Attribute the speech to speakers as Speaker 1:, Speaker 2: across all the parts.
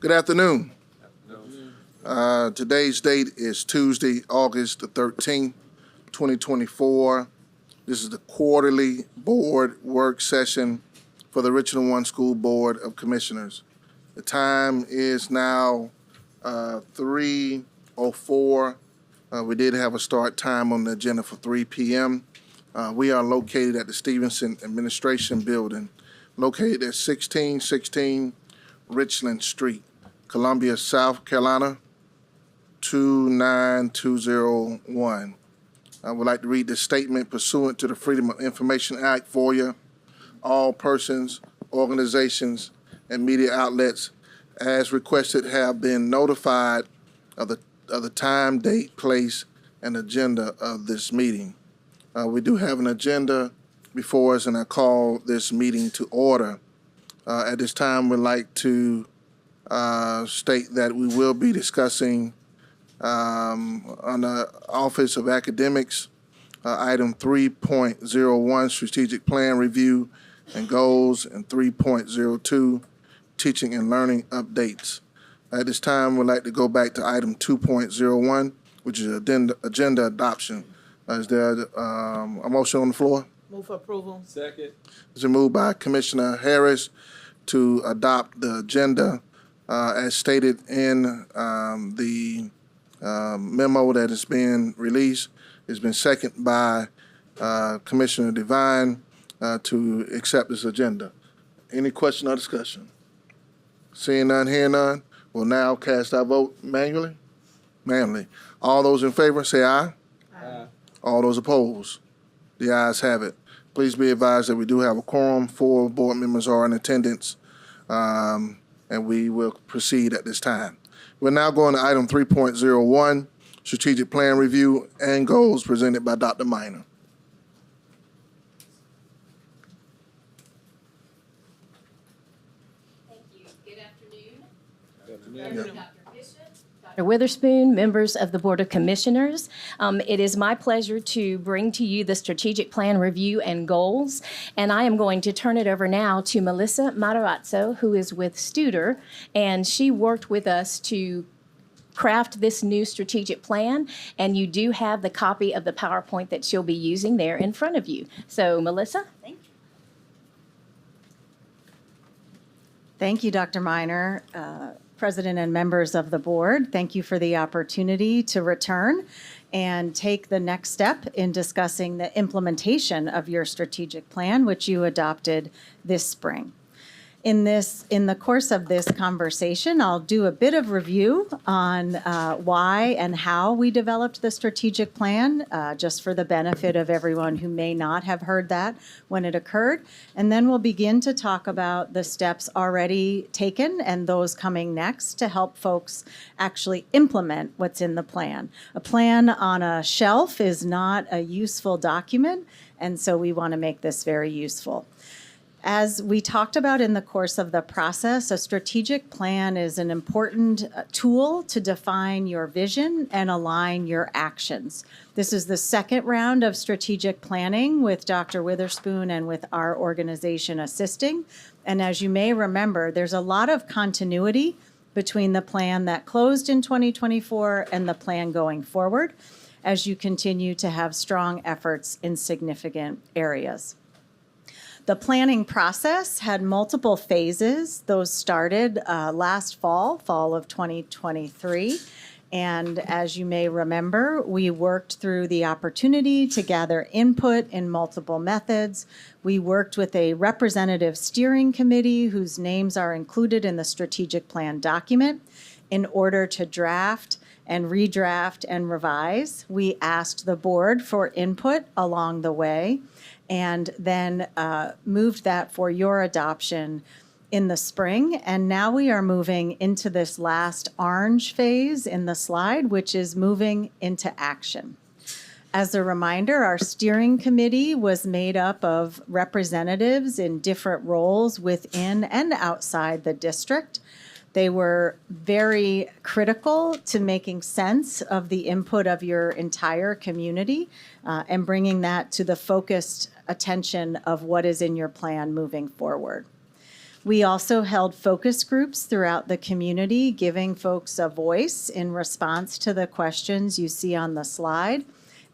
Speaker 1: Good afternoon. Today's date is Tuesday, August the 13th, 2024. This is the quarterly board work session for the Richland 1 School Board of Commissioners. The time is now 3:04. We did have a start time on the agenda for 3 p.m. We are located at the Stevenson Administration Building, located at 1616 Richland Street, Columbia, South Carolina, 29201. I would like to read this statement pursuant to the Freedom of Information Act for you. All persons, organizations, and media outlets, as requested, have been notified of the time, date, place, and agenda of this meeting. We do have an agenda before us, and I call this meeting to order. At this time, we'd like to state that we will be discussing on the Office of Academics, item 3.01, Strategic Plan Review and Goals, and 3.02, Teaching and Learning Updates. At this time, we'd like to go back to item 2.01, which is agenda adoption. Is there a motion on the floor?
Speaker 2: Move for approval.
Speaker 3: Second.
Speaker 1: It's been moved by Commissioner Harris to adopt the agenda as stated in the memo that is being released. It's been seconded by Commissioner Devine to accept this agenda. Any question or discussion? Seeing none, hearing none, we'll now cast our vote manually. All those in favor say aye.
Speaker 3: Aye.
Speaker 1: All those opposed? The ayes have it. Please be advised that we do have a quorum. 4 board members are in attendance, and we will proceed at this time. We're now going to item 3.01, Strategic Plan Review and Goals, presented by Dr. Minor.
Speaker 4: Thank you. Good afternoon.
Speaker 3: Good
Speaker 2: afternoon.
Speaker 4: Dr. Bishop, Dr. Witherspoon, members of the Board of Commissioners. It is my pleasure to bring to you the Strategic Plan Review and Goals, and I am going to turn it over now to Melissa Matarazzo, who is with Studer, and she worked with us to craft this new strategic plan, and you do have the copy of the PowerPoint that she'll be using there in front of you. So, Melissa, thank you.
Speaker 5: Thank you, Dr. Minor. President and members of the board, thank you for the opportunity to return and take the next step in discussing the implementation of your strategic plan, which you adopted this spring. In the course of this conversation, I'll do a bit of review on why and how we developed the strategic plan, just for the benefit of everyone who may not have heard that when it occurred. And then we'll begin to talk about the steps already taken and those coming next to help folks actually implement what's in the plan. A plan on a shelf is not a useful document, and so we want to make this very useful. As we talked about in the course of the process, a strategic plan is an important tool to define your vision and align your actions. This is the second round of strategic planning with Dr. Witherspoon and with our organization assisting. And as you may remember, there's a lot of continuity between the plan that closed in 2024 and the plan going forward, as you continue to have strong efforts in significant areas. The planning process had multiple phases. Those started last fall of 2023. And as you may remember, we worked through the opportunity to gather input in multiple methods. We worked with a representative steering committee whose names are included in the strategic plan document in order to draft and redraft and revise. We asked the board for input along the way, and then moved that for your adoption in the spring. And now we are moving into this last orange phase in the slide, which is moving into action. As a reminder, our steering committee was made up of representatives in different roles within and outside the district. They were very critical to making sense of the input of your entire community and bringing that to the focused attention of what is in your plan moving forward. We also held focus groups throughout the community, giving folks a voice in response to the questions you see on the slide.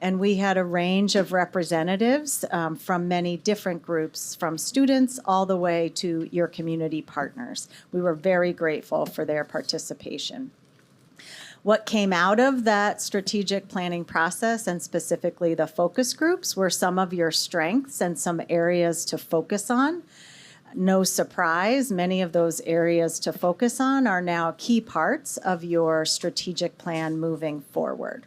Speaker 5: And we had a range of representatives from many different groups, from students all the way to your community partners. We were very grateful for their participation. What came out of that strategic planning process, and specifically the focus groups, were some of your strengths and some areas to focus on. No surprise, many of those areas to focus on are now key parts of your strategic plan moving forward.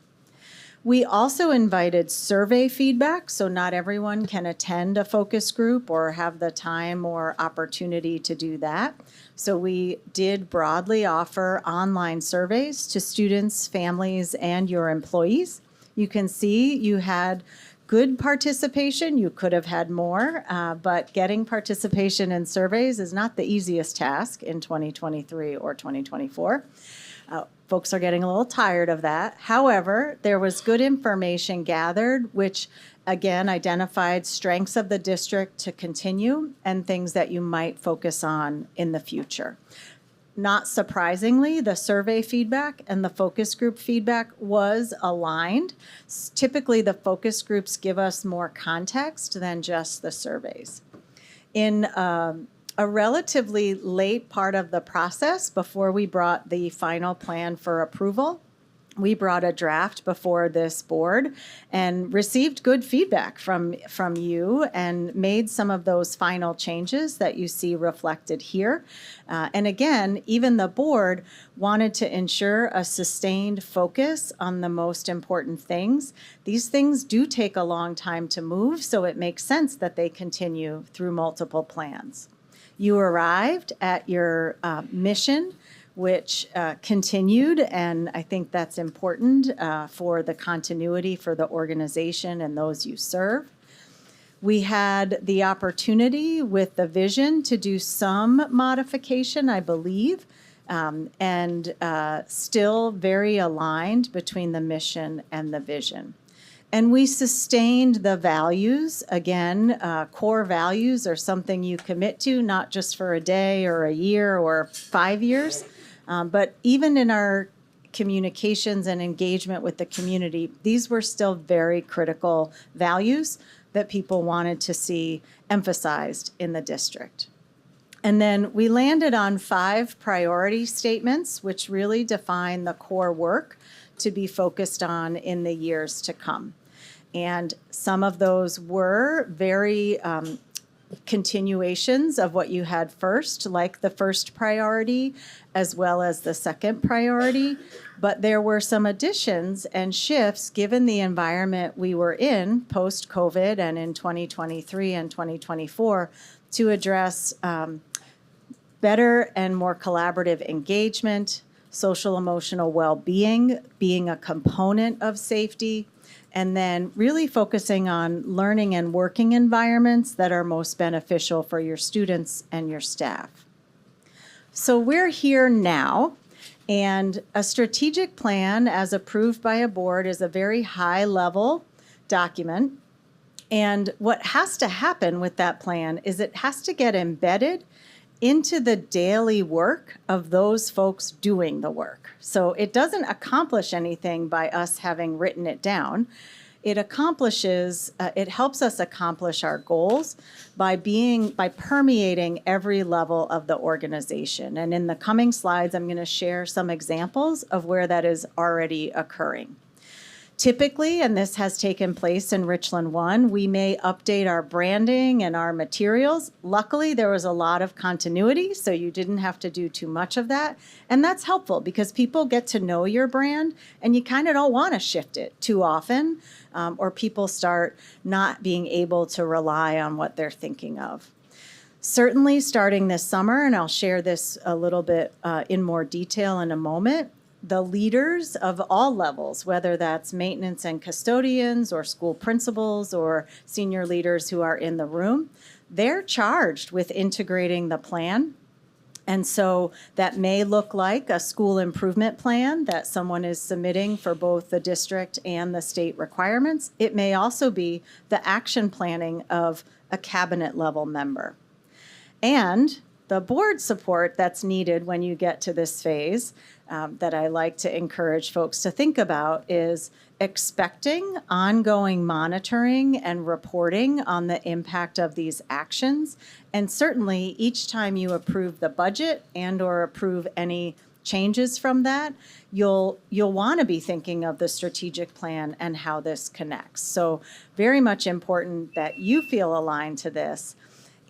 Speaker 5: We also invited survey feedback, so not everyone can attend a focus group or have the time or opportunity to do that. So we did broadly offer online surveys to students, families, and your employees. You can see you had good participation. You could have had more, but getting participation in surveys is not the easiest task in 2023 or 2024. Folks are getting a little tired of that. However, there was good information gathered, which again identified strengths of the district to continue and things that you might focus on in the future. Not surprisingly, the survey feedback and the focus group feedback was aligned. Typically, the focus groups give us more context than just the surveys. In a relatively late part of the process, before we brought the final plan for approval, we brought a draft before this board and received good feedback from you and made some of those final changes that you see reflected here. And again, even the board wanted to ensure a sustained focus on the most important things. These things do take a long time to move, so it makes sense that they continue through multiple plans. You arrived at your mission, which continued, and I think that's important for the continuity for the organization and those you serve. We had the opportunity with the vision to do some modification, I believe, and still very aligned between the mission and the vision. And we sustained the values. Again, core values are something you commit to, not just for a day or a year or 5 years, but even in our communications and engagement with the community, these were still very critical values that people wanted to see emphasized in the district. And then we landed on 5 priority statements, which really define the core work to be focused on in the years to come. And some of those were very continuations of what you had first, like the first priority, as well as the second priority. But there were some additions and shifts given the environment we were in post-COVID and in 2023 and 2024 to address better and more collaborative engagement, social emotional well-being being a component of safety, and then really focusing on learning and working environments that are most beneficial for your students and your staff. So we're here now, and a strategic plan as approved by a board is a very high-level document. And what has to happen with that plan is it has to get embedded into the daily work of those folks doing the work. So it doesn't accomplish anything by us having written it down. It helps us accomplish our goals by permeating every level of the organization. And in the coming slides, I'm going to share some examples of where that is already occurring. Typically, and this has taken place in Richland 1, we may update our branding and our materials. Luckily, there was a lot of continuity, so you didn't have to do too much of that. And that's helpful because people get to know your brand, and you kind of don't want to shift it too often, or people start not being able to rely on what they're thinking of. Certainly, starting this summer, and I'll share this a little bit in more detail in a moment, the leaders of all levels, whether that's maintenance and custodians or school principals or senior leaders who are in the room, they're charged with integrating the plan. And so that may look like a school improvement plan that someone is submitting for both the district and the state requirements. It may also be the action planning of a cabinet level member. And the board support that's needed when you get to this phase that I like to encourage folks to think about is expecting ongoing monitoring and reporting on the impact of these actions. And certainly each time you approve the budget and or approve any changes from that, you'll want to be thinking of the strategic plan and how this connects. So very much important that you feel aligned to this.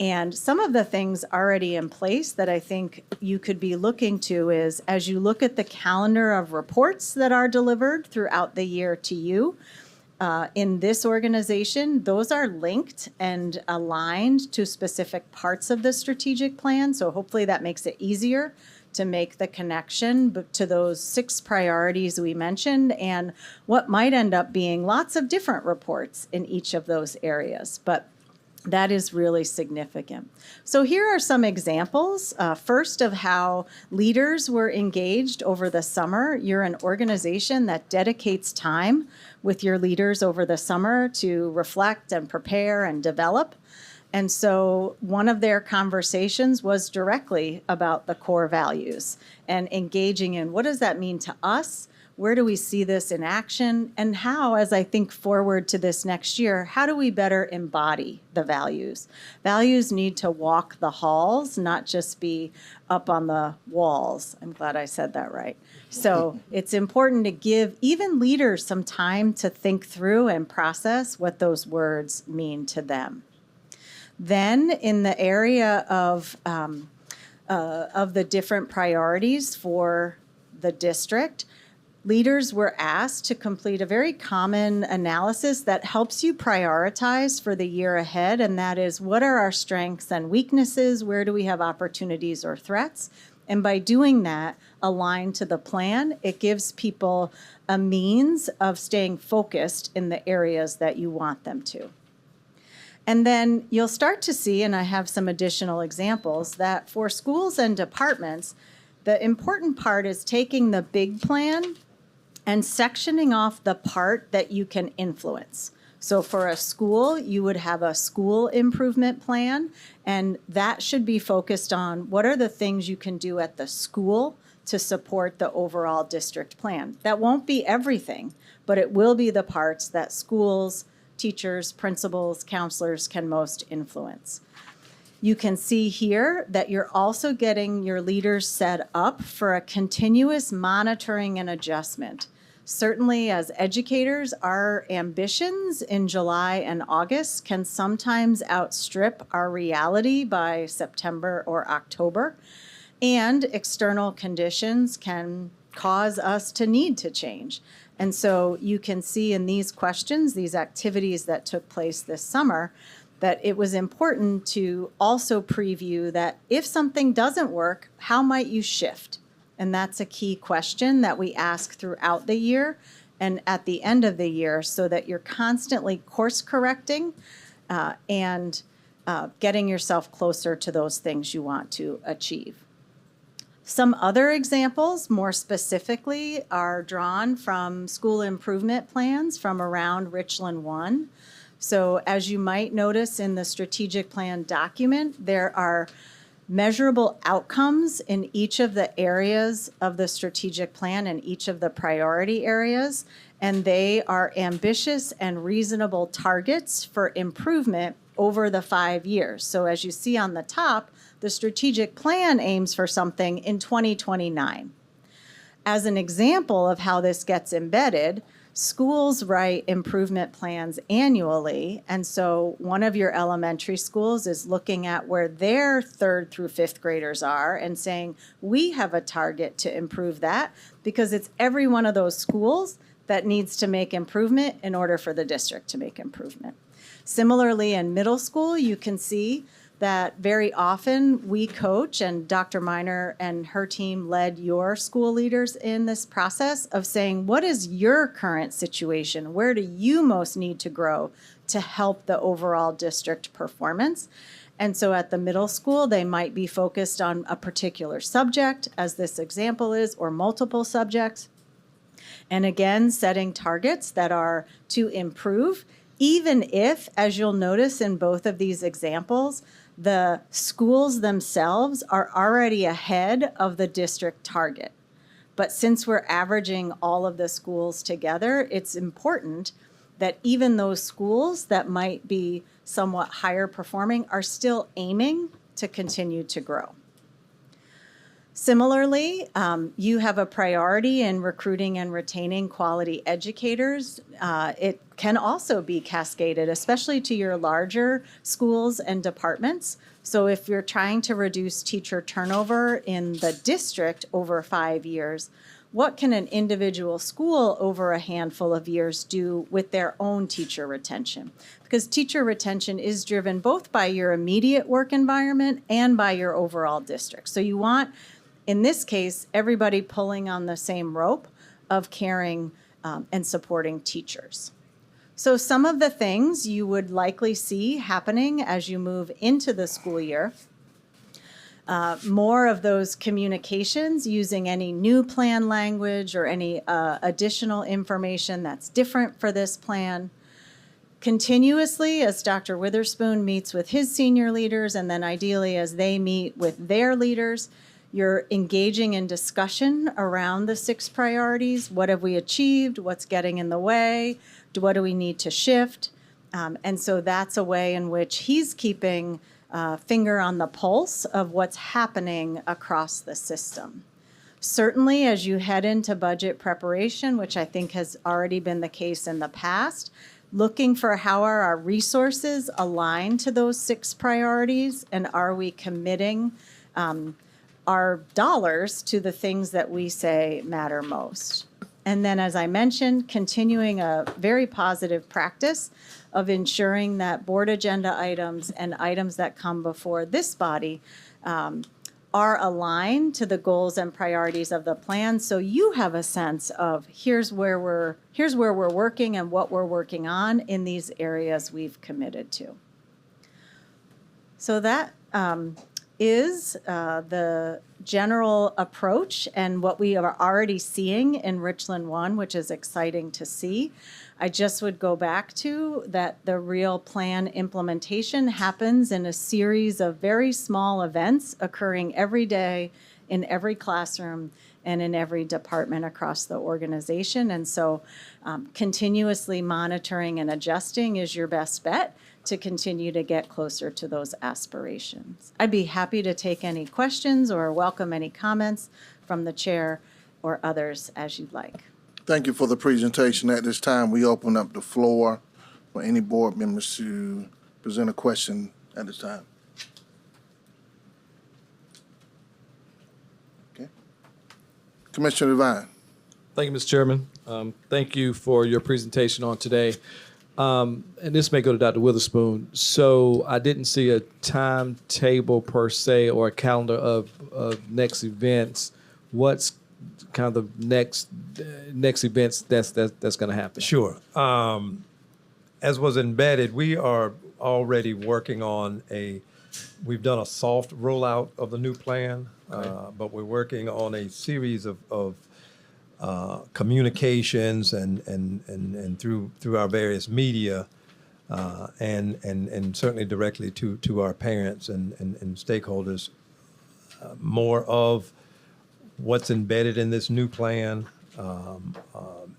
Speaker 5: And some of the things already in place that I think you could be looking to is, as you look at the calendar of reports that are delivered throughout the year to you, in this organization, those are linked and aligned to specific parts of the strategic plan. So hopefully that makes it easier to make the connection to those 6 priorities we mentioned and what might end up being lots of different reports in each of those areas. But that is really significant. So here are some examples, first of how leaders were engaged over the summer. You're an organization that dedicates time with your leaders over the summer to reflect and prepare and develop. And so one of their conversations was directly about the core values and engaging in what does that mean to us? Where do we see this in action? And how, as I think forward to this next year, how do we better embody the values? Values need to walk the halls, not just be up on the walls. I'm glad I said that right. So it's important to give even leaders some time to think through and process what those words mean to them. Then in the area of the different priorities for the district, leaders were asked to complete a very common analysis that helps you prioritize for the year ahead, and that is, what are our strengths and weaknesses? Where do we have opportunities or threats? And by doing that, aligned to the plan, it gives people a means of staying focused in the areas that you want them to. And then you'll start to see, and I have some additional examples, that for schools and departments, the important part is taking the big plan and sectioning off the part that you can influence. So for a school, you would have a school improvement plan, and that should be focused on what are the things you can do at the school to support the overall district plan. That won't be everything, but it will be the parts that schools, teachers, principals, counselors can most influence. You can see here that you're also getting your leaders set up for a continuous monitoring and adjustment. Certainly as educators, our ambitions in July and August can sometimes outstrip our reality by September or October, and external conditions can cause us to need to change. And so you can see in these questions, these activities that took place this summer, that it was important to also preview that if something doesn't work, how might you shift? And that's a key question that we ask throughout the year and at the end of the year, so that you're constantly course correcting and getting yourself closer to those things you want to achieve. Some other examples, more specifically, are drawn from school improvement plans from around Richland 1. So as you might notice in the strategic plan document, there are measurable outcomes in each of the areas of the strategic plan and each of the priority areas, and they are ambitious and reasonable targets for improvement over the 5 years. So as you see on the top, the strategic plan aims for something in 2029. As an example of how this gets embedded, schools write improvement plans annually, and so one of your elementary schools is looking at where their 3rd through 5th graders are and saying, we have a target to improve that, because it's every one of those schools that needs to make improvement in order for the district to make improvement. Similarly, in middle school, you can see that very often we coach, and Dr. Miner and her team led your school leaders in this process of saying, what is your current situation? Where do you most need to grow to help the overall district performance? And so at the middle school, they might be focused on a particular subject, as this example is, or multiple subjects. And again, setting targets that are to improve, even if, as you'll notice in both of these examples, the schools themselves are already ahead of the district target. But since we're averaging all of the schools together, it's important that even those schools that might be somewhat higher performing are still aiming to continue to grow. Similarly, you have a priority in recruiting and retaining quality educators. It can also be cascaded, especially to your larger schools and departments. So if you're trying to reduce teacher turnover in the district over 5 years, what can an individual school over a handful of years do with their own teacher retention? Because teacher retention is driven both by your immediate work environment and by your overall district. So you want, in this case, everybody pulling on the same rope of caring and supporting teachers. So some of the things you would likely see happening as you move into the school year, more of those communications using any new plan language or any additional information that's different for this plan. Continuously, as Dr. Witherspoon meets with his senior leaders, and then ideally as they meet with their leaders, you're engaging in discussion around the 6 priorities. What have we achieved? What's getting in the way? What do we need to shift? And so that's a way in which he's keeping a finger on the pulse of what's happening across the system. Certainly, as you head into budget preparation, which I think has already been the case in the past, looking for how are our resources aligned to those 6 priorities, and are we committing our dollars to the things that we say matter most. And then, as I mentioned, continuing a very positive practice of ensuring that board agenda items and items that come before this body are aligned to the goals and priorities of the plan, so you have a sense of here's where we're working and what we're working on in these areas we've committed to. So that is the general approach and what we are already seeing in Richland 1, which is exciting to see. I just would go back to that the real plan implementation happens in a series of very small events occurring every day in every classroom and in every department across the organization. And so continuously monitoring and adjusting is your best bet to continue to get closer to those aspirations. I'd be happy to take any questions or welcome any comments from the chair or others as you'd like.
Speaker 1: Thank you for the presentation. At this time, we open up the floor for any board members to present a question at this time. Okay. Commissioner Devine.
Speaker 2: Thank you, Mr. Chairman. Thank you for your presentation on today. And this may go to Dr. Witherspoon. So I didn't see a timetable per se or a calendar of next events. What's kind of the next events that's going to happen?
Speaker 3: Sure. As was embedded, we are already working on we've done a soft rollout of the new plan, but we're working on a series of communications and through our various media, and certainly directly to our parents and stakeholders, more of what's embedded in this new plan,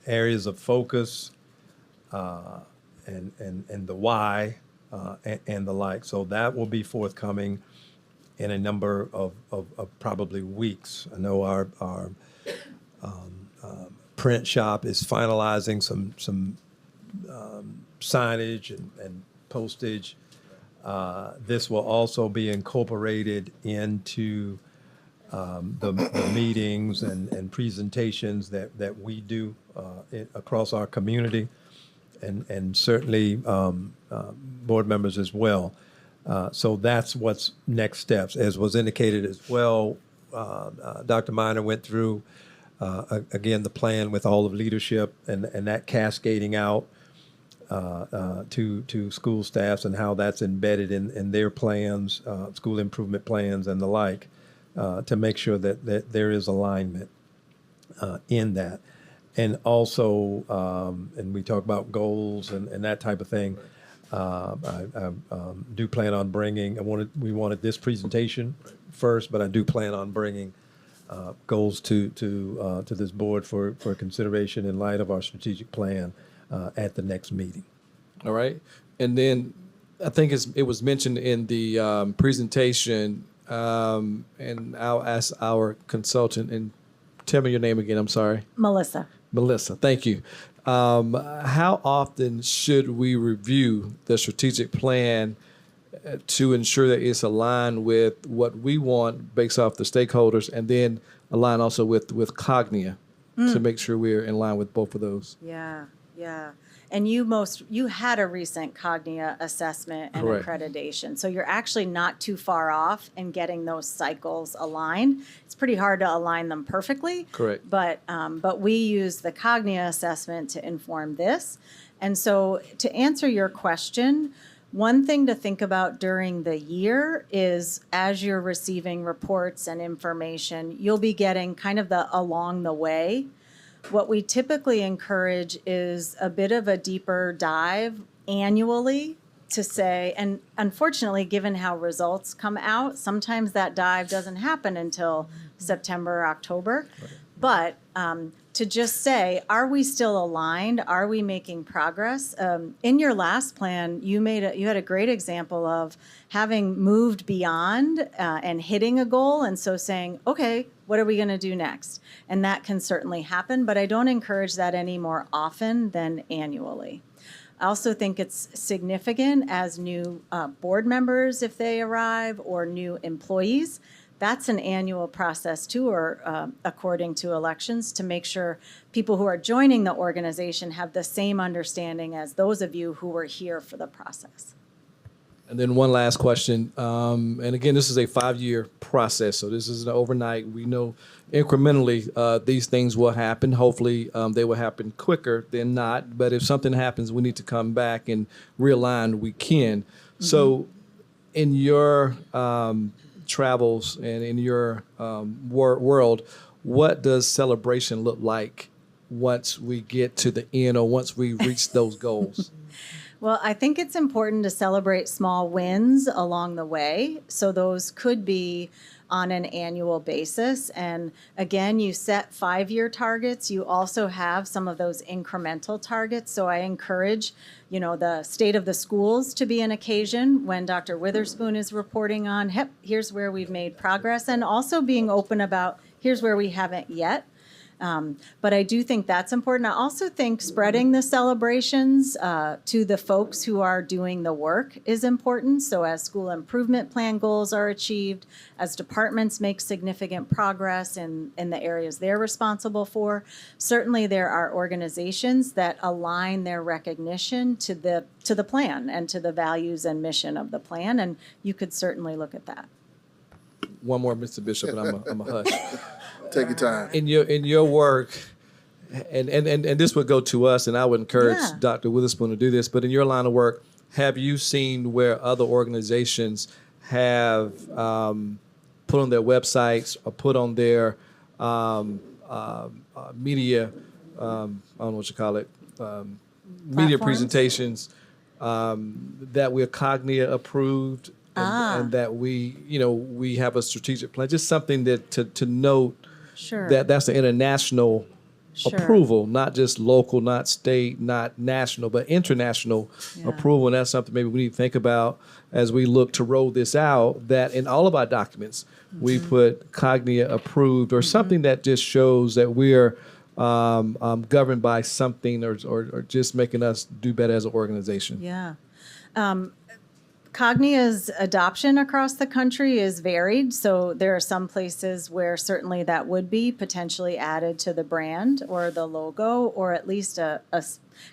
Speaker 3: areas of focus, and the why, and the like. So that will be forthcoming in a number of probably weeks. I know our print shop is finalizing some signage and postage. This will also be incorporated into the meetings and presentations that we do across our community, and certainly board members as well. So that's what's next steps. As was indicated as well, Dr. Miner went through again the plan with all of leadership and that cascading out to school staffs and how that's embedded in their plans, school improvement plans and the like, to make sure that there is alignment in that. And also, and we talk about goals and that type of thing, I do plan on bringing, we wanted this presentation first, but I do plan on bringing goals to this board for consideration in light of our strategic plan at the next meeting.
Speaker 2: All right. And then I think it was mentioned in the presentation, and I'll ask our consultant, and tell me your name again. I'm sorry.
Speaker 5: Melissa.
Speaker 2: Melissa, thank you. How often should we review the strategic plan to ensure that it's aligned with what we want based off the stakeholders, and then align also with Cognia to make sure we're in line with both of those?
Speaker 5: Yeah, yeah. And you had a recent Cognia assessment and
Speaker 2: Correct.
Speaker 5: accreditation. So you're actually not too far off in getting those cycles aligned. It's pretty hard to align them perfectly.
Speaker 2: Correct.
Speaker 5: But we use the Cognia assessment to inform this. And so to answer your question, one thing to think about during the year is as you're receiving reports and information, you'll be getting kind of the along the way. What we typically encourage is a bit of a deeper dive annually to say, and unfortunately, given how results come out, sometimes that dive doesn't happen until September, October. But to just say, are we still aligned? Are we making progress? In your last plan, you had a great example of having moved beyond and hitting a goal, and so saying, okay, what are we going to do next? And that can certainly happen, but I don't encourage that any more often than annually. I also think it's significant as new board members, if they arrive, or new employees. That's an annual process too, or according to elections, to make sure people who are joining the organization have the same understanding as those of you who were here for the process.
Speaker 2: And then one last question. And again, this is a 5-year process, so this isn't overnight. We know incrementally these things will happen. Hopefully, they will happen quicker than not. But if something happens, we need to come back and realign. We can. Mm-hmm. So, in your travels and in your world, what does celebration look like once we get to the end or once we reach those goals?
Speaker 5: Well, I think it's important to celebrate small wins along the way. So those could be on an annual basis. And again, you set 5-year targets. You also have some of those incremental targets. So I encourage, the state of the schools to be an occasion when Dr. Witherspoon is reporting on, here's where we've made progress, and also being open about here's where we haven't yet. But I do think that's important. I also think spreading the celebrations to the folks who are doing the work is important. So as school improvement plan goals are achieved, as departments make significant progress in the areas they're responsible for, certainly there are organizations that align their recognition to the plan and to the values and mission of the plan. And you could certainly look at that.
Speaker 2: One more, Mr. Bishop, and I'm a hush.
Speaker 1: Take your time.
Speaker 2: In your work, and this would go to us, and I would encourage Dr. Witherspoon to do this, but in your line of work, have you seen where other organizations have put on their websites or put on their media, I don't know what you call it, media presentations that we're Cognia approved, and that we have a strategic plan, just something that to note that's the international approval, not just local, not state, not national, but international approval. And that's something maybe we need to think about as we look to roll this out, that in all of our documents, we put Cognia approved or something that just shows that we're governed by something or just making us do better as an organization.
Speaker 5: Yeah. Cognia's adoption across the country is varied. So there are some places where certainly that would be potentially added to the brand or the logo, or at least a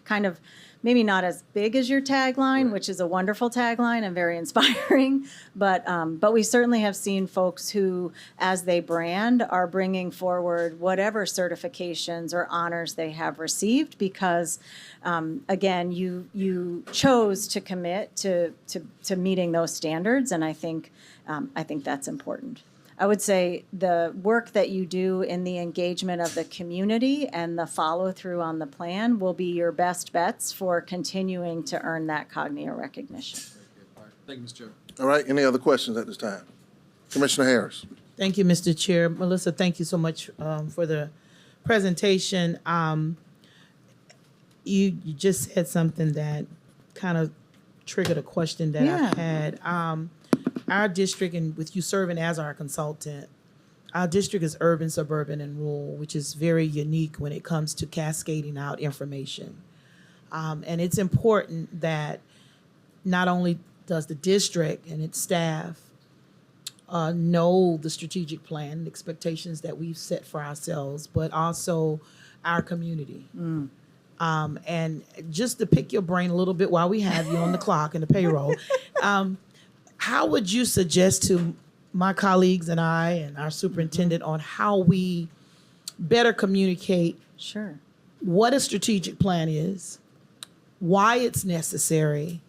Speaker 5: kind of maybe not as big as your tagline, which is a wonderful tagline and very inspiring. But we certainly have seen folks who, as they brand, are bringing forward whatever certifications or honors they have received because, again, you chose to commit to meeting those standards, and I think that's important. I would say the work that you do in the engagement of the community and the follow through on the plan will be your best bets for continuing to earn that cognitive recognition.
Speaker 2: Thank you, Mr. Chairman.
Speaker 1: All right, any other questions at this time? Commissioner Harris.
Speaker 6: Thank you, Mr. Chair. Melissa, thank you so much for the presentation. You just said something that kind of triggered a question that I've had. Our district, and with you serving as our consultant, our district is urban, suburban, and rural, which is very unique when it comes to cascading out information. And it's important that not only does the district and its staff know the strategic plan and expectations that we've set for ourselves, but also our community. And just to pick your brain a little bit while we have you on the clock and the payroll, how would you suggest to my colleagues and I and our superintendent on how we better communicate
Speaker 5: Sure.
Speaker 6: what a strategic plan is, why it's necessary,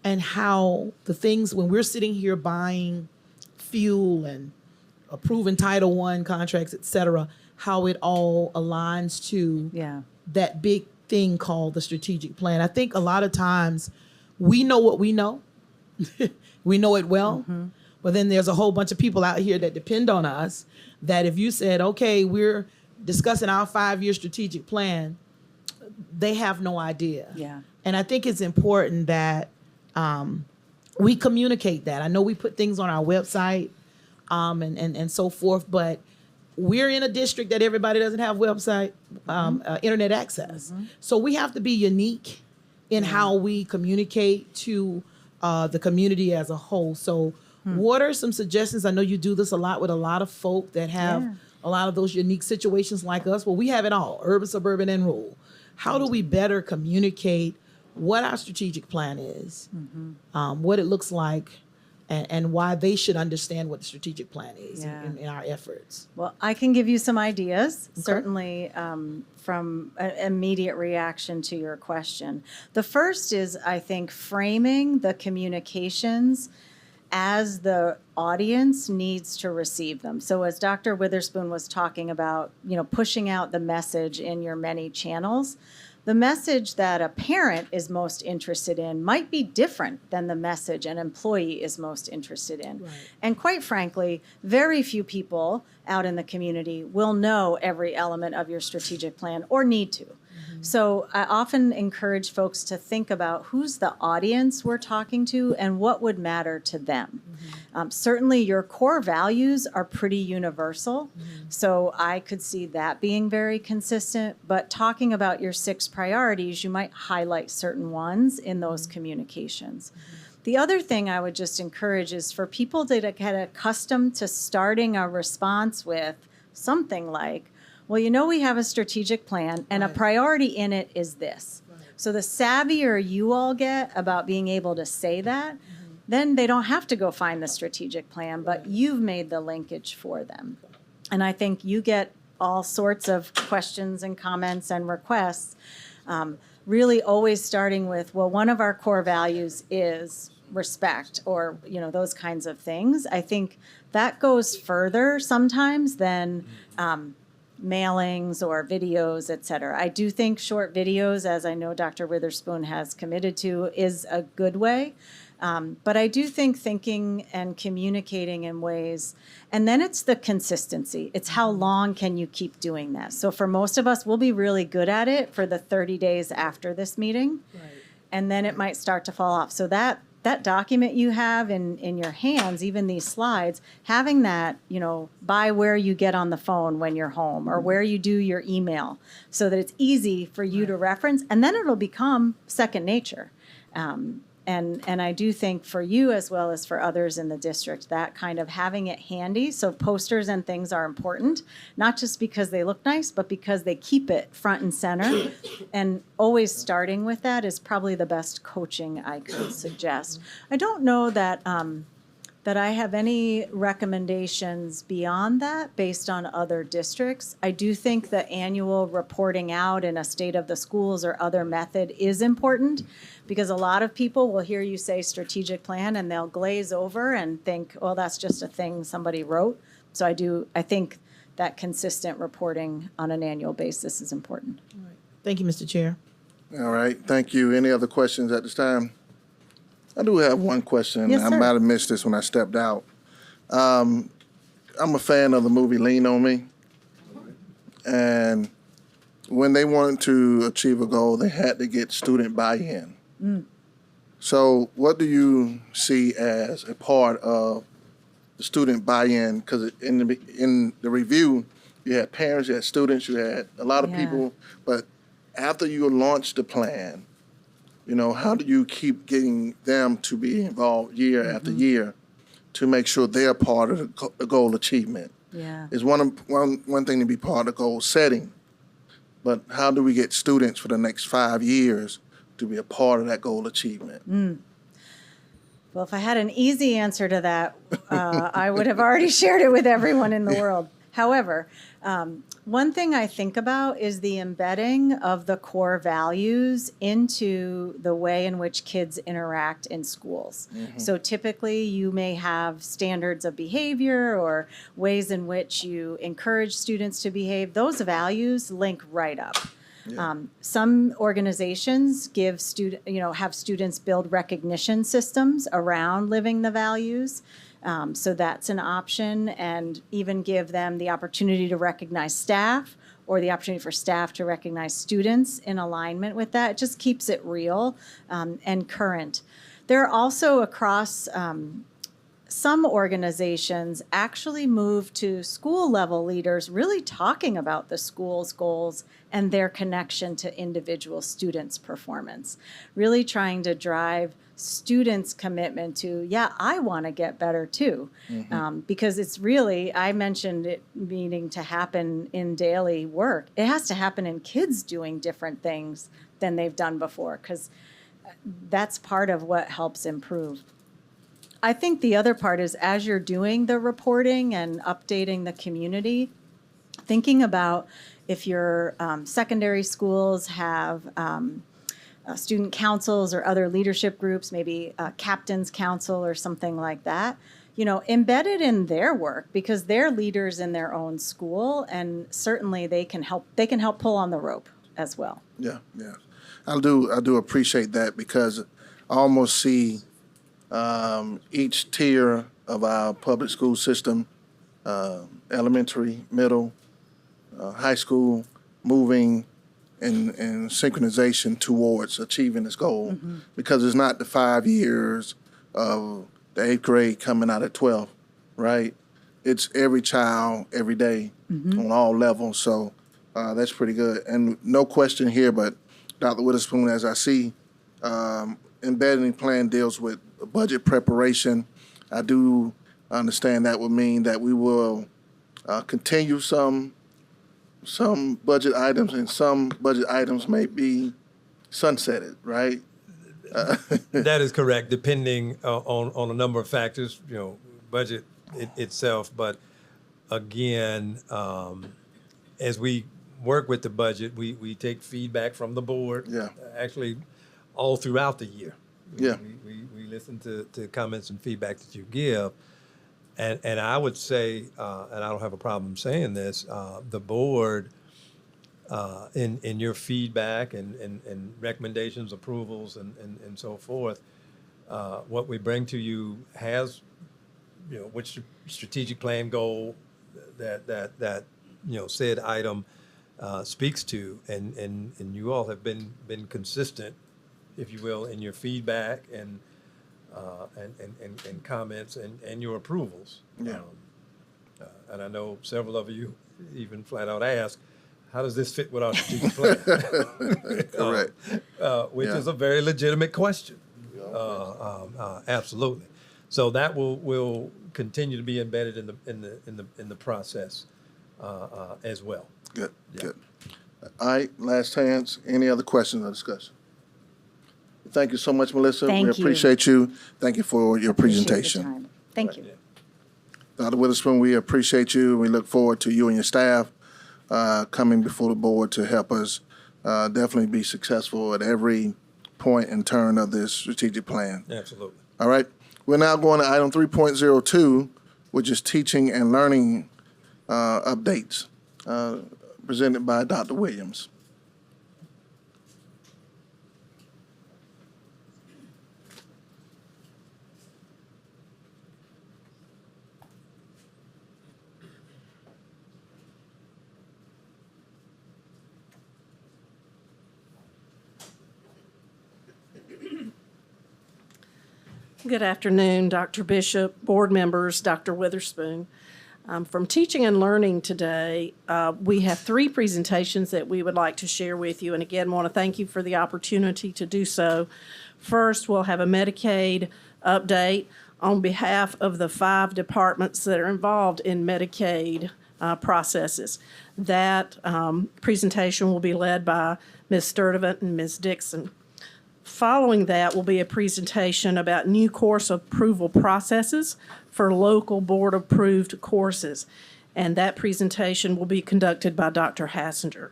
Speaker 6: and how the things, when we're sitting here buying fuel and approving Title I contracts, et cetera, how it all aligns to that big thing called the strategic plan. I think a lot of times we know what we know. We know it well. But then there's a whole bunch of people out here that depend on us, that if you said, okay, we're discussing our 5-year strategic plan, they have no idea. And I think it's important that we communicate that. I know we put things on our website and so forth, but we're in a district that everybody doesn't have website, internet access. So we have to be unique in how we communicate to the community as a whole. So what are some suggestions? I know you do this a lot with a lot of folk that have a lot of those unique situations like us. Well, we have it all, urban, suburban, and rural. How do we better communicate what our strategic plan is, what it looks like, and why they should understand what the strategic plan is in our efforts?
Speaker 5: Well, I can give you some ideas, certainly from an immediate reaction to your question. The first is, I think, framing the communications as the audience needs to receive them. So as Dr. Witherspoon was talking about, pushing out the message in your many channels, the message that a parent is most interested in might be different than the message an employee is most interested in.
Speaker 6: Right.
Speaker 5: And quite frankly, very few people out in the community will know every element of your strategic plan or need to. So I often encourage folks to think about who's the audience we're talking to and what would matter to them. Certainly your core values are pretty universal, so I could see that being very consistent, but talking about your 6 priorities, you might highlight certain ones in those communications. The other thing I would just encourage is for people to get accustomed to starting a response with something like, well, we have a strategic plan and a priority in it is this. So the savvier you all get about being able to say that, then they don't have to go find the strategic plan, but you've made the linkage for them. And I think you get all sorts of questions and comments and requests, really always starting with, well, one of our core values is respect, or, those kinds of things. I think that goes further sometimes than mailings or videos, et cetera. I do think short videos, as I know Dr. Witherspoon has committed to, is a good way. But I do think thinking and communicating in ways, and then it's the consistency. It's how long can you keep doing that? So for most of us, we'll be really good at it for the 30 days after this meeting. And then it might start to fall off. So that document you have in your hands, even these slides, having that, by where you get on the phone when you're home or where you do your email, so that it's easy for you to reference, and then it'll become second nature. And I do think for you as well as for others in the district, that kind of having it handy. So posters and things are important, not just because they look nice, but because they keep it front and center. And always starting with that is probably the best coaching I could suggest. I don't know that that I have any recommendations beyond that based on other districts. I do think the annual reporting out in a state of the schools or other method is important, because a lot of people will hear you say strategic plan and they'll glaze over and think, well, that's just a thing somebody wrote. So I think that consistent reporting on an annual basis is important.
Speaker 6: Thank you, Mr. Chair.
Speaker 1: All right, thank you. Any other questions at this time? I do have one question.
Speaker 5: Yes,
Speaker 1: I
Speaker 5: sir.
Speaker 1: might have missed this when I stepped out. I'm a fan of the movie Lean on Me. And when they wanted to achieve a goal, they had to get student buy-in. So what do you see as a part of the student buy-in? Because in the review, you had parents, you had students, you had a lot of
Speaker 5: Yeah.
Speaker 1: people. But after you launch the plan, you know, how do you keep getting them to be involved year after year to make sure they're part of the goal achievement?
Speaker 5: Yeah.
Speaker 1: It's one thing to be part of goal setting, but how do we get students for the next 5 years to be a part of that goal achievement?
Speaker 5: Well, if I had an easy answer to that, I would have already shared it with everyone in the world. However, one thing I think about is the embedding of the core values into the way in which kids interact in schools. So typically you may have standards of behavior or ways in which you encourage students to behave. Those values link right up. Some organizations give have students build recognition systems around living the values. So that's an option, and even give them the opportunity to recognize staff or the opportunity for staff to recognize students in alignment with that. It just keeps it real and current. There are also across some organizations actually move to school level leaders really talking about the school's goals and their connection to individual students' performance, really trying to drive students' commitment to, yeah, I want to get better too. Because it's really, I mentioned it needing to happen in daily work. It has to happen in kids doing different things than they've done before, because that's part of what helps improve. I think the other part is, as you're doing the reporting and updating the community, thinking about if your secondary schools have student councils or other leadership groups, maybe a captain's council or something like that, embedded in their work, because they're leaders in their own school, and certainly they can help pull on the rope as well.
Speaker 1: Yeah. I do appreciate that, because I almost see each tier of our public school system, elementary, middle, high school, moving in synchronization towards achieving this goal, because it's not the 5 years of the 8th grade coming out at 12th, right? It's every child, every day, on all levels. So that's pretty good. And no question here, but Dr. Witherspoon, as I see, embedding plan deals with budget preparation. I do understand that would mean that we will continue some budget items, and some budget items may be sunsetted, right?
Speaker 3: That is correct, depending on a number of factors, budget itself. But again, as we work with the budget, we take feedback from the board.
Speaker 1: Yeah.
Speaker 3: Actually, all throughout the year.
Speaker 1: Yeah.
Speaker 3: We listen to comments and feedback that you give. And I would say, and I don't have a problem saying this, the board, in your feedback and recommendations, approvals, and so forth, what we bring to you has, which strategic plan goal that said item speaks to, and you all have been consistent, if you will, in your feedback and comments and your approvals.
Speaker 1: Yeah.
Speaker 3: And I know several of you even flat out ask, how does this fit with our strategic plan?
Speaker 1: Correct.
Speaker 3: Which
Speaker 1: Yeah.
Speaker 3: is a very legitimate question. Absolutely. So that will continue to be embedded in the process as well.
Speaker 1: Good.
Speaker 3: Yeah.
Speaker 1: Good. All right, last chance. Any other questions or discussion? Thank you so much, Melissa.
Speaker 5: Thank
Speaker 1: We
Speaker 5: you.
Speaker 1: appreciate you. Thank you for your
Speaker 5: Appreciate the
Speaker 1: presentation.
Speaker 5: time. Thank you.
Speaker 1: Dr. Witherspoon, we appreciate you. We look forward to you and your staff coming before the board to help us definitely be successful at every point and turn of this strategic plan.
Speaker 3: Absolutely.
Speaker 1: All right. We're now going to item 3.02, which is teaching and learning updates, presented by Dr. Williams.
Speaker 7: Good afternoon, Dr. Bishop, board members, Dr. Witherspoon. From Teaching and Learning today, we have 3 presentations that we would like to share with you, and again, want to thank you for the opportunity to do so. First, we'll have a Medicaid update on behalf of the 5 departments that are involved in Medicaid processes. That presentation will be led by Ms. Sturdivant and Ms. Dixon. Following that will be a presentation about new course approval processes for local board-approved courses. And that presentation will be conducted by Dr. Hassinger.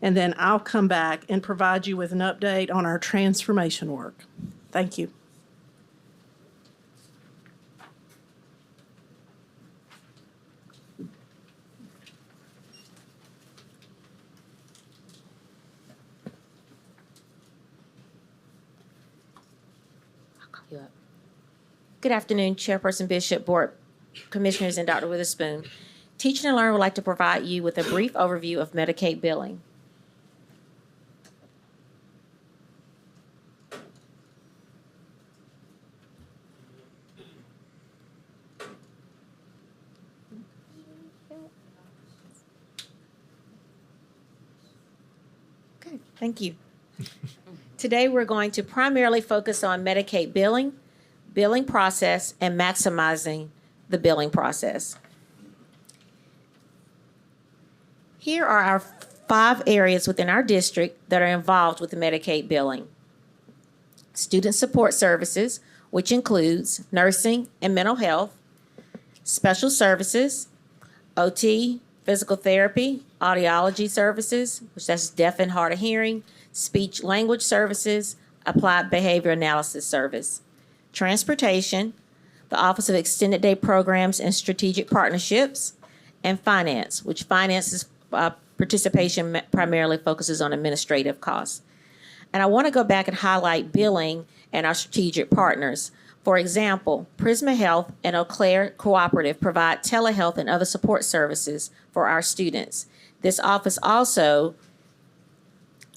Speaker 7: And then I'll come back and provide you with an update on our transformation work. Thank you.
Speaker 8: Good afternoon, Chairperson Bishop, Board Commissioners, and Dr. Witherspoon. Teaching and Learning would like to provide you with a brief overview of Medicaid billing. Okay, thank you. Today, we're going to primarily focus on Medicaid billing process, and maximizing the billing process. Here are our 5 areas within our district that are involved with the Medicaid billing. Student support services, which includes nursing and mental health, special services, OT, physical therapy, audiology services, which that's deaf and hard of hearing, speech language services, applied behavior analysis service. Transportation, the Office of Extended Day Programs and Strategic Partnerships, and finance, which finances participation primarily focuses on administrative costs. And I want to go back and highlight billing and our strategic partners. For example, Prisma Health and Eau Claire Cooperative provide telehealth and other support services for our students. This office also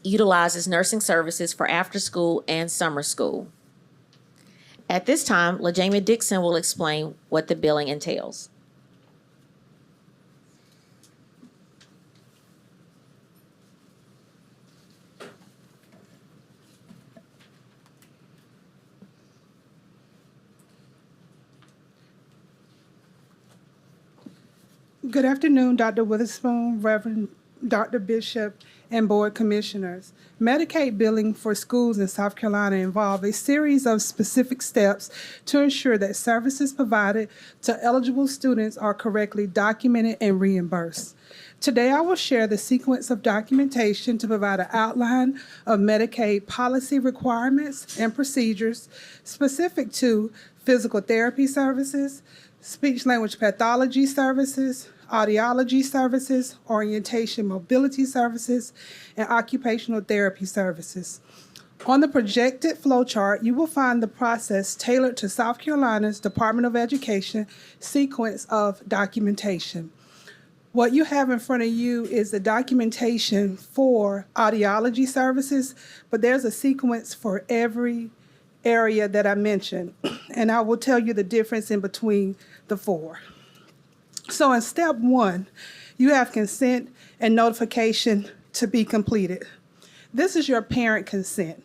Speaker 8: utilizes nursing services for after school and summer school. At this time, LaJamie Dixon will explain what the billing entails.
Speaker 9: Good afternoon, Dr. Witherspoon, Reverend Dr. Bishop, and Board Commissioners. Medicaid billing for schools in South Carolina involve a series of specific steps to ensure that services provided to eligible students are correctly documented and reimbursed. Today, I will share the sequence of documentation to provide an outline of Medicaid policy requirements and procedures specific to physical therapy services, speech-language pathology services, audiology services, orientation mobility services, and occupational therapy services. On the projected flowchart, you will find the process tailored to South Carolina's Department of Education sequence of documentation. What you have in front of you is the documentation for audiology services, but there's a sequence for every area that I mentioned, and I will tell you the difference in between the 4. So in step 1, you have consent and notification to be completed. This is your parent consent.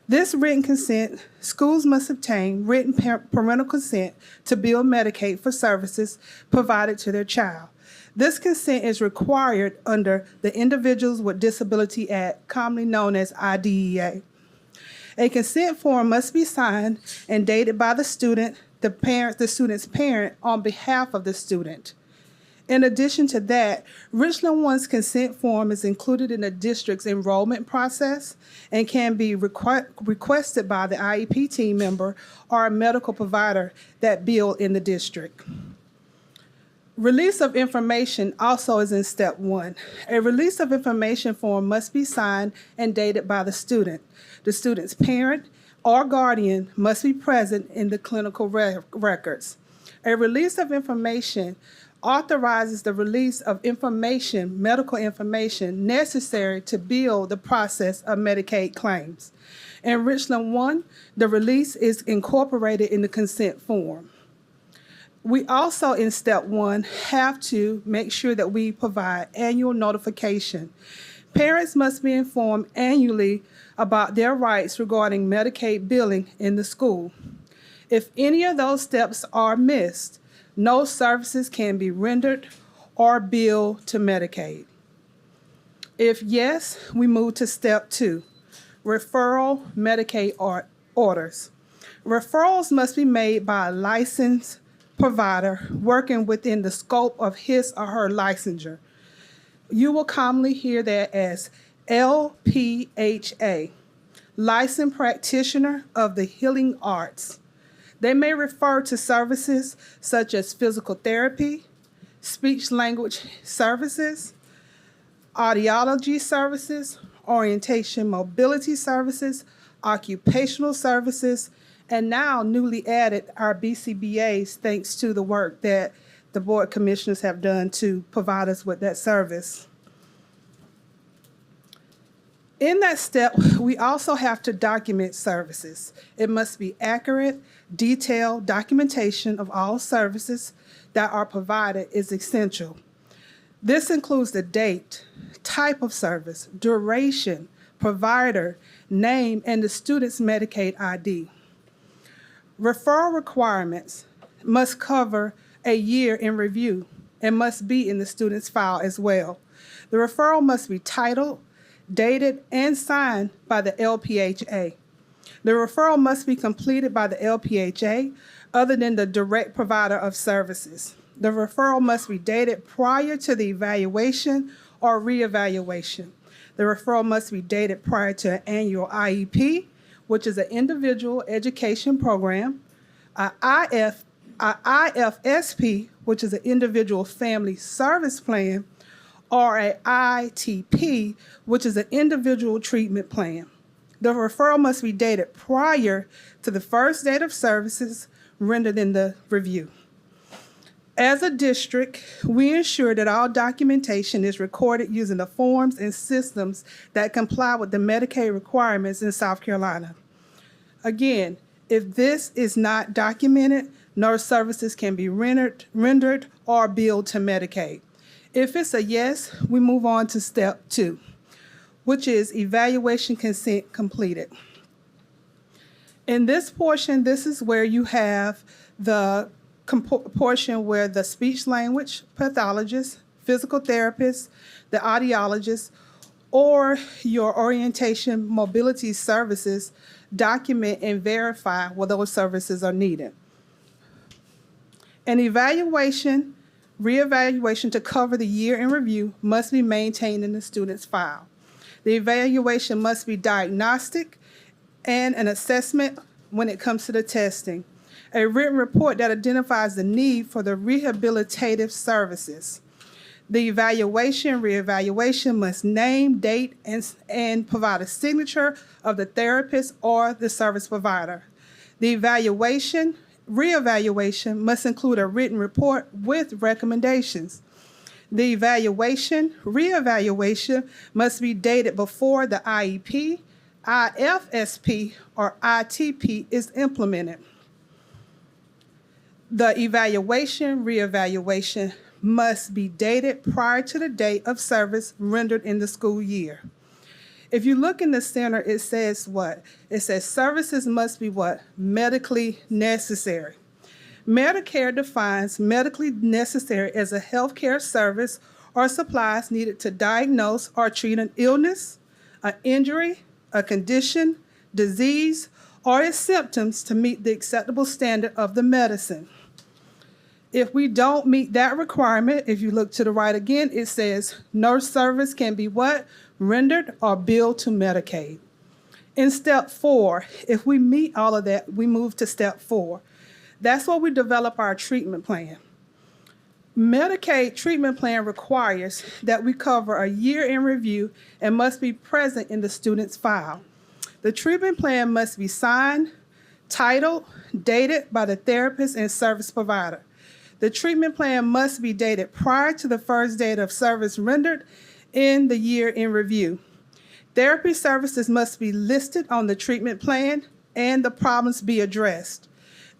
Speaker 9: This written consent, schools must obtain written parental consent to bill Medicaid for services provided to their child. This consent is required under the Individuals with Disability Act, commonly known as IDEA. A consent form must be signed and dated by the student, the student's parent, on behalf of the student. In addition to that, Richland One's consent form is included in the district's enrollment process and can be requested by the IEP team member or a medical provider that bill in the district. Release of information also is in step 1. A release of information form must be signed and dated by the student. The student's parent or guardian must be present in the clinical records. A release of information authorizes the release of information, medical information, necessary to bill the process of Medicaid claims. In Richland 1, the release is incorporated in the consent form. We also, in step 1, have to make sure that we provide annual notification. Parents must be informed annually about their rights regarding Medicaid billing in the school. If any of those steps are missed, no services can be rendered or billed to Medicaid. If yes, we move to step 2, referral Medicaid orders. Referrals must be made by a licensed provider working within the scope of his or her licensure. You will commonly hear that as LPHA, Licensed Practitioner of the Healing Arts. They may refer to services such as physical therapy, speech language services, audiology services, orientation mobility services, occupational services, and now newly added our BCBAs, thanks to the work that the board commissioners have done to provide us with that service. In that step, we also have to document services. It must be accurate, detailed documentation of all services that are provided is essential. This includes the date, type of service, duration, provider, name, and the student's Medicaid ID. Referral requirements must cover a year in review and must be in the student's file as well. The referral must be titled, dated, and signed by the LPHA. The referral must be completed by the LPHA other than the direct provider of services. The referral must be dated prior to the evaluation or reevaluation. The referral must be dated prior to an annual IEP, which is an individual education program, a IFSP, which is an individual family service plan, or a ITP, which is an individual treatment plan. The referral must be dated prior to the first date of services rendered in the review. As a district, we ensure that all documentation is recorded using the forms and systems that comply with the Medicaid requirements in South Carolina. Again, if this is not documented, no services can be rendered or billed to Medicaid. If it's a yes, we move on to step 2, which is evaluation consent completed. In this portion, this is where you have the portion where the speech language pathologist, physical therapist, the audiologist, or your orientation mobility services document and verify whether those services are needed. An evaluation, reevaluation to cover the year in review must be maintained in the student's file. The evaluation must be diagnostic and an assessment when it comes to the testing. A written report that identifies the need for the rehabilitative services. The evaluation, reevaluation must name, date, and provide a signature of the therapist or the service provider. The evaluation, reevaluation must include a written report with recommendations. The evaluation, reevaluation must be dated before the IEP, IFSP, or ITP is implemented. The evaluation, reevaluation must be dated prior to the date of service rendered in the school year. If you look in the center, it says what? It says services must be what? Medically necessary. Medicare defines medically necessary as a healthcare service or supplies needed to diagnose or treat an illness, an injury, a condition, disease, or its symptoms to meet the acceptable standard of the medicine. If we don't meet that requirement, if you look to the right again, it says no service can be what? Rendered or billed to Medicaid. In step 4, if we meet all of that, we move to step 4. That's where we develop our treatment plan. Medicaid treatment plan requires that we cover a year in review and must be present in the student's file. The treatment plan must be signed, titled, dated by the therapist and service provider. The treatment plan must be dated prior to the first date of service rendered in the year in review. Therapy services must be listed on the treatment plan and the problems be addressed.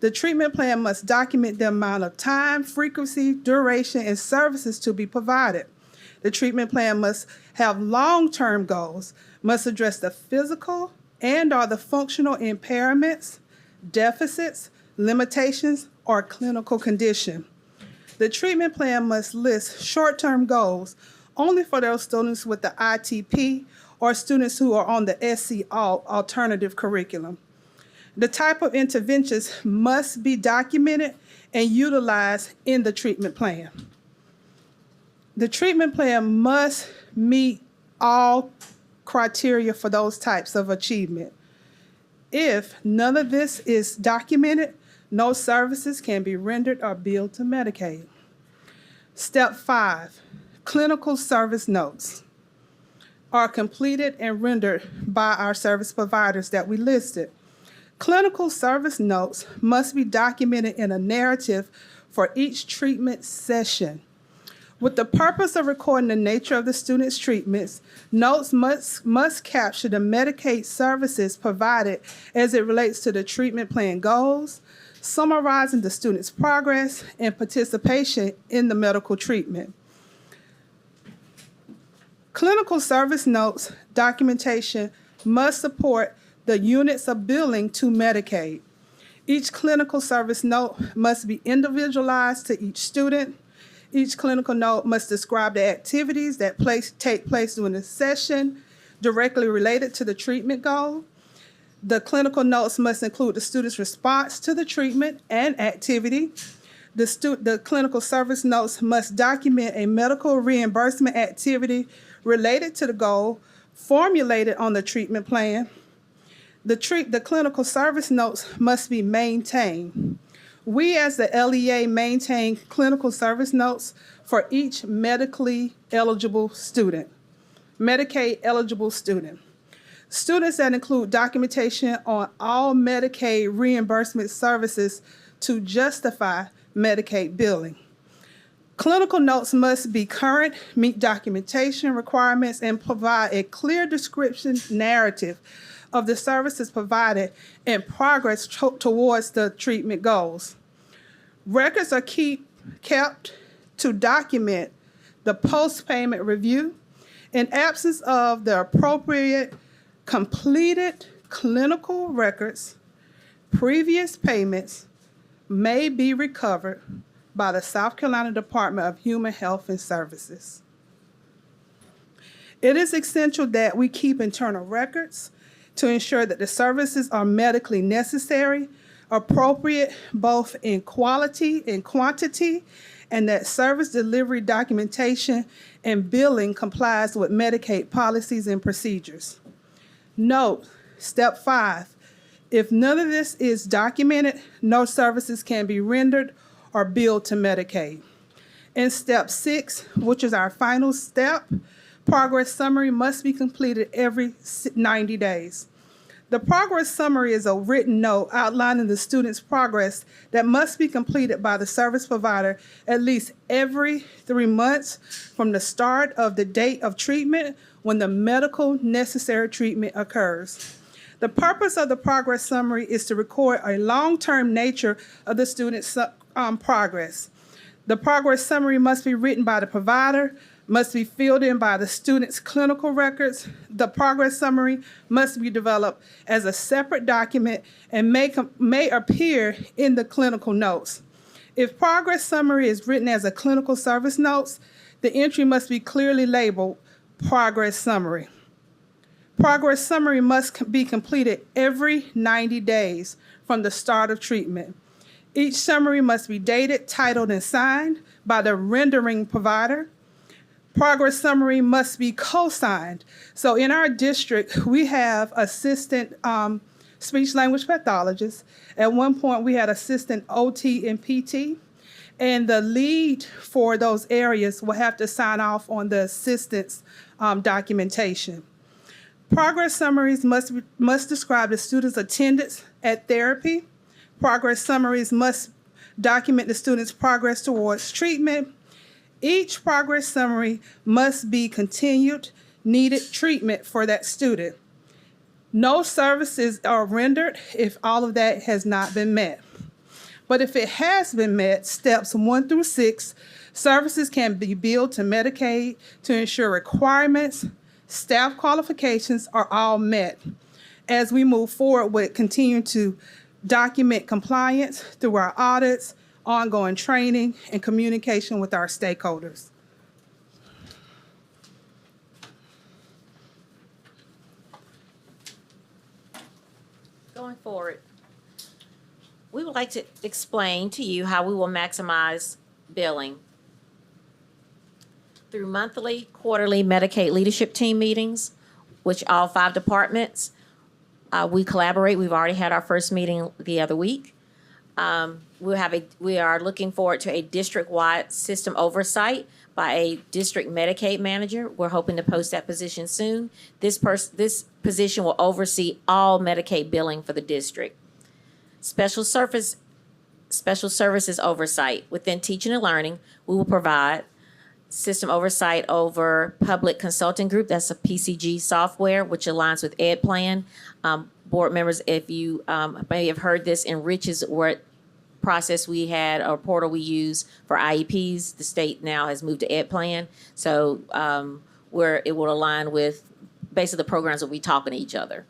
Speaker 9: The treatment plan must document the amount of time, frequency, duration, and services to be provided. The treatment plan must have long-term goals, must address the physical and/or the functional impairments, deficits, limitations, or clinical condition. The treatment plan must list short-term goals only for those students with the ITP or students who are on the SC alternative curriculum. The type of interventions must be documented and utilized in the treatment plan. The treatment plan must meet all criteria for those types of achievement. If none of this is documented, no services can be rendered or billed to Medicaid. Step 5, clinical service notes are completed and rendered by our service providers that we listed. Clinical service notes must be documented in a narrative for each treatment session. With the purpose of recording the nature of the student's treatments, notes must capture the Medicaid services provided as it relates to the treatment plan goals, summarizing the student's progress and participation in the medical treatment. Clinical service notes documentation must support the units of billing to Medicaid. Each clinical service note must be individualized to each student. Each clinical note must describe the activities that take place during the session directly related to the treatment goal. The clinical notes must include the student's response to the treatment and activity. The clinical service notes must document a medical reimbursement activity related to the goal formulated on the treatment plan. The clinical service notes must be maintained. We as the LEA maintain clinical service notes for each medically eligible student, Medicaid eligible student. Students that include documentation on all Medicaid reimbursement services to justify Medicaid billing. Clinical notes must be current, meet documentation requirements, and provide a clear description narrative of the services provided and progress towards the treatment goals. Records are kept to document the post-payment review. In absence of the appropriate completed clinical records, previous payments may be recovered by the South Carolina Department of Human Health and Services. It is essential that we keep internal records to ensure that the services are medically necessary, appropriate both in quality and quantity, and that service delivery documentation and billing complies with Medicaid policies and procedures. Note, step 5, if none of this is documented, no services can be rendered or billed to Medicaid. In step 6, which is our final step, progress summary must be completed every 90 days. The progress summary is a written note outlining the student's progress that must be completed by the service provider at least every 3 months from the start of the date of treatment when the medical necessary treatment occurs. The purpose of the progress summary is to record a long-term nature of the student's progress. The progress summary must be written by the provider, must be filled in by the student's clinical records. The progress summary must be developed as a separate document and may appear in the clinical notes. If progress summary is written as a clinical service notes, the entry must be clearly labeled progress summary. Progress summary must be completed every 90 days from the start of treatment. Each summary must be dated, titled, and signed by the rendering provider. Progress summary must be co-signed. So in our district, we have assistant speech language pathologists. At one point, we had assistant OT and PT. And the lead for those areas will have to sign off on the assistance documentation. Progress summaries must describe the student's attendance at therapy. Progress summaries must document the student's progress towards treatment. Each progress summary must be continued, needed treatment for that student. No services are rendered if all of that has not been met. But if it has been met, steps 1 through 6, services can be billed to Medicaid to ensure requirements, staff qualifications are all met. As we move forward with continuing to document compliance through our audits, ongoing training, and communication with our stakeholders.
Speaker 8: Going forward, we would like to explain to you how we will maximize billing. Through monthly, quarterly Medicaid leadership team meetings, which all 5 departments, we collaborate. We've already had our first meeting the other week. We are looking forward to a district-wide system oversight by a district Medicaid manager. We're hoping to post that position soon. This position will oversee all Medicaid billing for the district. Special services oversight. Within teaching and learning, we will provide system oversight over public consulting group. That's a PCG software, which aligns with Ed Plan. Board members, if you may have heard this in Rich's work process we had, or portal we use for IEPs, the state now has moved to Ed Plan. So where it will align with basically the programs that we talking to each other.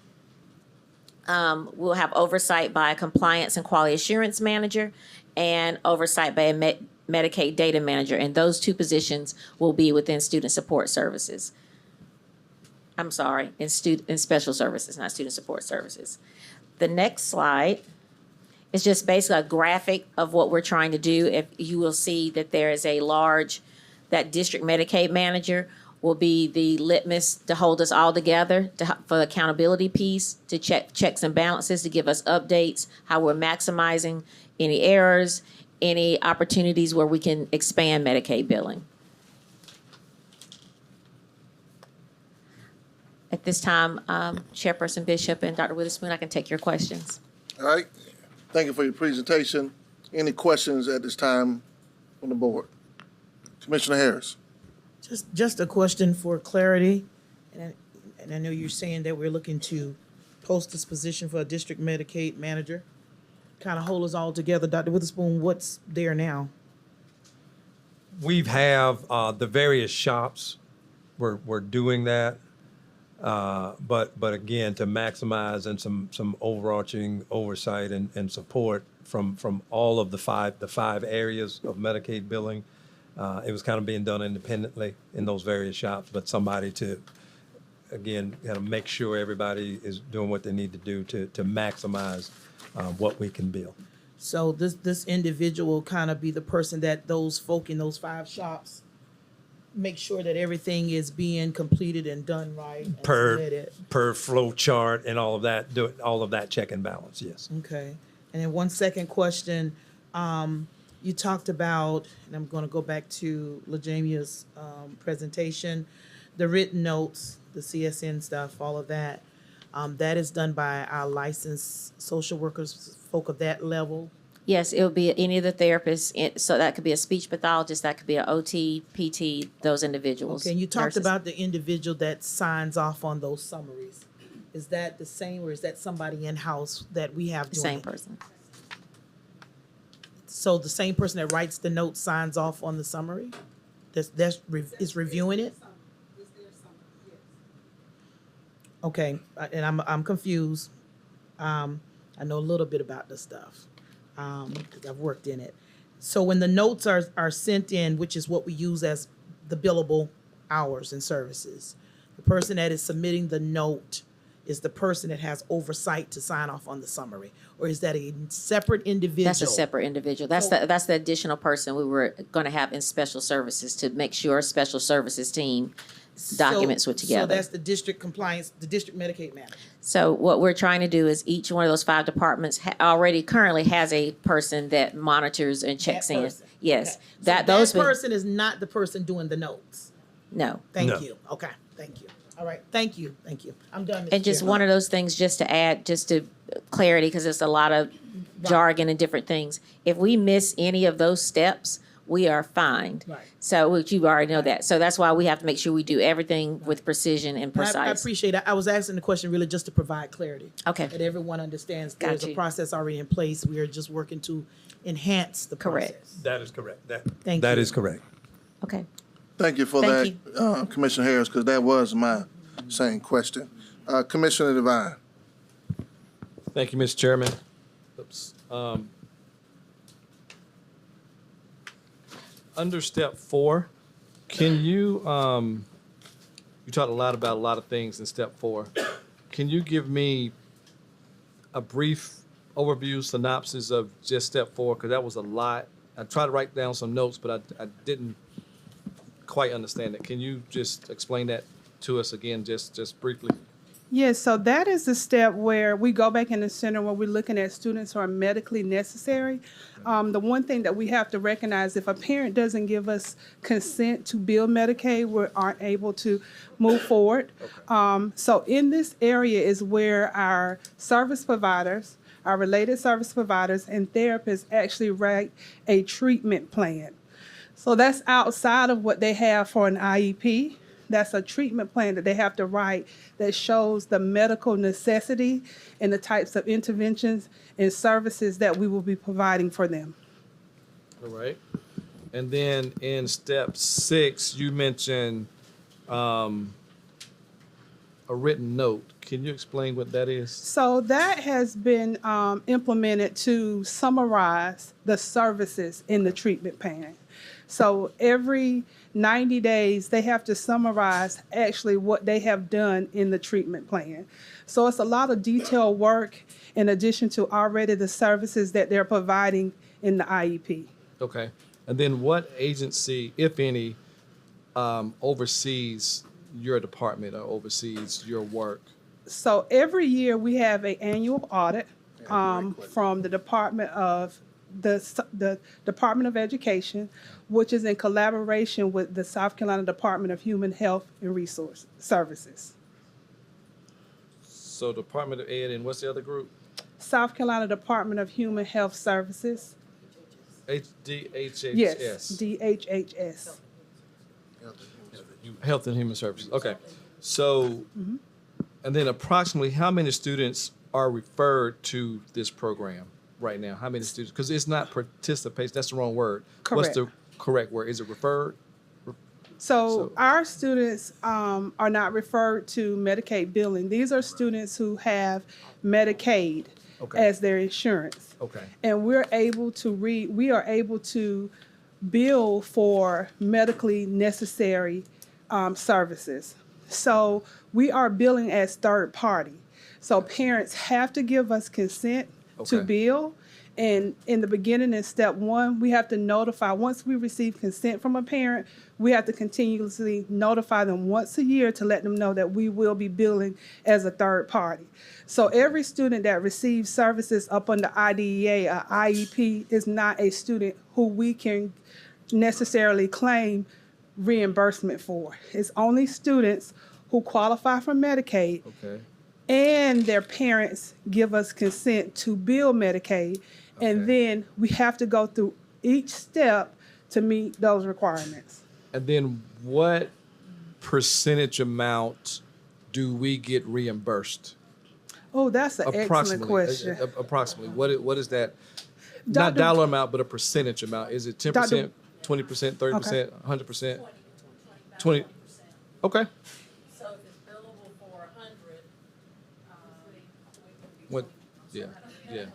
Speaker 8: We'll have oversight by a compliance and quality assurance manager and oversight by a Medicaid data manager. And those 2 positions will be within student support services. I'm sorry, in special services, not student support services. The next slide is just basically a graphic of what we're trying to do. If you will see that there is that district Medicaid manager will be the litmus to hold us all together for the accountability piece, to check checks and balances, to give us updates, how we're maximizing any errors, any opportunities where we can expand Medicaid billing. At this time, Chairperson Bishop and Dr. Witherspoon, I can take your questions.
Speaker 1: All right. Thank you for your presentation. Any questions at this time from the board? Commissioner Harris.
Speaker 6: Just a question for clarity, and I know you're saying that we're looking to post this position for a district Medicaid manager. Kind of hold us all together. Dr. Witherspoon, what's there now?
Speaker 3: We have the various shops. We're doing that, but again, to maximize and some overarching oversight and support from all of the five areas of Medicaid billing. It was kind of being done independently in those various shops, but somebody to, again, kind of make sure everybody is doing what they need to do to maximize what we can bill.
Speaker 6: So this individual kind of be the person that those folk in those 5 shops make sure that everything is being completed and done right and submitted.
Speaker 3: Per flow chart and all of that, do all of that check and balance, yes.
Speaker 6: Okay. And then one second question. You talked about, and I'm going to go back to LaJamia's presentation, the written notes, the CSN stuff, all of that. That is done by our licensed social workers, folk of that level.
Speaker 8: Yes, it would be any of the therapists. So that could be a speech pathologist, that could be an OT, PT, those individuals.
Speaker 6: Okay, and you talked
Speaker 8: nurses.
Speaker 6: about the individual that signs off on those summaries. Is that the same, or is that somebody in-house that we have doing
Speaker 8: Same
Speaker 6: it?
Speaker 8: person.
Speaker 6: So the same person that writes the note signs off on the summary? Is reviewing it? Okay, and I'm confused. I know a little bit about this stuff, because I've worked in it. So when the notes are sent in, which is what we use as the billable hours and services, the person that is submitting the note is the person that has oversight to sign off on the summary, or is that a separate individual?
Speaker 8: That's a separate individual. That's the additional person we were going to have in special services to make sure special services team documents with together.
Speaker 6: So that's the district compliance, the district Medicaid manager.
Speaker 8: So what we're trying to do is each one of those 5 departments already currently has a person that monitors and checks in.
Speaker 6: person.
Speaker 8: Yes,
Speaker 6: Okay. So
Speaker 8: that those
Speaker 6: person is not the person doing the notes.
Speaker 8: no.
Speaker 6: Thank
Speaker 3: No.
Speaker 6: you. Okay, thank you. All right, thank you. I'm done. Mr.
Speaker 8: And just
Speaker 6: Chairman.
Speaker 8: one of those things, just to add, just to clarity, because it's a lot of jargon and different things. If we miss any of those steps, we are fined.
Speaker 6: Right.
Speaker 8: So, which you already know that. So that's why we have to make sure we do everything with precision and
Speaker 6: And
Speaker 8: precise.
Speaker 6: I appreciate it. I was asking the question really just to provide clarity.
Speaker 8: Okay.
Speaker 6: That everyone understands there's
Speaker 8: Got
Speaker 6: a
Speaker 8: you.
Speaker 6: process already in place. We are just working to enhance the
Speaker 8: Correct.
Speaker 6: process.
Speaker 3: That is correct.
Speaker 6: Thank
Speaker 3: That
Speaker 6: you.
Speaker 3: is correct.
Speaker 8: Okay.
Speaker 1: Thank you for
Speaker 8: Thank
Speaker 1: that, Commissioner Harris, because that was my same question. Commissioner Devine.
Speaker 2: Thank you, Mr. Chairman. Oops. Under step 4, can you, you talked a lot about a lot of things in step 4. Can you give me a brief overview, synopsis of just step 4? Because that was a lot. I tried to write down some notes, but I didn't quite understand it. Can you just explain that to us again, just briefly?
Speaker 9: Yes, so that is the step where we go back in the center where we're looking at students who are medically necessary. The one thing that we have to recognize, if a parent doesn't give us consent to bill Medicaid, we aren't able to move forward. So in this area is where our service providers, our related service providers and therapists actually write a treatment plan. So that's outside of what they have for an IEP. That's a treatment plan that they have to write that shows the medical necessity and the types of interventions and services that we will be providing for them.
Speaker 2: All right. And then in step 6, you mentioned a written note. Can you explain what that is?
Speaker 9: So that has been implemented to summarize the services in the treatment plan. So every 90 days, they have to summarize actually what they have done in the treatment plan. So it's a lot of detailed work in addition to already the services that they're providing in the IEP.
Speaker 2: Okay. And then what agency, if any, oversees your department or oversees your work?
Speaker 9: So every year we have an annual audit from the Department of Department of Education, which is in collaboration with the South Carolina Department of Human Health and Resource Services.
Speaker 2: So Department of Ed and what's the other group?
Speaker 9: South Carolina Department of Human Health Services.
Speaker 2: DHHS.
Speaker 9: Yes, DHHS.
Speaker 2: Health and Human Services. Okay. So, and then approximately how many students are referred to this program right now? How many students? Because it's not participation. That's the wrong word. What's the correct word? Is it referred?
Speaker 9: So our students are not referred to Medicaid billing. These are students who have Medicaid as their insurance.
Speaker 2: Okay.
Speaker 9: And we are able to bill for medically necessary services. So we are billing as third party. So parents have to give us consent to bill. And in the beginning, in step 1, we have to notify, once we receive consent from a parent, we have to continuously notify them once a year to let them know that we will be billing as a third party. So every student that receives services up under IDEA or IEP is not a student who we can necessarily claim reimbursement for. It's only students who qualify for Medicaid and their parents give us consent to bill Medicaid. And then we have to go through each step to meet those requirements.
Speaker 2: And then what percentage amount do we get reambused?
Speaker 9: Oh, that's an excellent question.
Speaker 2: Approximately. What is that? Not dollar amount, but a percentage amount. Is it 10%, 20%, 30%, 100%? 20. Okay.
Speaker 7: So if it's billable for 100,
Speaker 2: What? Yeah. Yeah.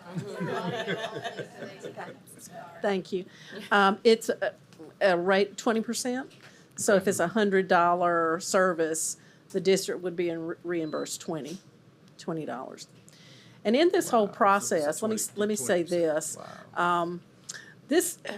Speaker 7: thank you. It's a rate 20%. So if it's a $100 service, the district would be reimbursed $20. And in this whole process, let me say this.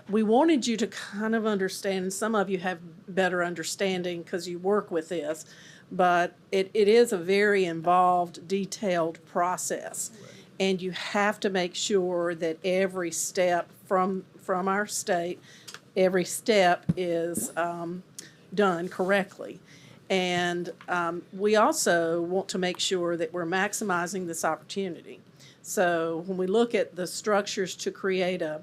Speaker 7: we wanted you to kind of understand, and some of you have better understanding because you work with this, but it is a very involved, detailed process. And you have to make sure that every step from our state, every step is done correctly. And we also want to make sure that we're maximizing this opportunity. So when we look at the structures to create a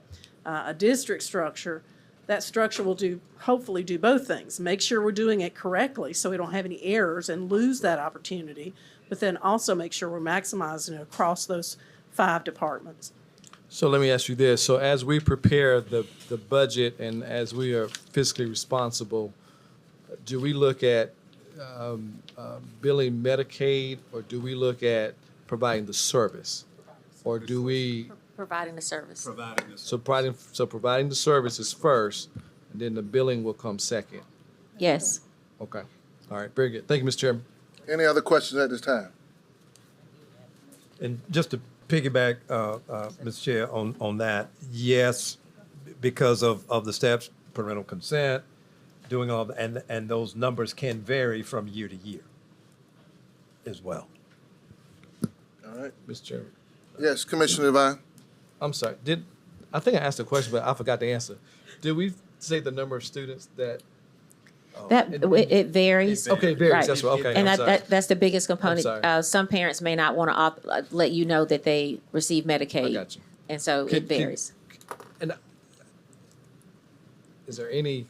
Speaker 7: district structure, that structure will hopefully do both things. Make sure we're doing it correctly so we don't have any errors and lose that opportunity, but then also make sure we're maximizing it across those 5 departments.
Speaker 2: So let me ask you this. So as we prepare the budget and as we are fiscally responsible, do we look at billing Medicaid, or do we look at providing the service? Or do we,
Speaker 8: Providing the service.
Speaker 2: providing the services first, and then the billing will come second?
Speaker 8: Yes.
Speaker 2: Okay. All right, very good. Thank you, Mr. Chairman.
Speaker 1: Any other questions at this time?
Speaker 3: And just to piggyback, Mr. Chair, on that, yes, because of the steps, parental consent, doing all, and those numbers can vary from year to year as well.
Speaker 1: All right.
Speaker 2: Mr. Chairman.
Speaker 1: Yes, Commissioner Devine.
Speaker 2: I'm sorry. I think I asked a question, but I forgot to answer. Did we say the number of students that?
Speaker 8: It varies.
Speaker 2: Okay, varies.
Speaker 8: Right.
Speaker 2: That's right. Okay,
Speaker 8: And
Speaker 2: I'm sorry.
Speaker 8: that's the biggest component.
Speaker 2: sorry.
Speaker 8: Some parents may not want to let you know that they receive Medicaid.
Speaker 2: I got you.
Speaker 8: And so it varies.
Speaker 2: And is there any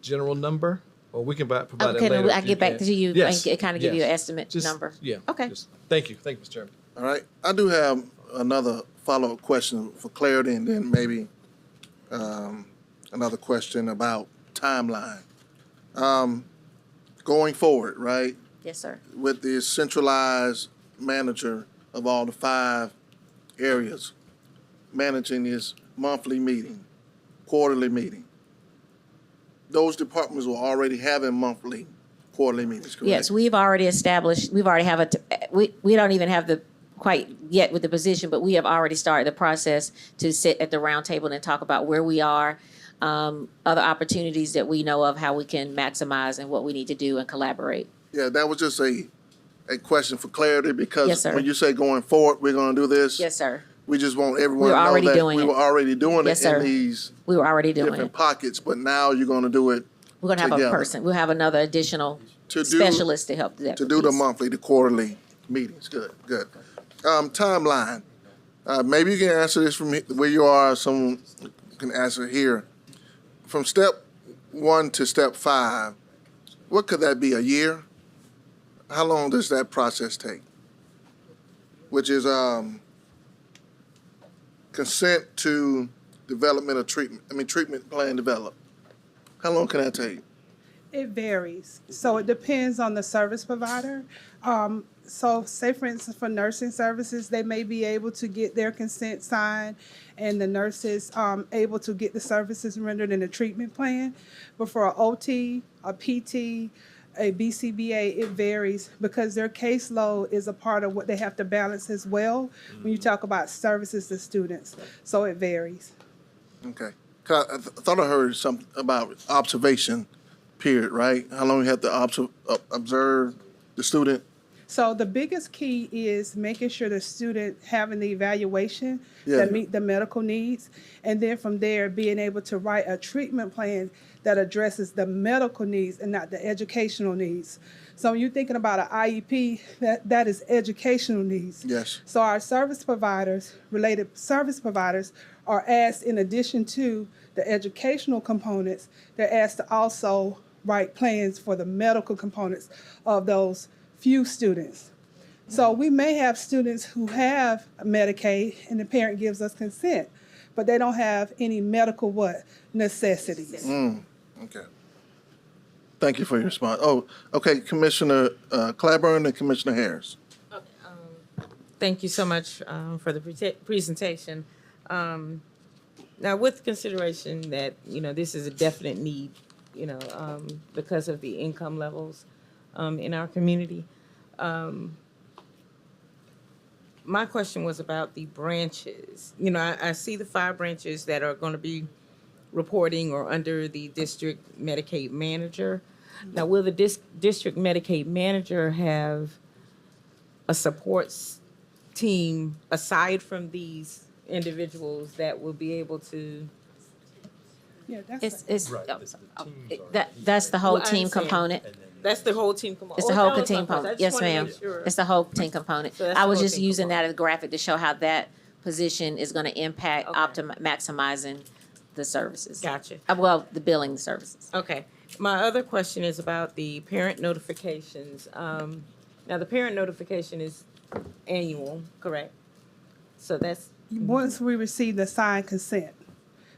Speaker 2: general number, or we can provide it
Speaker 8: Okay,
Speaker 2: later?
Speaker 8: I get back to you
Speaker 2: Yes,
Speaker 8: and kind of give you an
Speaker 2: yes.
Speaker 8: estimate
Speaker 2: Just-
Speaker 8: number.
Speaker 2: Yeah.
Speaker 8: Okay.
Speaker 2: Thank you, Mr. Chairman.
Speaker 1: All right. I do have another follow-up question for clarity, and then maybe another question about timeline. Going forward, right,
Speaker 8: Yes, sir.
Speaker 1: with the centralized manager of all the 5 areas, managing this monthly meeting, quarterly meeting, those departments will already having monthly, quarterly meetings, correct?
Speaker 8: Yes, we've already have we don't even have the quite yet with the position, but we have already started the process to sit at the round table and talk about where we are, other opportunities that we know of, how we can maximize and what we need to do and collaborate.
Speaker 1: Yeah, that was just a question for clarity, because
Speaker 8: Yes, sir.
Speaker 1: when you say going forward, we're gonna do this.
Speaker 8: Yes, sir.
Speaker 1: We just want everyone
Speaker 8: We're
Speaker 1: to know
Speaker 8: already
Speaker 1: that
Speaker 8: doing
Speaker 1: we
Speaker 8: it.
Speaker 1: were already doing
Speaker 8: Yes,
Speaker 1: it
Speaker 8: sir.
Speaker 1: in these
Speaker 8: We were already doing
Speaker 1: different
Speaker 8: it.
Speaker 1: pockets, but now you're gonna do it
Speaker 8: We're going to have a
Speaker 1: together.
Speaker 8: person. We'll have another additional
Speaker 1: To do-
Speaker 8: specialist to help do that.
Speaker 1: to do the
Speaker 8: piece.
Speaker 1: monthly, the quarterly meetings. Good. Timeline. Maybe you can answer this from where you are. Someone can answer here. From step 1 to step 5, what could that be? A year? How long does that process take? Which is consent to development of treatment. Treatment plan developed. How long can that take?
Speaker 9: It varies. So it depends on the service provider. So say for instance, for nursing services, they may be able to get their consent signed and the nurses able to get the services rendered in a treatment plan. But for an OT, a PT, a BCBA, it varies because their caseload is a part of what they have to balance as well when you talk about services to students. So it varies.
Speaker 1: Okay. 'Cause I thought I heard something about observation period, right? How long you have to observe the student?
Speaker 9: So the biggest key is making sure the student having the evaluation
Speaker 1: Yeah.
Speaker 9: that meet the medical needs. And then from there, being able to write a treatment plan that addresses the medical needs and not the educational needs. So when you're thinking about an IEP, that is educational needs.
Speaker 1: Yes.
Speaker 9: So our service providers, related service providers, are asked, in addition to the educational components, they're asked to also write plans for the medical components of those few students. So we may have students who have Medicaid and the parent gives us consent, but they don't have any medical necessities.
Speaker 1: Okay. Thank you for your response. Oh, okay, Commissioner Claiborne and Commissioner Harris.
Speaker 10: Thank you so much for the presentation. Now, with consideration that, this is a definite need, because of the income levels in our community, my question was about the branches. You know, I see the 5 branches that are going to be reporting or under the district Medicaid manager. Now, will the district Medicaid manager have a team aside from these individuals that will be able to?
Speaker 9: Yeah, that's
Speaker 8: It's
Speaker 3: Right.
Speaker 8: oh,
Speaker 3: The teams
Speaker 8: oh,
Speaker 3: are-
Speaker 8: that's the whole
Speaker 10: Well, I
Speaker 8: team
Speaker 10: understand.
Speaker 8: component.
Speaker 10: That's the whole team component.
Speaker 8: It's the
Speaker 10: Oh,
Speaker 8: whole
Speaker 10: that was my
Speaker 8: team
Speaker 10: question. I
Speaker 8: component.
Speaker 10: just
Speaker 8: Yes,
Speaker 10: wanted to
Speaker 8: ma'am.
Speaker 10: make sure.
Speaker 8: It's the whole team component.
Speaker 10: So that's
Speaker 8: I
Speaker 10: the
Speaker 8: was
Speaker 10: whole
Speaker 8: just
Speaker 10: team
Speaker 8: using that
Speaker 10: component.
Speaker 8: as a graphic to show how that position is going to impact
Speaker 10: Okay.
Speaker 8: maximizing the services.
Speaker 10: Gotcha.
Speaker 8: Well, the billing services.
Speaker 10: Okay. My other question is about the parent notifications. Now, the parent notification is annual, correct? So that's,
Speaker 9: once we receive the signed consent.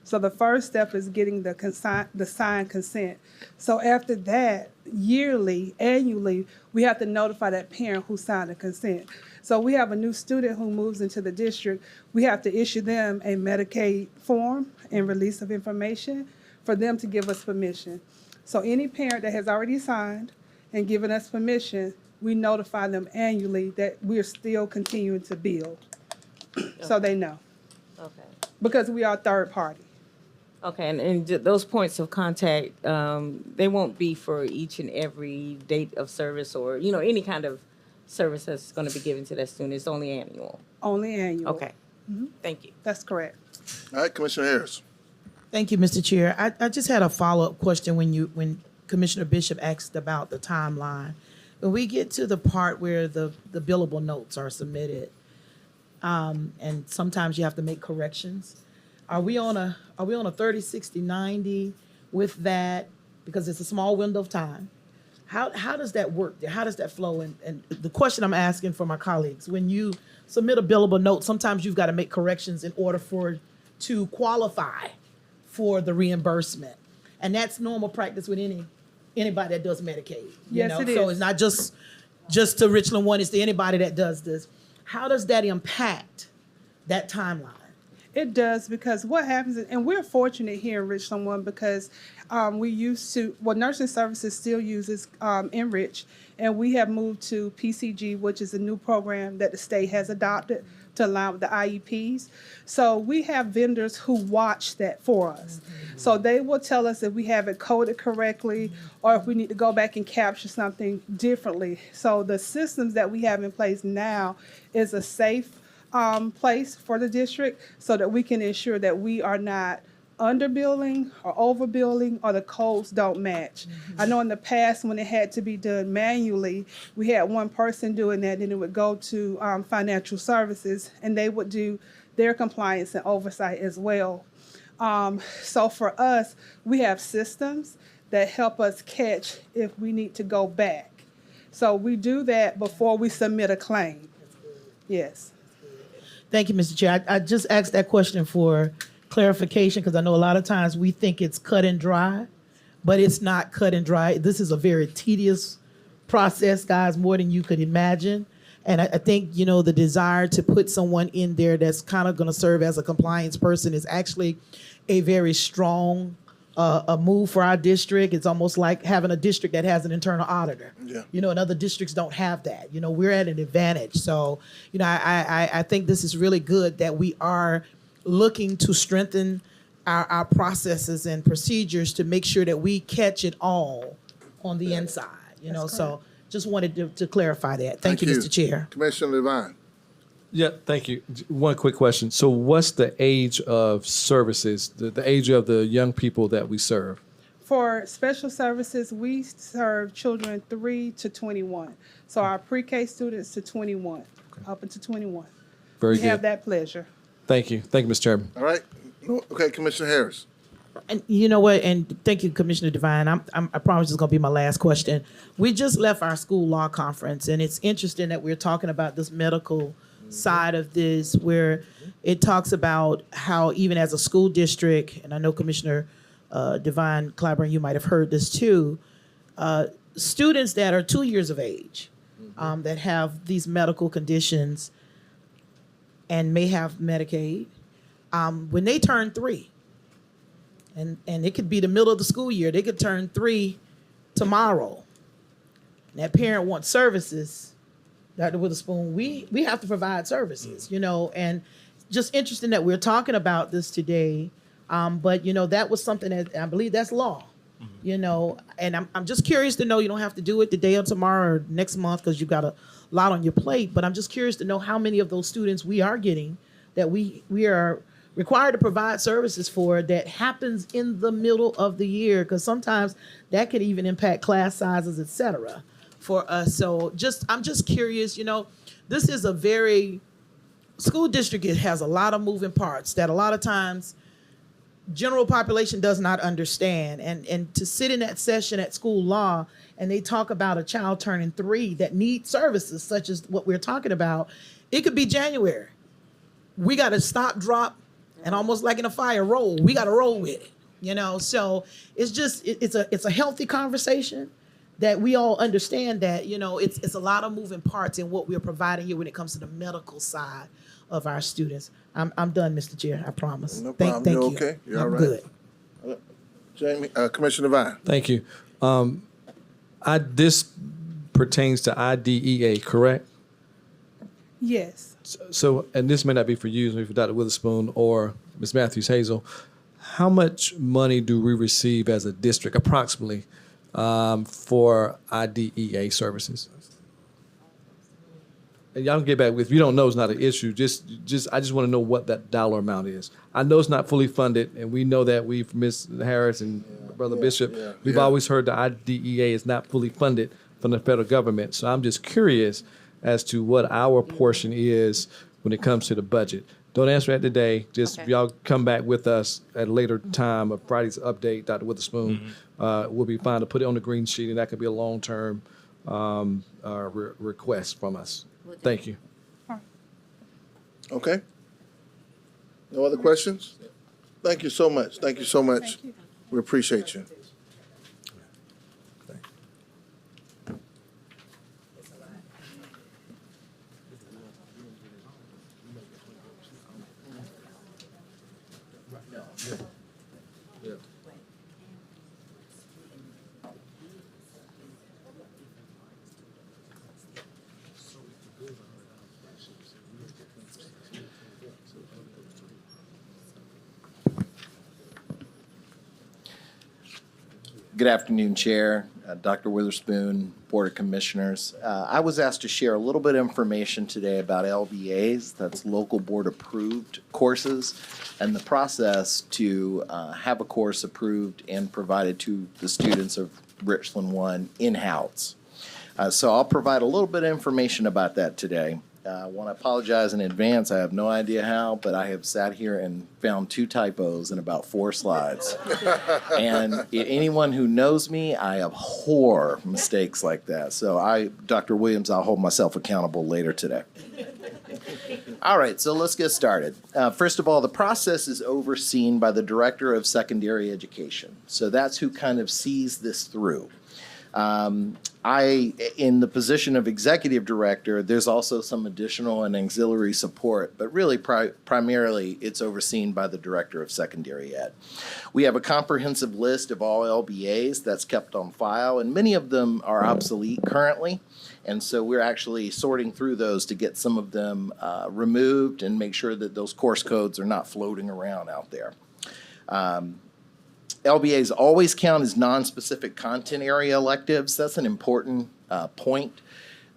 Speaker 9: So the first step is getting the signed consent. So after that, annually, we have to notify that parent who signed the consent. So we have a new student who moves into the district. We have to issue them a Medicaid form and release of information for them to give us permission. So any parent that has already signed and given us permission, we notify them annually that we're still continuing to bill. So they know,
Speaker 10: okay.
Speaker 9: because we are third party.
Speaker 10: Okay, and those points of contact, they won't be for each and every date of service or, you know, any kind of service that's going to be given to that student. It's only annual.
Speaker 9: Only annual.
Speaker 10: Okay. Thank you.
Speaker 9: That's correct.
Speaker 1: All right, Commissioner Harris.
Speaker 6: Thank you, Mr. Chair. I just had a follow-up question when Commissioner Bishop asked about the timeline. When we get to the part where the billable notes are submitted, and sometimes you have to make corrections, are we on a 30, 60, 90 with that? Because it's a small window of time. How does that work? How does that flow? And the question I'm asking for my colleagues, when you submit a billable note, sometimes you've got to make corrections in order to qualify for the reimbursement. And that's normal practice with anybody that does Medicaid.
Speaker 9: Yes, it
Speaker 6: So
Speaker 9: is.
Speaker 6: it's not just to Richland One, it's to anybody that does this. How does that impact that timeline?
Speaker 9: It does, because what happens is, and we're fortunate here in Richland One because nursing services still uses Enrich, and we have moved to PCG, which is a new program that the state has adopted to allow the IEPs. So we have vendors who watch that for us. So they will tell us if we have it coded correctly or if we need to go back and capture something differently. So the systems that we have in place now is a safe place for the district so that we can ensure that we are not underbilling or overbilling or the codes don't match. I know in the past when it had to be done manually, we had one person doing that, and it would go to financial services, and they would do their compliance and oversight as well. So for us, we have systems that help us catch if we need to go back. So we do that before we submit a claim. Yes.
Speaker 6: Thank you, Mr. Chair. I just asked that question for clarification because I know a lot of times we think it's cut and dry, but it's not cut and dry. This is a very tedious process, guys, more than you could imagine. And I think, the desire to put someone in there that's kind of going to serve as a compliance person is actually a very strong a move for our district. It's almost like having a district that has an internal auditor.
Speaker 1: Yeah.
Speaker 6: And other districts don't have that. We're at an advantage. So, I think this is really good that we are looking to strengthen our processes and procedures to make sure that we catch it all on the inside. So just wanted to clarify that. Thank you, Mr. Chair.
Speaker 1: Commissioner Devine.
Speaker 2: Yeah, thank you. One quick question. So what's the age of services, the age of the young people that we serve?
Speaker 9: For special services, we serve children 3 to 21. So our pre-K students to 21, up until 21.
Speaker 2: Very
Speaker 9: We
Speaker 2: good.
Speaker 9: have that pleasure.
Speaker 2: Thank you. Thank you, Mr. Chairman.
Speaker 1: All right. Okay, Commissioner Harris.
Speaker 6: And you know what? And thank you, Commissioner Devine. I promise this is going to be my last question. We just left our school law conference, and it's interesting that we're talking about this medical side of this, where it talks about how even as a school district, and I know Commissioner Devine Clyburn, you might have heard this too, students that are 2 years of age that have these medical conditions and may have Medicaid, when they turn 3, and it could be the middle of the school year, they could turn 3 tomorrow. And that parent wants services, Dr. Witherspoon, we have to provide services, and just interesting that we're talking about this today. But that was something that I believe that's law, and I'm just curious to know, you don't have to do it today or tomorrow or next month because you've got a lot on your plate, but I'm just curious to know how many of those students we are getting that we are required to provide services for that happens in the middle of the year, because sometimes that can even impact class sizes, et cetera, for us. So I'm just curious, this is a very school district. It has a lot of moving parts that a lot of times general population does not understand. And to sit in that session at school law and they talk about a child turning 3 that needs services such as what we're talking about, it could be January. We got to stop, drop, and almost like in a fire, roll. We got to roll with it, So it's just, it's a healthy conversation that we all understand that, it's a lot of moving parts in what we're providing here when it comes to the medical side of our students. I'm done, Mr. Chair, I promise.
Speaker 1: No problem.
Speaker 6: Thank
Speaker 1: You
Speaker 6: you.
Speaker 1: okay? You all
Speaker 6: I'm
Speaker 1: right?
Speaker 6: good.
Speaker 1: Jamie, Commissioner Vine.
Speaker 2: Thank you. This pertains to IDEA, correct?
Speaker 9: Yes.
Speaker 2: So, and this may not be for you, maybe for Dr. Witherspoon or Ms. Matthews Hazel. How much money do we receive as a district, approximately, for IDEA services? And y'all can get back with. If you don't know, it's not an issue. I just want to know what that dollar amount is. I know it's not fully funded, and we know that we've Ms. Harris and Brother Bishop. We've always heard the IDEA is not fully funded from the federal government. So I'm just curious as to what our portion is when it comes to the budget. Don't answer that today. Just y'all come back with us at a later time of Friday's update, Dr. Witherspoon. We'll be fine to put it on the green sheet, and that could be a long-term request from us. Thank you.
Speaker 1: Okay. No other questions? Thank you so much. Thank you so much.
Speaker 9: Thank you.
Speaker 1: We appreciate you.
Speaker 11: Good afternoon, Chair, Dr. Witherspoon, Board of Commissioners. I was asked to share a little bit of information today about LBAs, that's local board approved courses, and the process to have a course approved and provided to the students of Richland 1 in-house. So I'll provide a little bit of information about that today. I want to apologize in advance. I have no idea how, but I have sat here and found 2 typos in about 4 slides. And anyone who knows me, I abhor mistakes like that. So Dr. Williams, I'll hold myself accountable later today. All right, so let's get started. First of all, the process is overseen by the Director of Secondary Education. So that's who kind of sees this through. In the position of executive director, there's also some additional and auxiliary support, but really primarily it's overseen by the director of secondary ed. We have a comprehensive list of all LBAs that's kept on file, and many of them are obsolete currently. And so we're actually sorting through those to get some of them removed and make sure that those course codes are not floating around out there. LBAs always count as non-specific content area electives. That's an important point.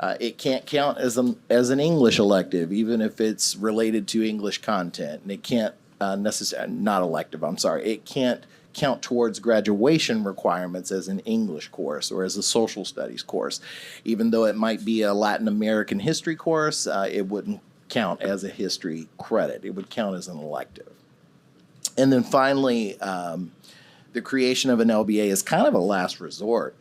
Speaker 11: It can't count as an English elective, even if it's related to English content. And it can't not elective, I'm sorry. It can't count towards graduation requirements as an English course or as a social studies course. Even though it might be a Latin American history course, it wouldn't count as a history credit. It would count as an elective. And then finally, the creation of an LBA is kind of a last resort.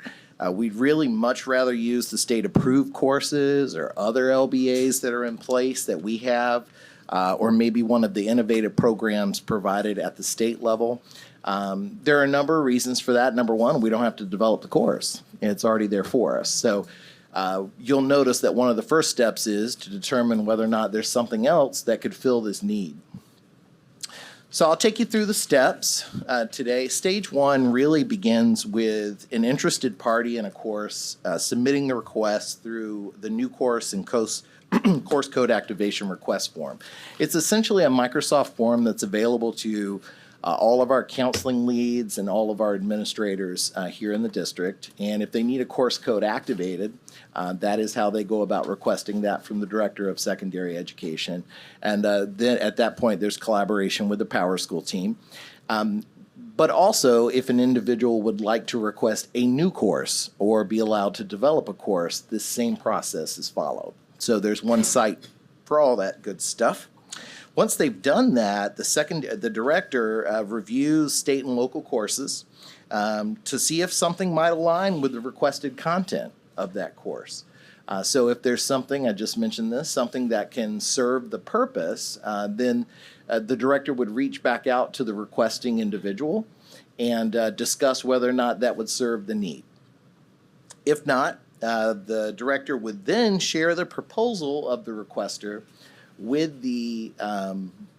Speaker 11: We'd really much rather use the state-approved courses or other LBAs that are in place that we have, or maybe one of the innovative programs provided at the state level. There are a number of reasons for that. Number one, we don't have to develop the course. It's already there for us. So you'll notice that one of the first steps is to determine whether or not there's something else that could fill this need. So I'll take you through the steps today. Stage one really begins with an interested party in a course submitting the request through the new course and course code activation request form. It's essentially a Microsoft form that's available to all of our counseling leads and all of our administrators here in the district. And if they need a course code activated, that is how they go about requesting that from the Director of Secondary Education. And then at that point, there's collaboration with the Power School team. But also, if an individual would like to request a new course or be allowed to develop a course, this same process is followed. So there's one site for all that good stuff. Once they've done that, the director reviews state and local courses to see if something might align with the requested content of that course. So if there's something, I just mentioned this, something that can serve the purpose, then the director would reach back out to the requesting individual and discuss whether or not that would serve the need. If not, the director would then share the proposal of the requester with the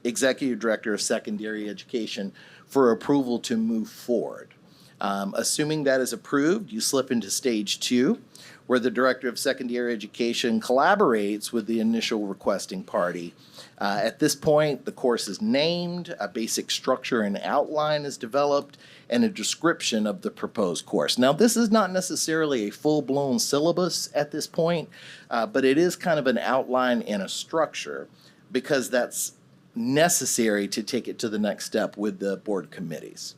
Speaker 11: Executive Director of Secondary Education for approval to move forward. Assuming that is approved, you slip into stage two, where the Director of Secondary Education collaborates with the initial requesting party. At this point, the course is named, a basic structure and outline is developed, and a description of the proposed course. Now, this is not necessarily a full-blown syllabus at this point, but it is kind of an outline and a structure because that's necessary to take it to the next step with the board committees.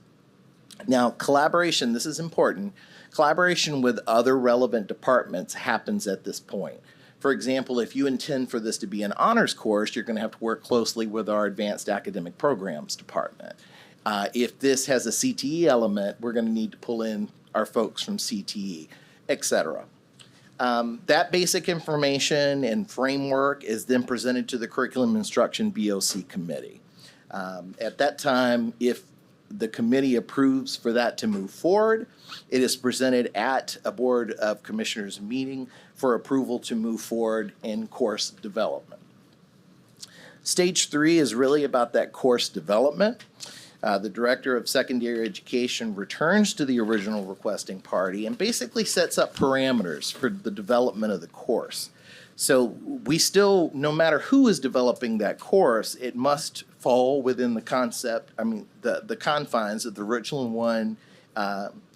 Speaker 11: Now, collaboration, this is important. Collaboration with other relevant departments happens at this point. For example, if you intend for this to be an honors course, you're going to have to work closely with our advanced academic programs department. If this has a CTE element, we're going to need to pull in our folks from CTE, et cetera. That basic information and framework is then presented to the Curriculum Instruction BOC Committee. At that time, if the committee approves for that to move forward, it is presented at a Board of Commissioners meeting for approval to move forward in course development. Stage three is really about that course development. The Director of Secondary Education returns to the original requesting party and basically sets up parameters for the development of the course. So we still, no matter who is developing that course, it must fall within the the confines of the Richland 1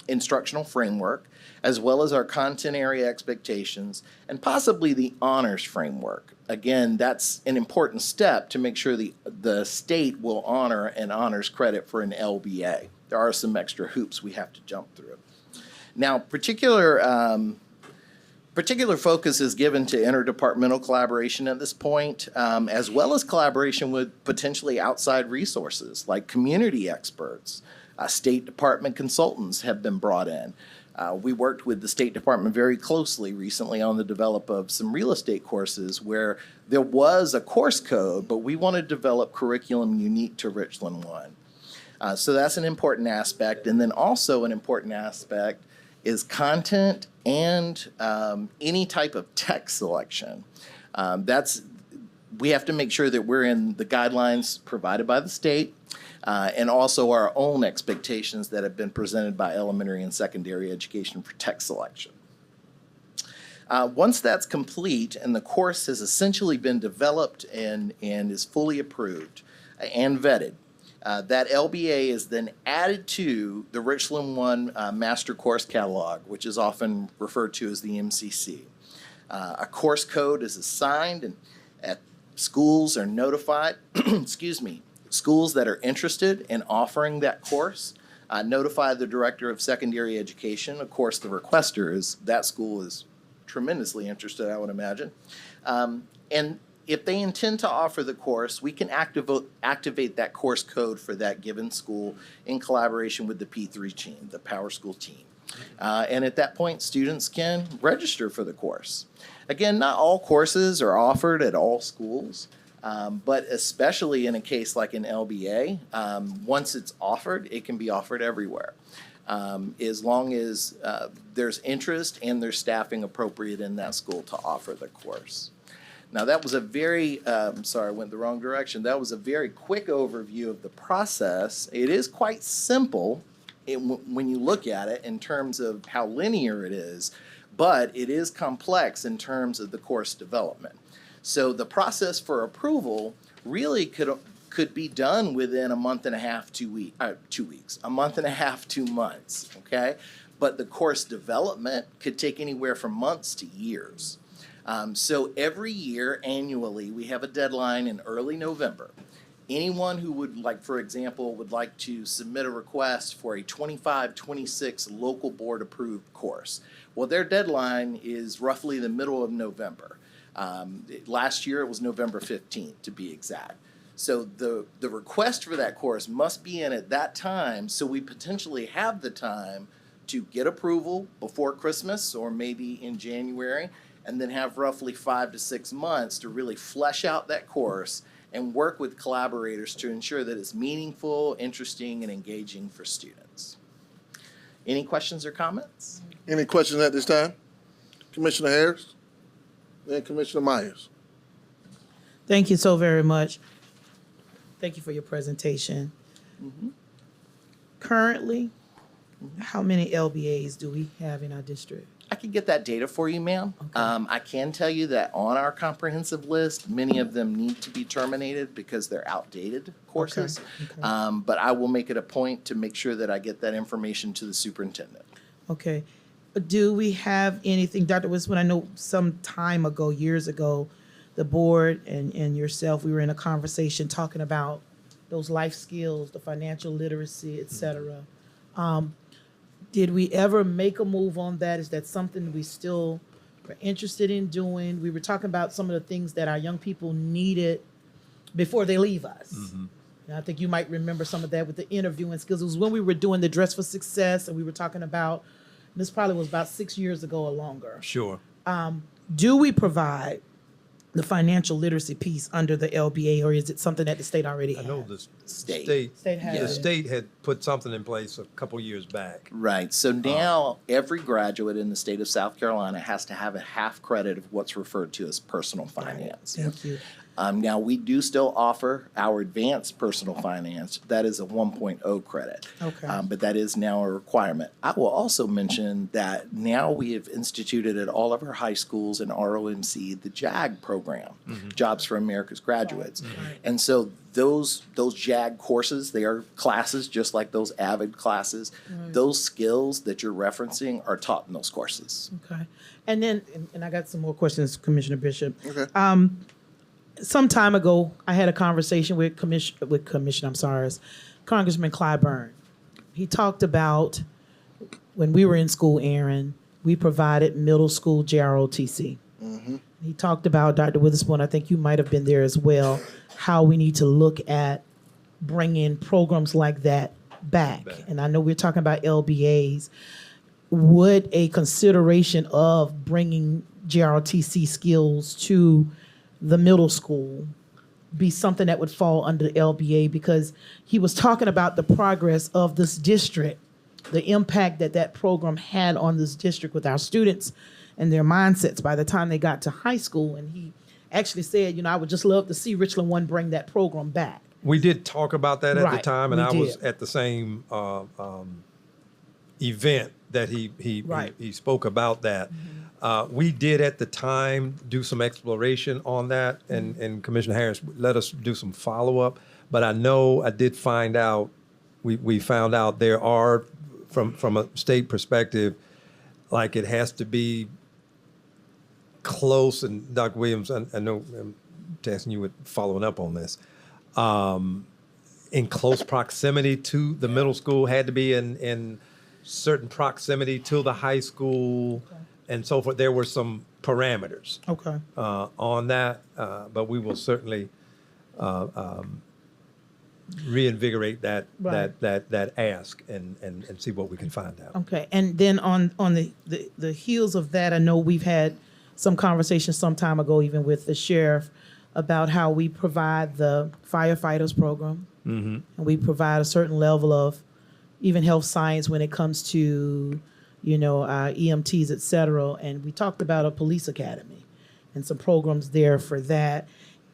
Speaker 11: instructional framework, as well as our content area expectations, and possibly the honors framework. Again, that's an important step to make sure the state will honor an honors credit for an LBA. There are some extra hoops we have to jump through. Now, particular focus is given to interdepartmental collaboration at this point, as well as collaboration with potentially outside resources like community experts. State Department consultants have been brought in. We worked with the State Department very closely recently on the develop of some real estate courses where there was a course code, but we want to develop curriculum unique to Richland 1. So that's an important aspect. And then also an important aspect is content and any type of text selection. We have to make sure that we're in the guidelines provided by the state and also our own expectations that have been presented by elementary and secondary education for text selection. Once that's complete and the course has essentially been developed and is fully approved and vetted, that LBA is then added to the Richland 1 Master Course Catalog, which is often referred to as the MCC. A course code is assigned and schools are notified, schools that are interested in offering that course notify the Director of Secondary Education. Of course, the requester that school is tremendously interested, I would imagine. And if they intend to offer the course, we can activate that course code for that given school in collaboration with the P3 team, the Power School team. And at that point, students can register for the course. Again, not all courses are offered at all schools, but especially in a case like an LBA, once it's offered, it can be offered everywhere. As long as there's interest and there's staffing appropriate in that school to offer the course. Now, that was a very, sorry, I went the wrong direction. That was a very quick overview of the process. It is quite simple when you look at it in terms of how linear it is, but it is complex in terms of the course development. So the process for approval really could be done within a month and a half, 2 weeks, a month and a half, 2 months, okay? But the course development could take anywhere from months to years. So every year, annually, we have a deadline in early November. Anyone who would like, for example, would like to submit a request for a 25-26 local board approved course. Well, their deadline is roughly the middle of November. Last year, it was November 15th, to be exact. So the request for that course must be in at that time, so we potentially have the time to get approval before Christmas or maybe in January, and then have roughly 5 to 6 months to really flesh out that course and work with collaborators to ensure that it's meaningful, interesting, and engaging for students. Any questions or comments?
Speaker 1: Any questions at this time? Commissioner Harris and Commissioner Myers.
Speaker 6: Thank you so very much. Thank you for your presentation. Currently, how many LBAs do we have in our district?
Speaker 11: I can get that data for you, ma'am.
Speaker 6: Okay.
Speaker 11: I can tell you that on our comprehensive list, many of them need to be terminated because they're outdated courses.
Speaker 6: Okay.
Speaker 11: But I will make it a point to make sure that I get that information to the superintendent.
Speaker 6: Okay. Do we have anything, Dr. Wisman, I know some time ago, years ago, the board and yourself, we were in a conversation talking about those life skills, the financial literacy, et cetera. Did we ever make a move on that? Is that something we still are interested in doing? We were talking about some of the things that our young people needed before they leave us. And I think you might remember some of that with the interviewing skills. It was when we were doing the Dress for Success, and we were talking about, this probably was about 6 years ago or longer.
Speaker 3: Sure.
Speaker 6: Do we provide the financial literacy piece under the LBA, or is it something that the state already
Speaker 3: I
Speaker 6: has?
Speaker 3: know the
Speaker 11: State.
Speaker 6: State has
Speaker 3: the
Speaker 6: it.
Speaker 3: state had put something in place a couple years back.
Speaker 11: Right. So now every graduate in the state of South Carolina has to have a half credit of what's referred to as personal finance.
Speaker 6: Thank you.
Speaker 11: Now, we do still offer our advanced personal finance. That is a 1.0 credit.
Speaker 6: Okay.
Speaker 11: But that is now a requirement. I will also mention that now we have instituted at all of our high schools and ROMC the JAG program, Jobs for America's Graduates.
Speaker 6: Right.
Speaker 11: And so those JAG courses, they are classes just like those AVID classes. Those skills that you're referencing are taught in those courses.
Speaker 6: Okay. And then, and I got some more questions, Commissioner Bishop.
Speaker 1: Okay.
Speaker 6: Some time ago, I had a conversation with Congressman Clyburn. He talked about when we were in school, Aaron, we provided middle school JROTC. He talked about, Dr. Witherspoon, I think you might have been there as well, how we need to look at bringing programs like that back. And I know we're talking about LBAs. Would a consideration of bringing JROTC skills to the middle school be something that would fall under the LBA? Because he was talking about the progress of this district, the impact that that program had on this district with our students and their mindsets by the time they got to high school. And he actually said, I would just love to see Richland 1 bring that program back.
Speaker 3: We did talk about that at the
Speaker 6: Right,
Speaker 3: time, and
Speaker 6: we
Speaker 3: I was
Speaker 6: did.
Speaker 3: at the same event that
Speaker 6: Right.
Speaker 3: he spoke about that. We did at the time do some exploration on that, and Commissioner Harris let us do some follow-up. But I know I did find out, we found out there are, from a state perspective, like it has to be close, and Dr. Williams, I know I'm asking you with following up on this, in close proximity to the middle school, had to be in certain proximity to the high school, and so forth. There were some parameters
Speaker 6: Okay.
Speaker 3: on that, but we will certainly reinvigorate that
Speaker 6: Right.
Speaker 3: that ask and see what we can find out.
Speaker 6: Okay. And then on the heels of that, I know we've had some conversations some time ago, even with the sheriff, about how we provide the firefighters program. And we provide a certain level of even health science when it comes to, EMTs, et cetera. And we talked about a police academy. and some programs there for that.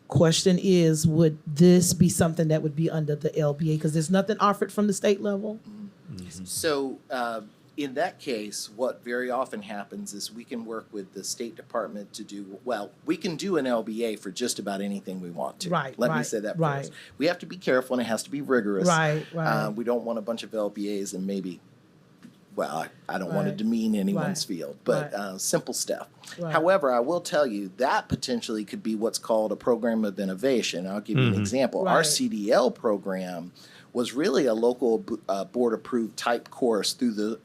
Speaker 6: Question is, would this be something that would be under the LBA? Because there's nothing offered from the state level.
Speaker 11: So in that case, what very often happens is we can work with the State Department to do, well, we can do an LBA for just about anything we want to.
Speaker 6: Right,
Speaker 11: Let me
Speaker 6: right,
Speaker 11: say that
Speaker 6: right.
Speaker 11: first. We have to be careful and it has to be rigorous.
Speaker 6: Right, right.
Speaker 11: We don't want a bunch of LBAs and maybe, well, I don't want to
Speaker 6: Right,
Speaker 11: demean anyone's
Speaker 6: right,
Speaker 11: field, but
Speaker 6: right.
Speaker 11: simple stuff.
Speaker 6: Right.
Speaker 11: However, I will tell you that potentially could be what's called a program of innovation. I'll give you an example. Our
Speaker 6: Right.
Speaker 11: CDL program was really a local board approved type course through the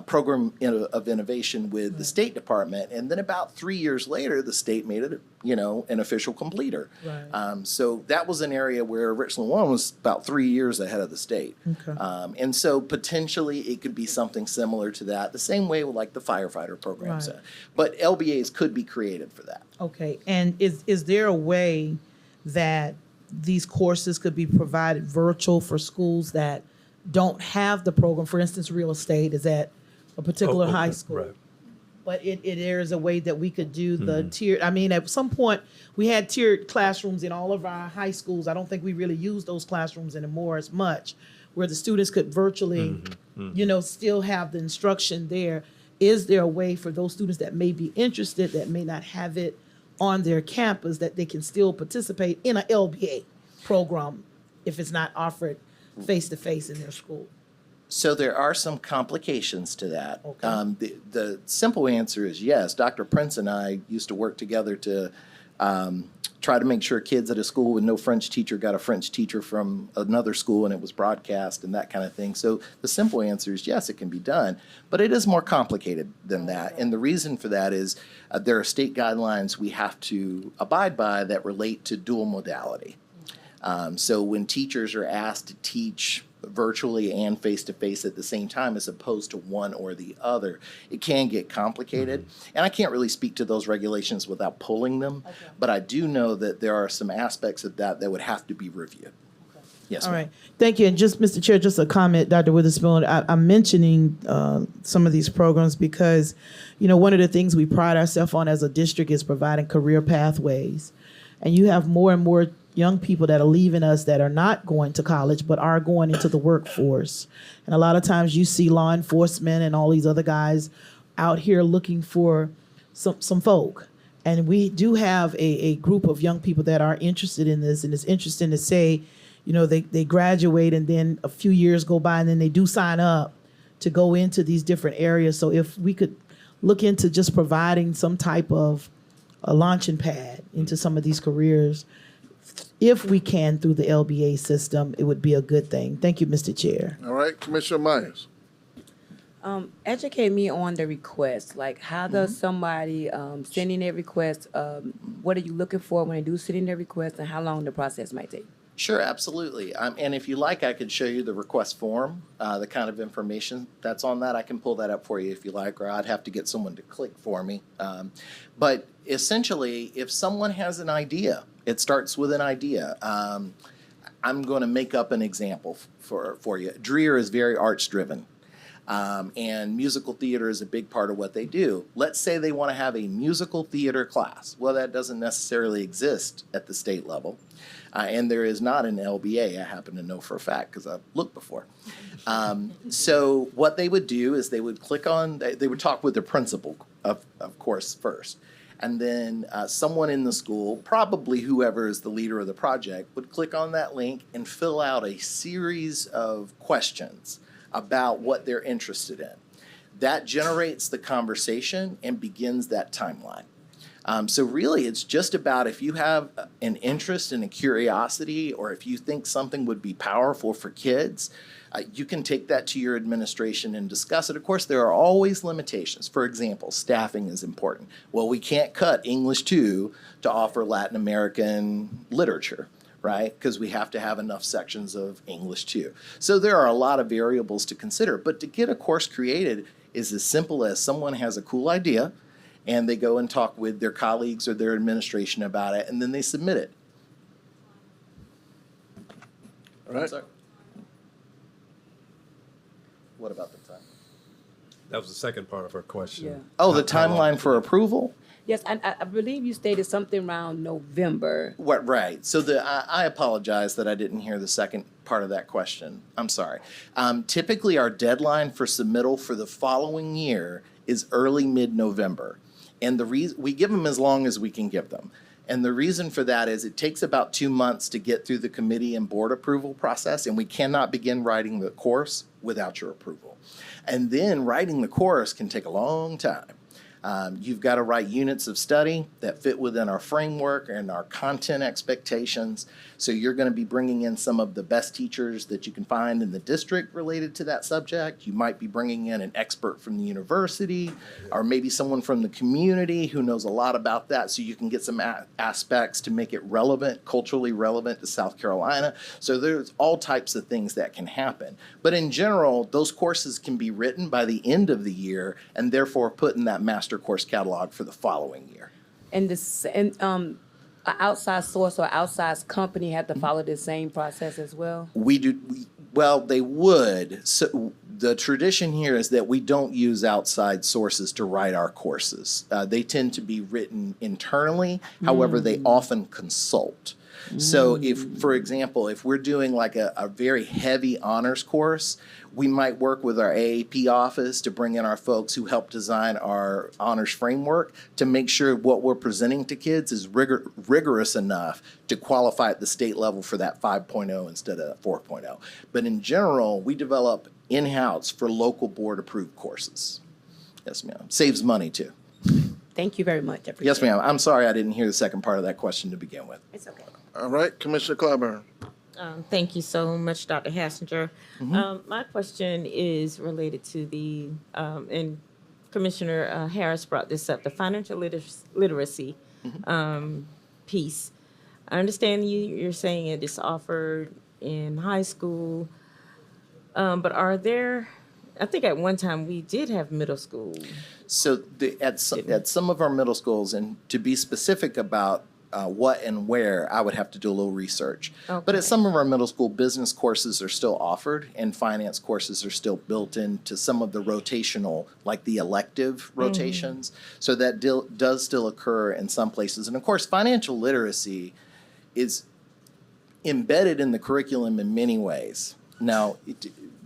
Speaker 11: program of innovation with the State Department. And then about 3 years later, the state made it, an official completer.
Speaker 6: Right.
Speaker 11: So that was an area where Richland 1 was about 3 years ahead of the state.
Speaker 6: Okay.
Speaker 11: And so potentially it could be something similar to that, the same way with like the firefighter programs.
Speaker 6: Right.
Speaker 11: But LBAs could be created for that.
Speaker 6: Okay, and is there a way that these courses could be provided virtual for schools that don't have the program? For instance, real estate is at a particular high school.
Speaker 3: Right.
Speaker 6: But there is a way that we could do the tiered, I mean, at some point, we had tiered classrooms in all of our high schools. I don't think we really use those classrooms anymore as much, where the students could virtually, still have the instruction there. Is there a way for those students that may be interested, that may not have it on their campus, that they can still participate in an LBA program if it's not offered face-to-face in their school?
Speaker 11: So there are some complications to that.
Speaker 6: Okay.
Speaker 11: The simple answer is yes. Dr. Prince and I used to work together to try to make sure kids at a school with no French teacher got a French teacher from another school, and it was broadcast and that kind of thing. So the simple answer is yes, it can be done, but it is more complicated than that. And the reason for that is there are state guidelines we have to abide by that relate to dual modality. So when teachers are asked to teach virtually and face-to-face at the same time as opposed to one or the other, it can get complicated. And I can't really speak to those regulations without pulling them, but I do know that there are some aspects of that that would have to be reviewed. Yes,
Speaker 6: All
Speaker 11: ma'am.
Speaker 6: right, thank you. And just, Mr. Chair, just a comment, Dr. Witherspoon. I'm mentioning some of these programs because, one of the things we pride ourselves on as a district is providing career pathways. And you have more and more young people that are leaving us that are not going to college but are going into the workforce. And a lot of times you see law enforcement and all these other guys out here looking for some folk. And we do have a group of young people that are interested in this, and it's interesting to say, they graduate and then a few years go by and then they do sign up to go into these different areas. So if we could look into just providing some type of a launching pad into some of these careers, if we can through the LBA system, it would be a good thing. Thank you, Mr. Chair.
Speaker 1: All right, Commissioner Myers.
Speaker 12: Educate me on the request. Like, how does somebody send in their request? What are you looking for when they do send in their request, and how long the process might take?
Speaker 11: Sure, absolutely. And if you like, I could show you the request form, the kind of information that's on that. I can pull that up for you if you like, or I'd have to get someone to click for me. But essentially, if someone has an idea, it starts with an idea. I'm going to make up an example for you. Dreer is very arts-driven. And musical theater is a big part of what they do. Let's say they want to have a musical theater class. Well, that doesn't necessarily exist at the state level. And there is not an LBA, I happen to know for a fact because I've looked before. So what they would do is they would click on, they would talk with the principal, of course, first. And then someone in the school, probably whoever is the leader of the project, would click on that link and fill out a series of questions about what they're interested in. That generates the conversation and begins that timeline. So really, it's just about if you have an interest and a curiosity, or if you think something would be powerful for kids, you can take that to your administration and discuss it. Of course, there are always limitations. For example, staffing is important. Well, we can't cut English 2 to offer Latin American literature, right? Because we have to have enough sections of English 2. So there are a lot of variables to consider. But to get a course created is as simple as someone has a cool idea, and they go and talk with their colleagues or their administration about it, and then they submit it.
Speaker 1: All right.
Speaker 11: Sorry. What about the time?
Speaker 3: That was the second part of her question.
Speaker 12: Yeah.
Speaker 11: Oh, the
Speaker 3: How long?
Speaker 11: timeline for approval?
Speaker 12: Yes, I believe you stated something around November.
Speaker 11: What, right. So I apologize that I didn't hear the second part of that question. I'm sorry. Typically, our deadline for submittal for the following year is early mid-November. And the reason we give them as long as we can give them. And the reason for that is it takes about 2 months to get through the committee and board approval process, and we cannot begin writing the course without your approval. And then writing the course can take a long time. You've got to write units of study that fit within our framework and our content expectations. So you're going to be bringing in some of the best teachers that you can find in the district related to that subject. You might be bringing in an expert from the university or maybe someone from the community who knows a lot about that, so you can get some aspects to make it relevant, culturally relevant to South Carolina. So there's all types of things that can happen. But in general, those courses can be written by the end of the year and therefore put in that master course catalog for the following year.
Speaker 12: And an outside source or outside company have to follow the same process as well?
Speaker 11: Well, they would. So the tradition here is that we don't use outside sources to write our courses. They tend to be written internally. However, they often consult. So if, for example, if we're doing like a very heavy honors course, we might work with our AAP office to bring in our folks who help design our honors framework to make sure what we're presenting to kids is rigorous enough to qualify at the state level for that 5.0 instead of 4.0. But in general, we develop in-house for local board approved courses. Yes, ma'am. Saves money too.
Speaker 12: Thank you very much. I appreciate
Speaker 11: Yes, ma'am. I'm sorry I didn't hear the second part of that question to begin with.
Speaker 12: It's okay.
Speaker 1: All right, Commissioner Clyburn.
Speaker 10: Thank you so much, Dr. Hassinger. My question is related to the, and Commissioner Harris brought this up, the financial literacy piece. I understand you're saying it is offered in high school, but are there, I think at one time we did have middle school.
Speaker 11: So at some of our middle schools, and to be specific about what and where, I would have to do a little research.
Speaker 10: Okay.
Speaker 11: But at some of our middle school, business courses are still offered and finance courses are still built into some of the rotational, like the elective rotations. So that does still occur in some places. And of course, financial literacy is embedded in the curriculum in many ways. Now,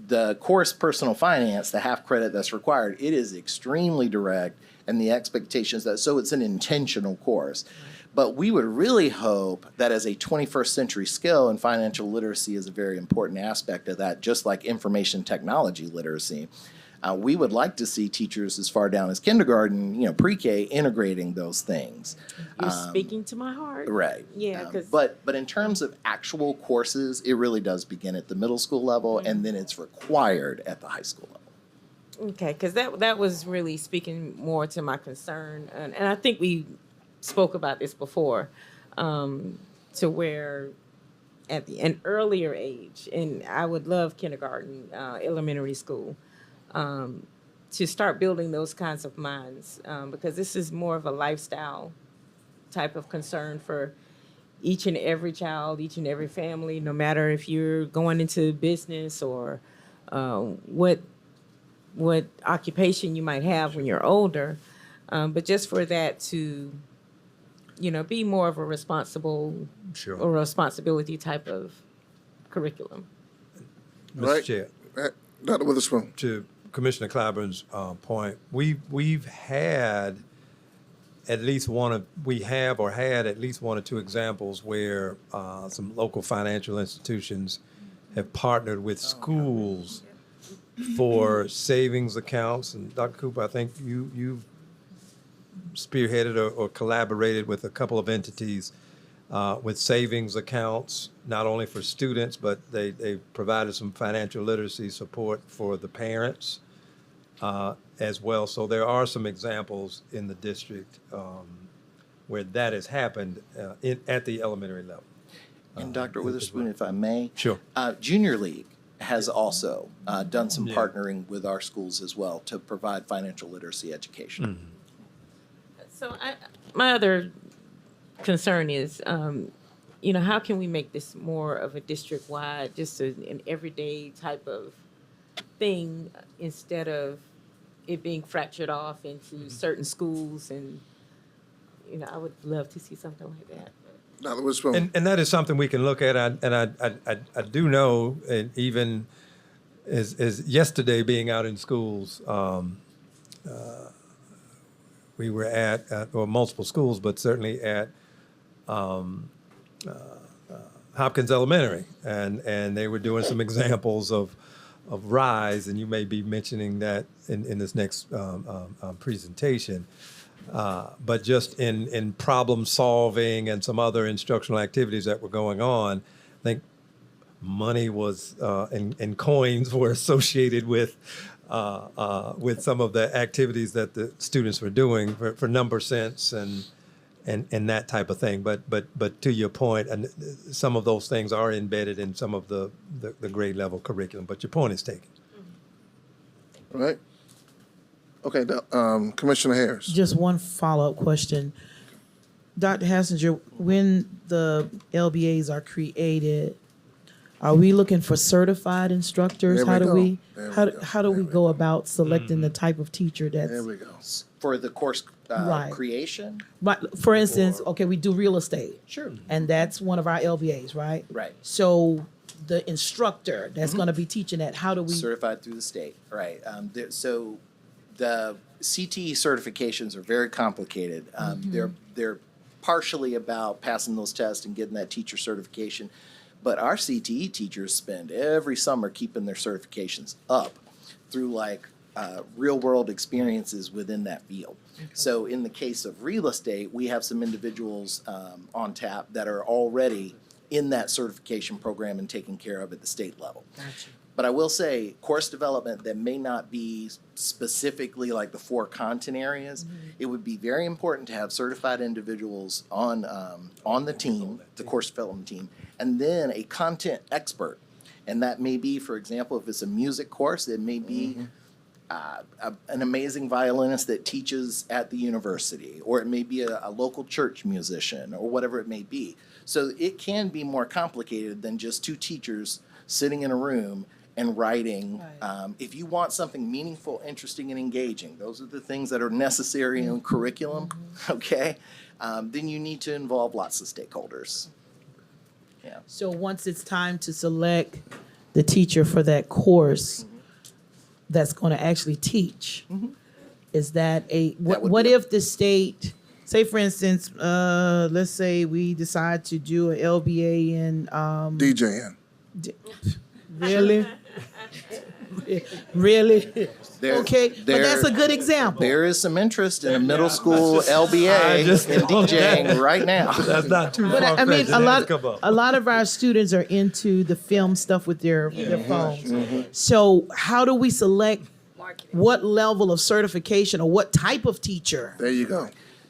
Speaker 11: the course Personal Finance, the half credit that's required, it is extremely direct, and the expectations that, so it's an intentional course. But we would really hope that as a 21st century skill, and financial literacy is a very important aspect of that, just like information technology literacy, we would like to see teachers as far down as kindergarten, pre-K, integrating those things.
Speaker 10: You're speaking to my heart.
Speaker 11: Right.
Speaker 10: Yeah, because
Speaker 11: but in terms of actual courses, it really does begin at the middle school level, and then it's required at the high school level.
Speaker 10: Okay, because that was really speaking more to my concern, and I think we spoke about this before, to where at an earlier age, and I would love kindergarten, elementary school, to start building those kinds of minds, because this is more of a lifestyle type of concern for each and every child, each and every family, no matter if you're going into business or what occupation you might have when you're older, but just for that to be more of a responsible or responsibility type of curriculum.
Speaker 3: Mr.
Speaker 1: Right.
Speaker 3: Chair,
Speaker 1: Dr. Witherspoon.
Speaker 3: to Commissioner Clyburn's point, we've had at least had at least one or two examples where some local financial institutions have partnered with schools for savings accounts. And Dr. Cooper, I think you've spearheaded or collaborated with a couple of entities with savings accounts, not only for students, but they provided some financial literacy support for the parents as well. So there are some examples in the district where that has happened at the elementary level.
Speaker 11: And Dr. Witherspoon, if I may.
Speaker 3: Sure.
Speaker 11: Junior League has also done some partnering with our schools as well to provide financial literacy education.
Speaker 10: So my other concern is, how can we make this more of a district-wide, just an everyday type of thing instead of it being fractured off into certain schools, and I would love to see something like that.
Speaker 1: Dr. Witherspoon.
Speaker 3: And that is something we can look at. I do know, and even as yesterday being out in schools, we were at or multiple schools, but certainly at Hopkins Elementary, and they were doing some examples of RISE, and you may be mentioning that in this next presentation. But just in problem solving and some other instructional activities that were going on, I think money was and coins were associated with some of the activities that the students were doing for number sense and that type of thing. But to your point, and some of those things are embedded in some of the grade level curriculum. But your point is taken.
Speaker 1: All right. Okay, Commissioner Harris.
Speaker 6: Just one follow-up question. Dr. Hassinger, when the LBAs are created, are we looking for certified instructors?
Speaker 1: There we
Speaker 6: How do
Speaker 1: go.
Speaker 6: we
Speaker 1: There we
Speaker 6: how,
Speaker 1: go.
Speaker 6: how do we go about selecting the type of teacher
Speaker 1: There
Speaker 6: that's
Speaker 1: we go.
Speaker 11: For the course
Speaker 6: Right.
Speaker 11: creation?
Speaker 6: right? For instance, okay, we do real estate,
Speaker 11: Sure.
Speaker 6: and that's one of our LBAs, right?
Speaker 11: Right.
Speaker 6: So the instructor that's going to be teaching that, how do we?
Speaker 11: Certified through the state, right. So the CTE certifications are very complicated. They're partially about passing those tests and getting that teacher certification. But our CTE teachers spend every summer keeping their certifications up through real world experiences within that field. So in the case of real estate, we have some individuals on tap that are already in that certification program and taken care of at the state level. But I will say, course development that may not be specifically like the 4 content areas, it would be very important to have certified individuals on the team, the course development team, and then a content expert. And that may be, for example, if it's a music course, it may be an amazing violinist that teaches at the university, or it may be a local church musician, or whatever it may be. So it can be more complicated than just 2 teachers sitting in a room and writing. If you want something meaningful, interesting, and engaging, those are the things that are necessary in curriculum, okay? Then you need to involve lots of stakeholders. Yeah.
Speaker 6: So once it's time to select the teacher for that course that's going to actually teach, is that what if the state, say for instance, let's say we decide to do an LBA in
Speaker 1: DJing.
Speaker 6: Really? Really?
Speaker 11: There-
Speaker 6: Okay, but
Speaker 11: there-
Speaker 6: that's a good example.
Speaker 11: There is some interest in a middle school LBA
Speaker 3: just
Speaker 11: in
Speaker 3: don't-
Speaker 11: DJing right now.
Speaker 3: That's not too
Speaker 6: But
Speaker 3: far.
Speaker 6: I mean, a lot of our students are into the film stuff with their phones. So how do we select what level of certification or what type of teacher?
Speaker 1: There you go.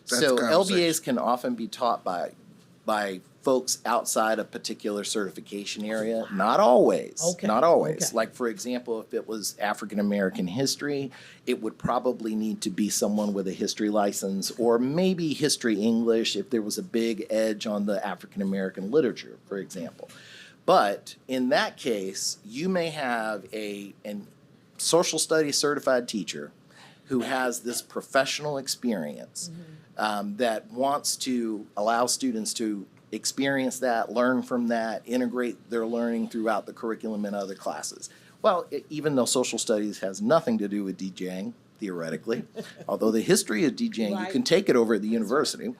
Speaker 1: That's
Speaker 11: So
Speaker 1: conversation.
Speaker 11: LBAs can often be taught by folks outside a particular certification area. Not always.
Speaker 6: Okay.
Speaker 11: Not always.
Speaker 6: Okay.
Speaker 11: Like, for example, if it was African American history, it would probably need to be someone with a history license, or maybe history English if there was a big edge on the African American literature, for example. But in that case, you may have a social studies certified teacher who has this professional experience that wants to allow students to experience that, learn from that, integrate their learning throughout the curriculum in other classes. Well, even though social studies has nothing to do with DJing, theoretically, although the history of DJing, you can take it over at the university,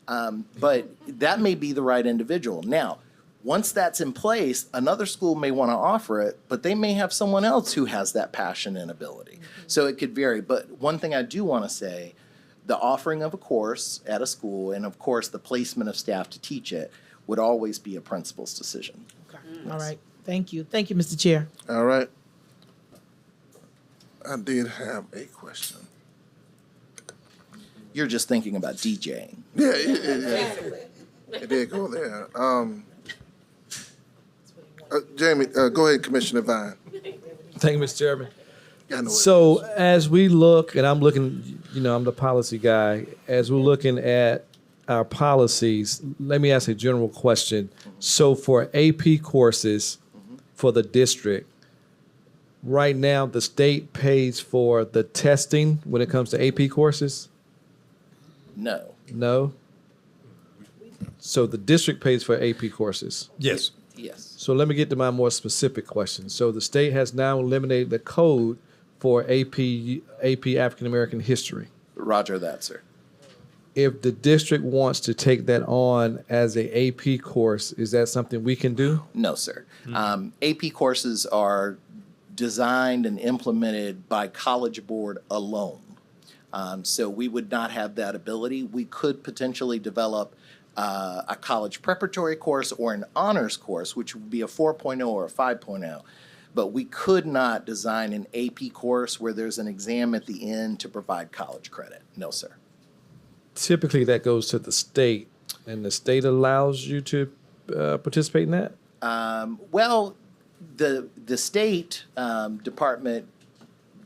Speaker 11: but that may be the right individual. Now, once that's in place, another school may want to offer it, but they may have someone else who has that passion and ability. So it could vary. But one thing I do want to say, the offering of a course at a school, and of course the placement of staff to teach it, would always be a principal's decision.
Speaker 6: All right. Thank you. Thank you, Mr. Chair.
Speaker 1: All right. I did have a question.
Speaker 11: You're just thinking about DJing.
Speaker 1: Yeah, it did go there. Jamie, go ahead, Commissioner Vine.
Speaker 2: Thank you, Mr. Chairman.
Speaker 1: I know it.
Speaker 2: So as we look, and I'm looking, I'm the policy guy, as we're looking at our policies, let me ask a general question. So for AP courses for the district, right now the state pays for the testing when it comes to AP courses?
Speaker 11: No.
Speaker 2: No. So the district pays for AP courses.
Speaker 3: Yes.
Speaker 11: Yes.
Speaker 2: So let me get to my more specific question. So the state has now eliminated the code for AP African American history.
Speaker 11: Roger that, sir.
Speaker 2: If the district wants to take that on as a AP course, is that something we can do?
Speaker 11: No, sir. AP courses are designed and implemented by College Board alone. So we would not have that ability. We could potentially develop a college preparatory course or an honors course, which would be a 4.0 or a 5.0. But we could not design an AP course where there's an exam at the end to provide college credit. No, sir.
Speaker 2: Typically, that goes to the state, and the state allows you to participate in that?
Speaker 11: Well, the state department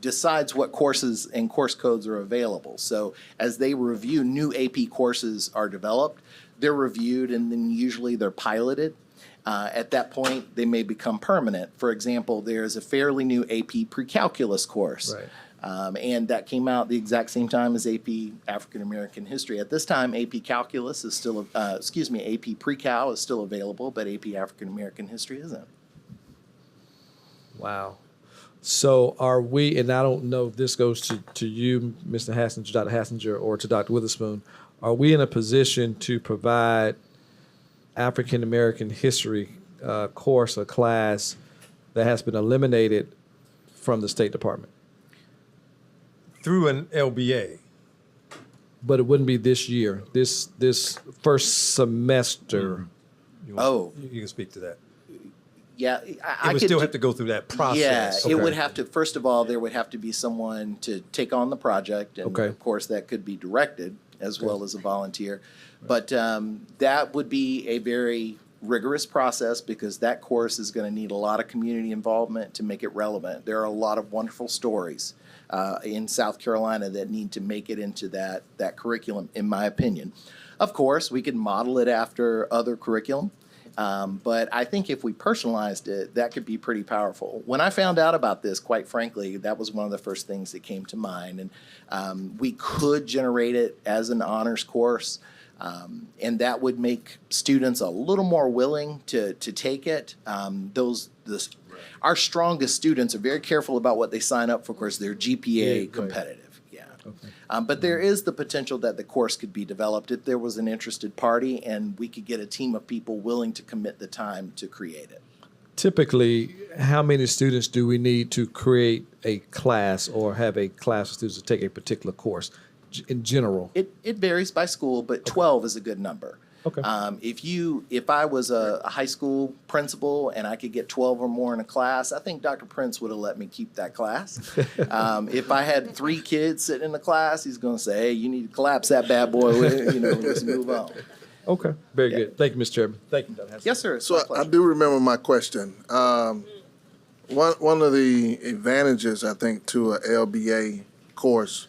Speaker 11: decides what courses and course codes are available. So as they review, new AP courses are developed. They're reviewed, and then usually they're piloted. At that point, they may become permanent. For example, there's a fairly new AP pre-calculus course.
Speaker 2: Right.
Speaker 11: And that came out the exact same time as AP African American History. At this time, AP Calculus is still, AP Pre-Cal is still available, but AP African American History isn't.
Speaker 2: Wow. So are we, and I don't know if this goes to you, Mr. Hassinger, Dr. Hassinger, or to Dr. Witherspoon, are we in a position to provide African American history course or class that has been eliminated from the State Department?
Speaker 3: Through an LBA.
Speaker 2: But it wouldn't be this year, this first semester.
Speaker 11: Oh.
Speaker 3: You can speak to that.
Speaker 11: Yeah, I
Speaker 3: It would
Speaker 11: could
Speaker 3: still
Speaker 11: do-
Speaker 3: have to go through that process.
Speaker 11: Yeah, it would have to, first of all, there would have to be someone to take on the project. And
Speaker 2: Okay.
Speaker 11: of course, that could be directed as well as a volunteer. But that would be a very rigorous process because that course is going to need a lot of community involvement to make it relevant. There are a lot of wonderful stories in South Carolina that need to make it into that curriculum, in my opinion. Of course, we could model it after other curriculum. But I think if we personalized it, that could be pretty powerful. When I found out about this, quite frankly, that was one of the first things that came to mind. And we could generate it as an honors course, and that would make students a little more willing to take it. Our strongest students are very careful about what they sign up for. Of course, they're GPA competitive. But there is the potential that the course could be developed if there was an interested party and we could get a team of people willing to commit the time to create it.
Speaker 2: Typically, how many students do we need to create a class or have a class of students to take a particular course in general?
Speaker 11: It varies by school, but 12 is a good number.
Speaker 2: Okay.
Speaker 11: If I was a high school principal and I could get 12 or more in a class, I think Dr. Prince would have let me keep that class. If I had 3 kids sitting in the class, he's going to say, "Hey, you need to collapse that bad boy. Let's move on."
Speaker 2: Okay, very good. Thank you, Mr. Chairman. Thank you, Dr. Hassinger.
Speaker 11: Yes, sir. It's
Speaker 1: So
Speaker 11: my
Speaker 1: I
Speaker 11: pleasure.
Speaker 1: do remember my question. One of the advantages, I think, to a LBA course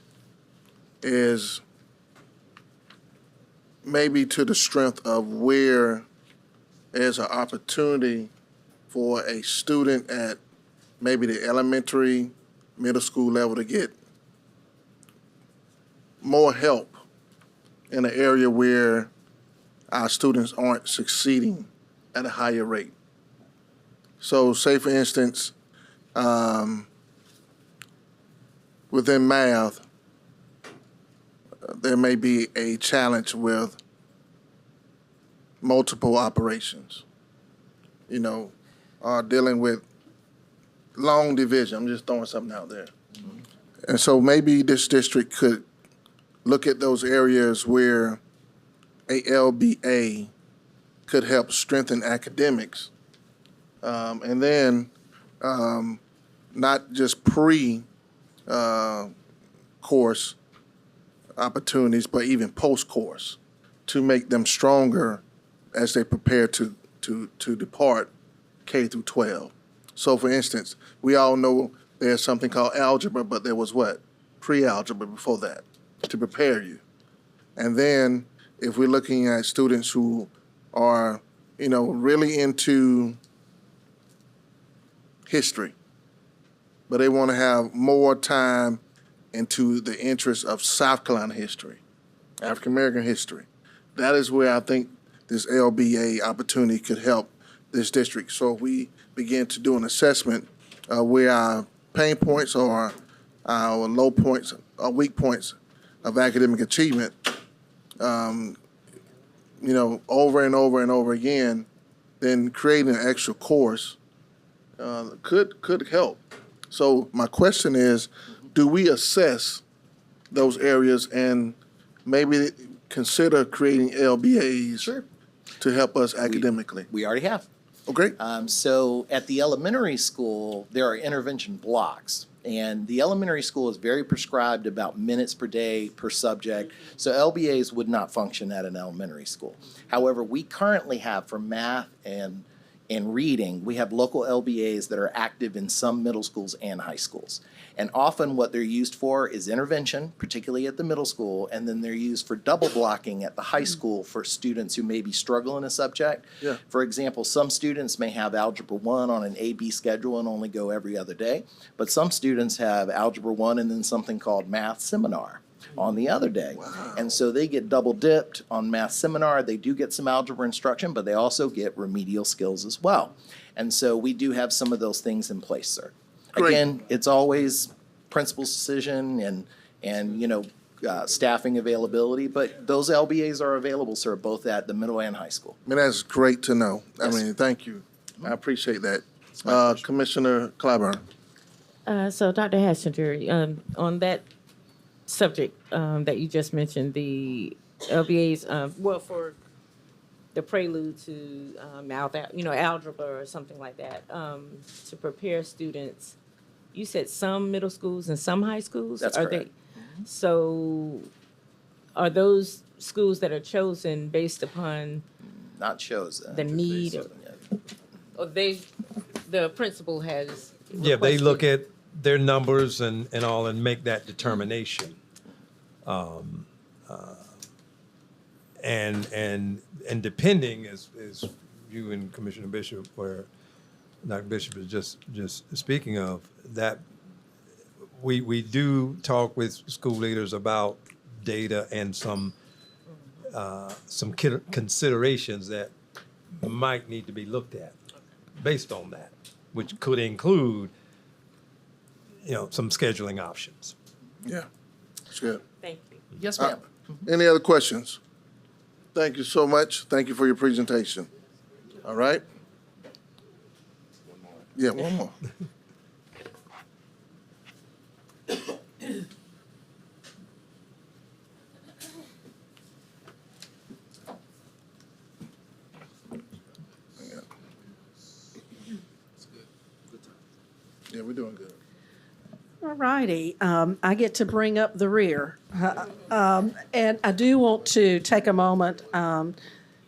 Speaker 1: is maybe to the strength of where there's an opportunity for a student at maybe the elementary, middle school level to get more help in an area where our students aren't succeeding at a higher rate. So say, for instance, within math, there may be a challenge with multiple operations, dealing with long division. I'm just throwing something out there. And so maybe this district could look at those areas where a LBA could help strengthen academics. And then not just pre-course opportunities, but even post-course to make them stronger as they prepare to depart K through 12. So for instance, we all know there's something called algebra, but there was what? Pre-algebra before that to prepare you. And then if we're looking at students who are, really into history, but they want to have more time into the interest of South Carolina history, African American history. That is where I think this LBA opportunity could help this district. So if we begin to do an assessment where our pain points or our low points or weak points of academic achievement, over and over and over again, then creating an extra course could help. So my question is, do we assess those areas and maybe consider creating LBAs
Speaker 11: Sure.
Speaker 1: to help us academically?
Speaker 11: We already have.
Speaker 1: Okay.
Speaker 11: So at the elementary school, there are intervention blocks. And the elementary school is very prescribed about minutes per day per subject. So LBAs would not function at an elementary school. However, we currently have for math and reading, we have local LBAs that are active in some middle schools and high schools. And often what they're used for is intervention, particularly at the middle school, and then they're used for double blocking at the high school for students who may be struggling a subject.
Speaker 1: Yeah.
Speaker 11: For example, some students may have Algebra 1 on an A-B schedule and only go every other day, but some students have Algebra 1 and then something called Math Seminar on the other day. Wow. And so they get double dipped on Math Seminar. They do get some algebra instruction, but they also get remedial skills as well. And so we do have some of those things in place, sir.
Speaker 1: Great.
Speaker 11: Again, it's always principal's decision and staffing availability, but those LBAs are available, sir, both at the middle and high school.
Speaker 1: I mean, that's great to know.
Speaker 11: Yes.
Speaker 1: I mean, thank you. I appreciate that. Commissioner Clyburn.
Speaker 10: So Dr. Hassinger, on that subject that you just mentioned, the LBAs, for the prelude to algebra or something like that, to prepare students. You said some middle schools and some high schools?
Speaker 11: That's correct.
Speaker 10: So are those schools that are chosen based upon
Speaker 11: Not chosen.
Speaker 10: the need? Or the principal has
Speaker 3: Yeah, they
Speaker 10: requested-
Speaker 3: look at their numbers and all and make that determination. And depending, as you and Commissioner Bishop, where Dr. Bishop is just speaking of, that we do talk with school leaders about data and some considerations that might need to be looked at based on that, which could include, some scheduling options.
Speaker 1: Yeah, that's good.
Speaker 10: Thank you.
Speaker 11: Yes, ma'am.
Speaker 1: Any other questions? Thank you so much. Thank you for your presentation. All right? Yeah, one more. Yeah, we're doing good.
Speaker 7: All righty. I get to bring up the rear. And I do want to take a moment,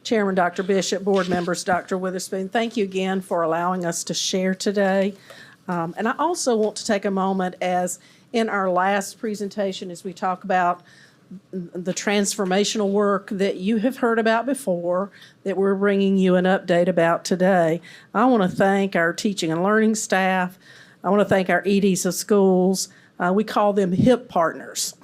Speaker 7: Chairman Dr. Bishop, board members, Dr. Witherspoon, thank you again for allowing us to share today. And I also want to take a moment, as in our last presentation, as we talk about the transformational work that you have heard about before, that we're bringing you an update about today. I want to thank our teaching and learning staff. I want to thank our EDs of schools. We call them HIP partners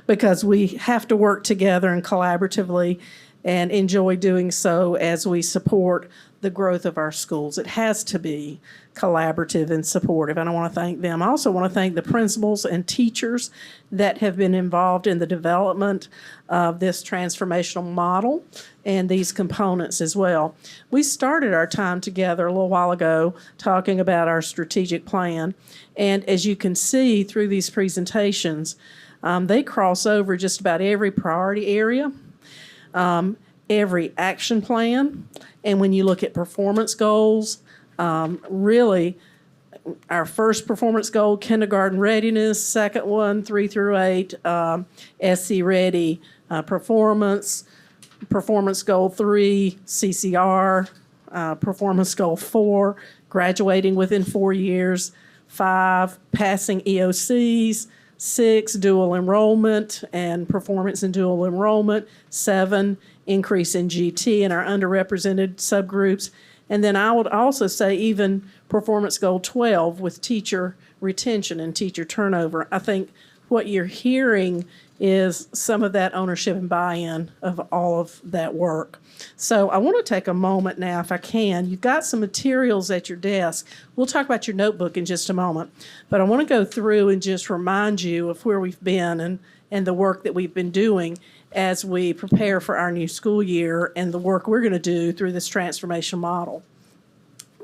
Speaker 7: because we have to work together and collaboratively and enjoy doing so as we support the growth of our schools. It has to be collaborative and supportive, and I want to thank them. I also want to thank the principals and teachers that have been involved in the development of this transformational model and these components as well. We started our time together a little while ago talking about our strategic plan, and as you can see through these presentations, they cross over just about every priority area, every action plan, and when you look at performance goals, really, our first performance goal, kindergarten readiness, second one, 3 through 8, SC ready performance, performance goal 3, CCR, performance goal 4, graduating within 4 years, 5, passing EOCs, 6, dual enrollment and performance in dual enrollment, 7, increase in GT in our underrepresented subgroups, And then I would also say even performance goal 12 with teacher retention and teacher turnover. I think what you're hearing is some of that ownership and buy-in of all of that work. So I want to take a moment now, if I can. You've got some materials at your desk. We'll talk about your notebook in just a moment. But I want to go through and just remind you of where we've been and the work that we've been doing as we prepare for our new school year and the work we're going to do through this transformation model.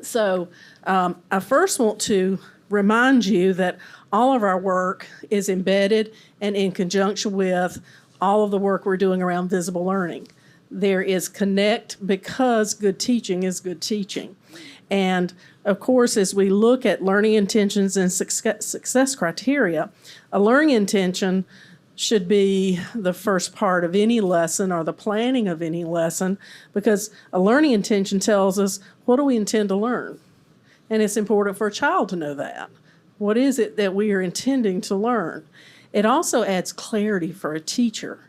Speaker 7: So I first want to remind you that all of our work is embedded and in conjunction with all of the work we're doing around visible learning. There is connect because good teaching is good teaching. And of course, as we look at learning intentions and success criteria, a learning intention should be the first part of any lesson or the planning of any lesson, because a learning intention tells us, what do we intend to learn? And it's important for a child to know that. What is it that we are intending to learn? It also adds clarity for a teacher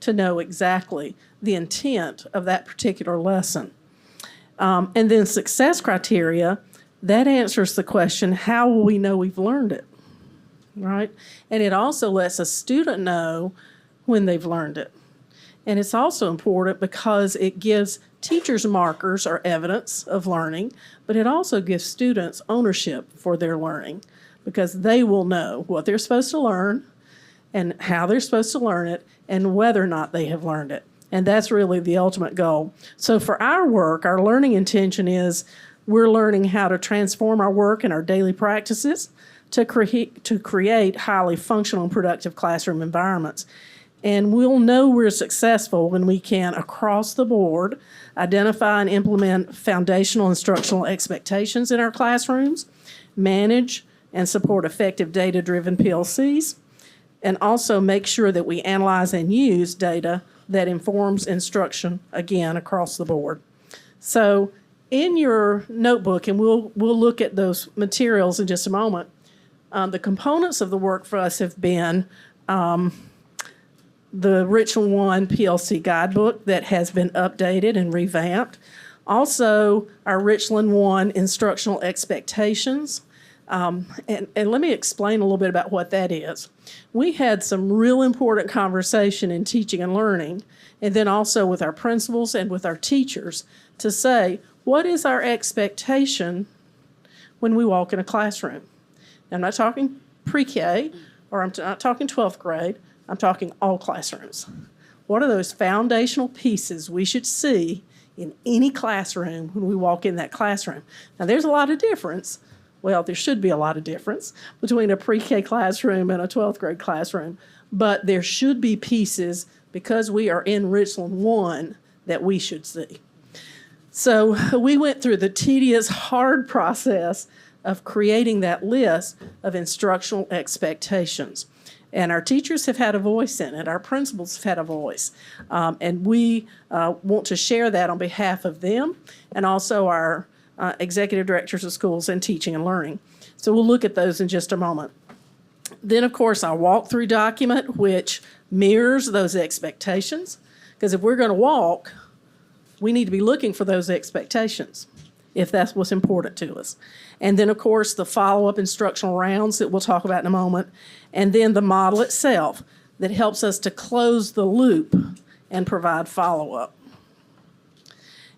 Speaker 7: to know exactly the intent of that particular lesson. And then success criteria, that answers the question, how will we know we've learned it? Right? And it also lets a student know when they've learned it. And it's also important because it gives teachers markers or evidence of learning, but it also gives students ownership for their learning because they will know what they're supposed to learn and how they're supposed to learn it and whether or not they have learned it. And that's really the ultimate goal. So for our work, our learning intention is we're learning how to transform our work and our daily practices to create highly functional and productive classroom environments. And we'll know we're successful when we can, across the board, identify and implement foundational instructional expectations in our classrooms, manage and support effective data-driven PLCs, and also make sure that we analyze and use data that informs instruction, again, across the board. So in your notebook, and we'll look at those materials in just a moment, the components of the work for us have been the Richland 1 PLC guidebook that has been updated and revamped. Also, our Richland 1 instructional expectations. And let me explain a little bit about what that is. We had some real important conversation in teaching and learning, and then also with our principals and with our teachers to say, what is our expectation when we walk in a classroom? I'm not talking pre-K, or I'm not talking 12th grade. I'm talking all classrooms. What are those foundational pieces we should see in any classroom when we walk in that classroom? Now, there's a lot of difference. Well, there should be a lot of difference between a pre-K classroom and a 12th grade classroom, but there should be pieces, because we are in Richland 1, that we should see. So we went through the tedious, hard process of creating that list of instructional expectations. And our teachers have had a voice in it. Our principals have had a voice. And we want to share that on behalf of them and also our executive directors of schools and teaching and learning. So we'll look at those in just a moment. Then, of course, our walkthrough document, which mirrors those expectations. Because if we're going to walk, we need to be looking for those expectations, if that's what's important to us. And then, of course, the follow-up instructional rounds that we'll talk about in a moment. And then the model itself that helps us to close the loop and provide follow-up.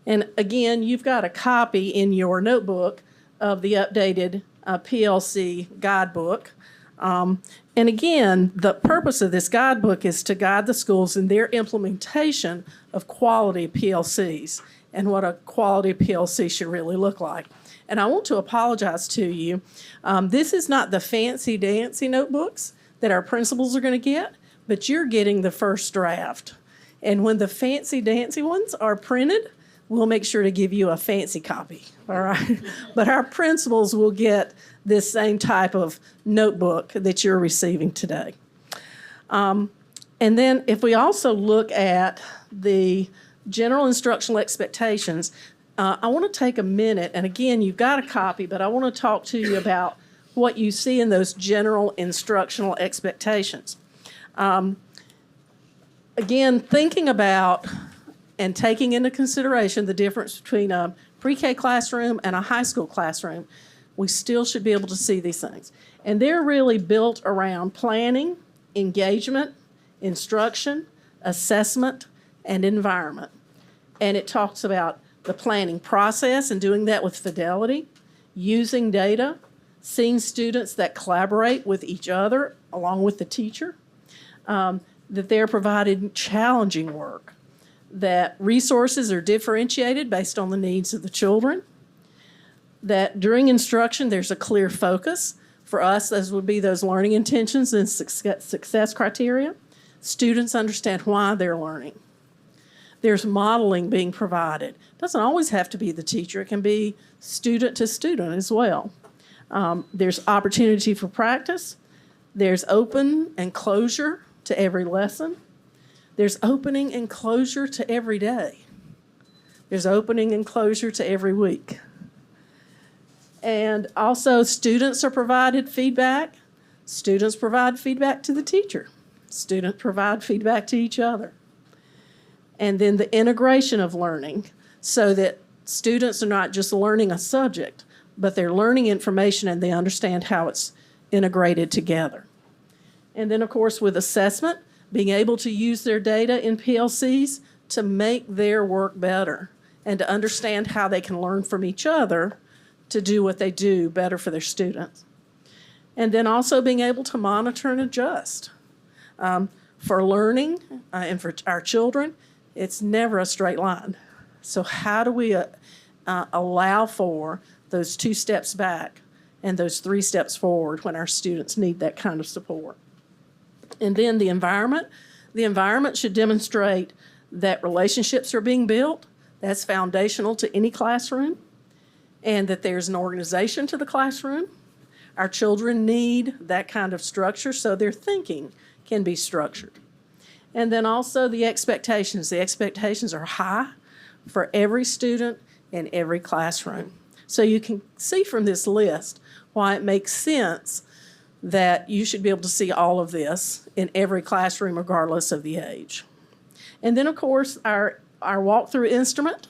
Speaker 7: And again, you've got a copy in your notebook of the updated PLC guidebook. And again, the purpose of this guidebook is to guide the schools in their implementation of quality PLCs and what a quality PLC should really look like. And I want to apologize to you. This is not the fancy dancy notebooks that our principals are going to get, but you're getting the first draft. And when the fancy dancy ones are printed, we'll make sure to give you a fancy copy, all right? But our principals will get this same type of notebook that you're receiving today. And then if we also look at the general instructional expectations, I want to take a minute, and again, you've got a copy, but I want to talk to you about what you see in those general instructional expectations. Again, thinking about and taking into consideration the difference between a pre-K classroom and a high school classroom, we still should be able to see these things. And they're really built around planning, engagement, instruction, assessment, and environment. And it talks about the planning process and doing that with fidelity, using data, seeing students that collaborate with each other along with the teacher, that they're provided challenging work, that resources are differentiated based on the needs of the children, that during instruction there's a clear focus. For us, those would be those learning intentions and success criteria. Students understand why they're learning. There's modeling being provided. It doesn't always have to be the teacher. It can be student to student as well. There's opportunity for practice. There's open and closure to every lesson. There's opening and closure to every day. There's opening and closure to every week. And also students are provided feedback. Students provide feedback to the teacher. Students provide feedback to each other. And then the integration of learning so that students are not just learning a subject, but they're learning information and they understand how it's integrated together. And then, of course, with assessment, being able to use their data in PLCs to make their work better and to understand how they can learn from each other to do what they do better for their students. And then also being able to monitor and adjust. For learning and for our children, it's never a straight line. So how do we allow for those 2 steps back and those 3 steps forward when our students need that kind of support? And then the environment. The environment should demonstrate that relationships are being built. That's foundational to any classroom. And that there's an organization to the classroom. Our children need that kind of structure so their thinking can be structured. And then also the expectations. The expectations are high for every student in every classroom. So you can see from this list why it makes sense that you should be able to see all of this in every classroom regardless of the age. And then, of course, our walkthrough instrument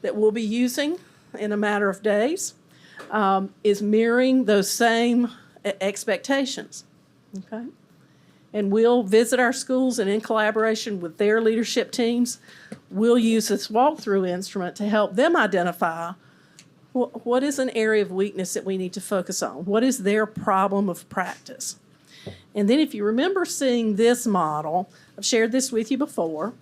Speaker 7: that we'll be using in a matter of days is mirroring those same expectations, okay? And we'll visit our schools and in collaboration with their leadership teams, we'll use this walkthrough instrument to help them identify what is an area of weakness that we need to focus on? What is their problem of practice? And then if you remember seeing this model, I've shared this with you before.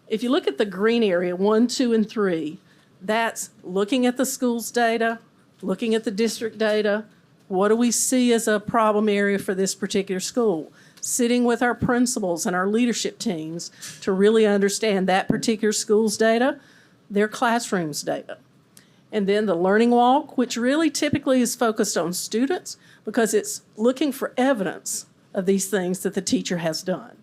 Speaker 7: If you look at the green area, 1, 2, and 3, that's looking at the school's data, looking at the district data. What do we see as a problem area for this particular school? Sitting with our principals and our leadership teams to really understand that particular school's data, their classroom's data. And then the learning walk, which really typically is focused on students because it's looking for evidence of these things that the teacher has done.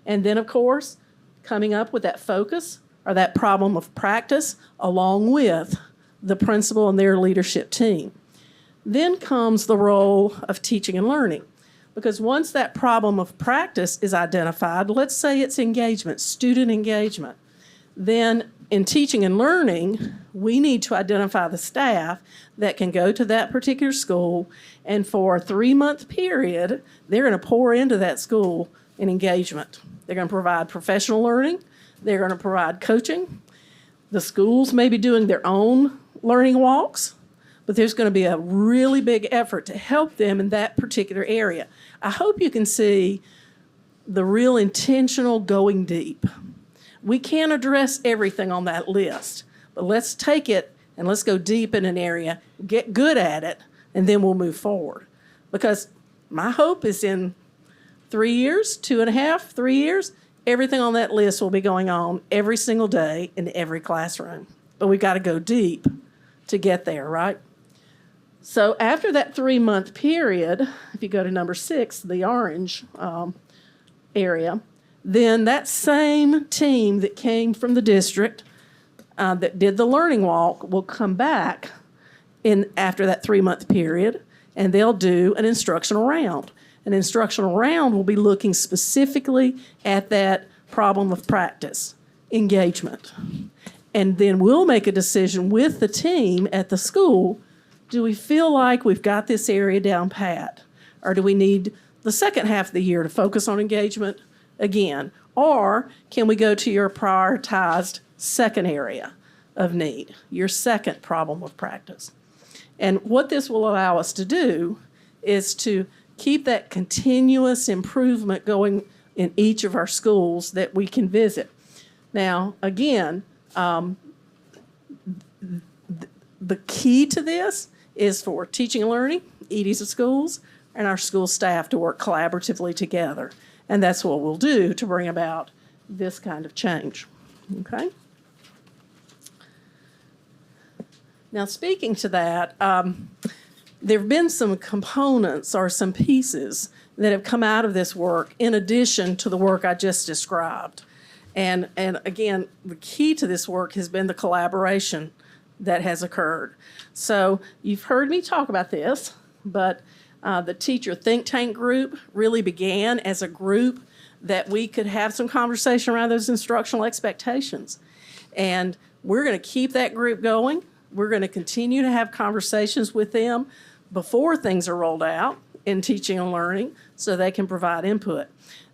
Speaker 7: And then, of course, coming up with that focus or that problem of practice along with the principal and their leadership team. Then comes the role of teaching and learning. Because once that problem of practice is identified, let's say it's engagement, student engagement, then in teaching and learning, we need to identify the staff that can go to that particular school, and for a 3-month period, they're going to pour into that school in engagement. They're going to provide professional learning. They're going to provide coaching. The schools may be doing their own learning walks, but there's going to be a really big effort to help them in that particular area. I hope you can see the real intentional going deep. We can't address everything on that list, but let's take it and let's go deep in an area, get good at it, and then we'll move forward. Because my hope is in 3 years, 2.5, 3 years, everything on that list will be going on every single day in every classroom. But we've got to go deep to get there, right? So after that 3-month period, if you go to number 6, the orange area, then that same team that came from the district that did the learning walk will come back after that 3-month period, and they'll do an instructional round. An instructional round will be looking specifically at that problem of practice, engagement. And then we'll make a decision with the team at the school. Do we feel like we've got this area down pat? Or do we need the second half of the year to focus on engagement again? Or can we go to your prioritized second area of need, your second problem of practice? And what this will allow us to do is to keep that continuous improvement going in each of our schools that we can visit. Now, again, the key to this is for teaching and learning, EDs of schools, and our school staff to work collaboratively together. And that's what we'll do to bring about this kind of change. Okay? Now, speaking to that, there have been some components or some pieces that have come out of this work in addition to the work I just described. And again, the key to this work has been the collaboration that has occurred. So you've heard me talk about this, but the teacher think tank group really began as a group that we could have some conversation around those instructional expectations. And we're going to keep that group going. We're going to continue to have conversations with them before things are rolled out in teaching and learning so they can provide input.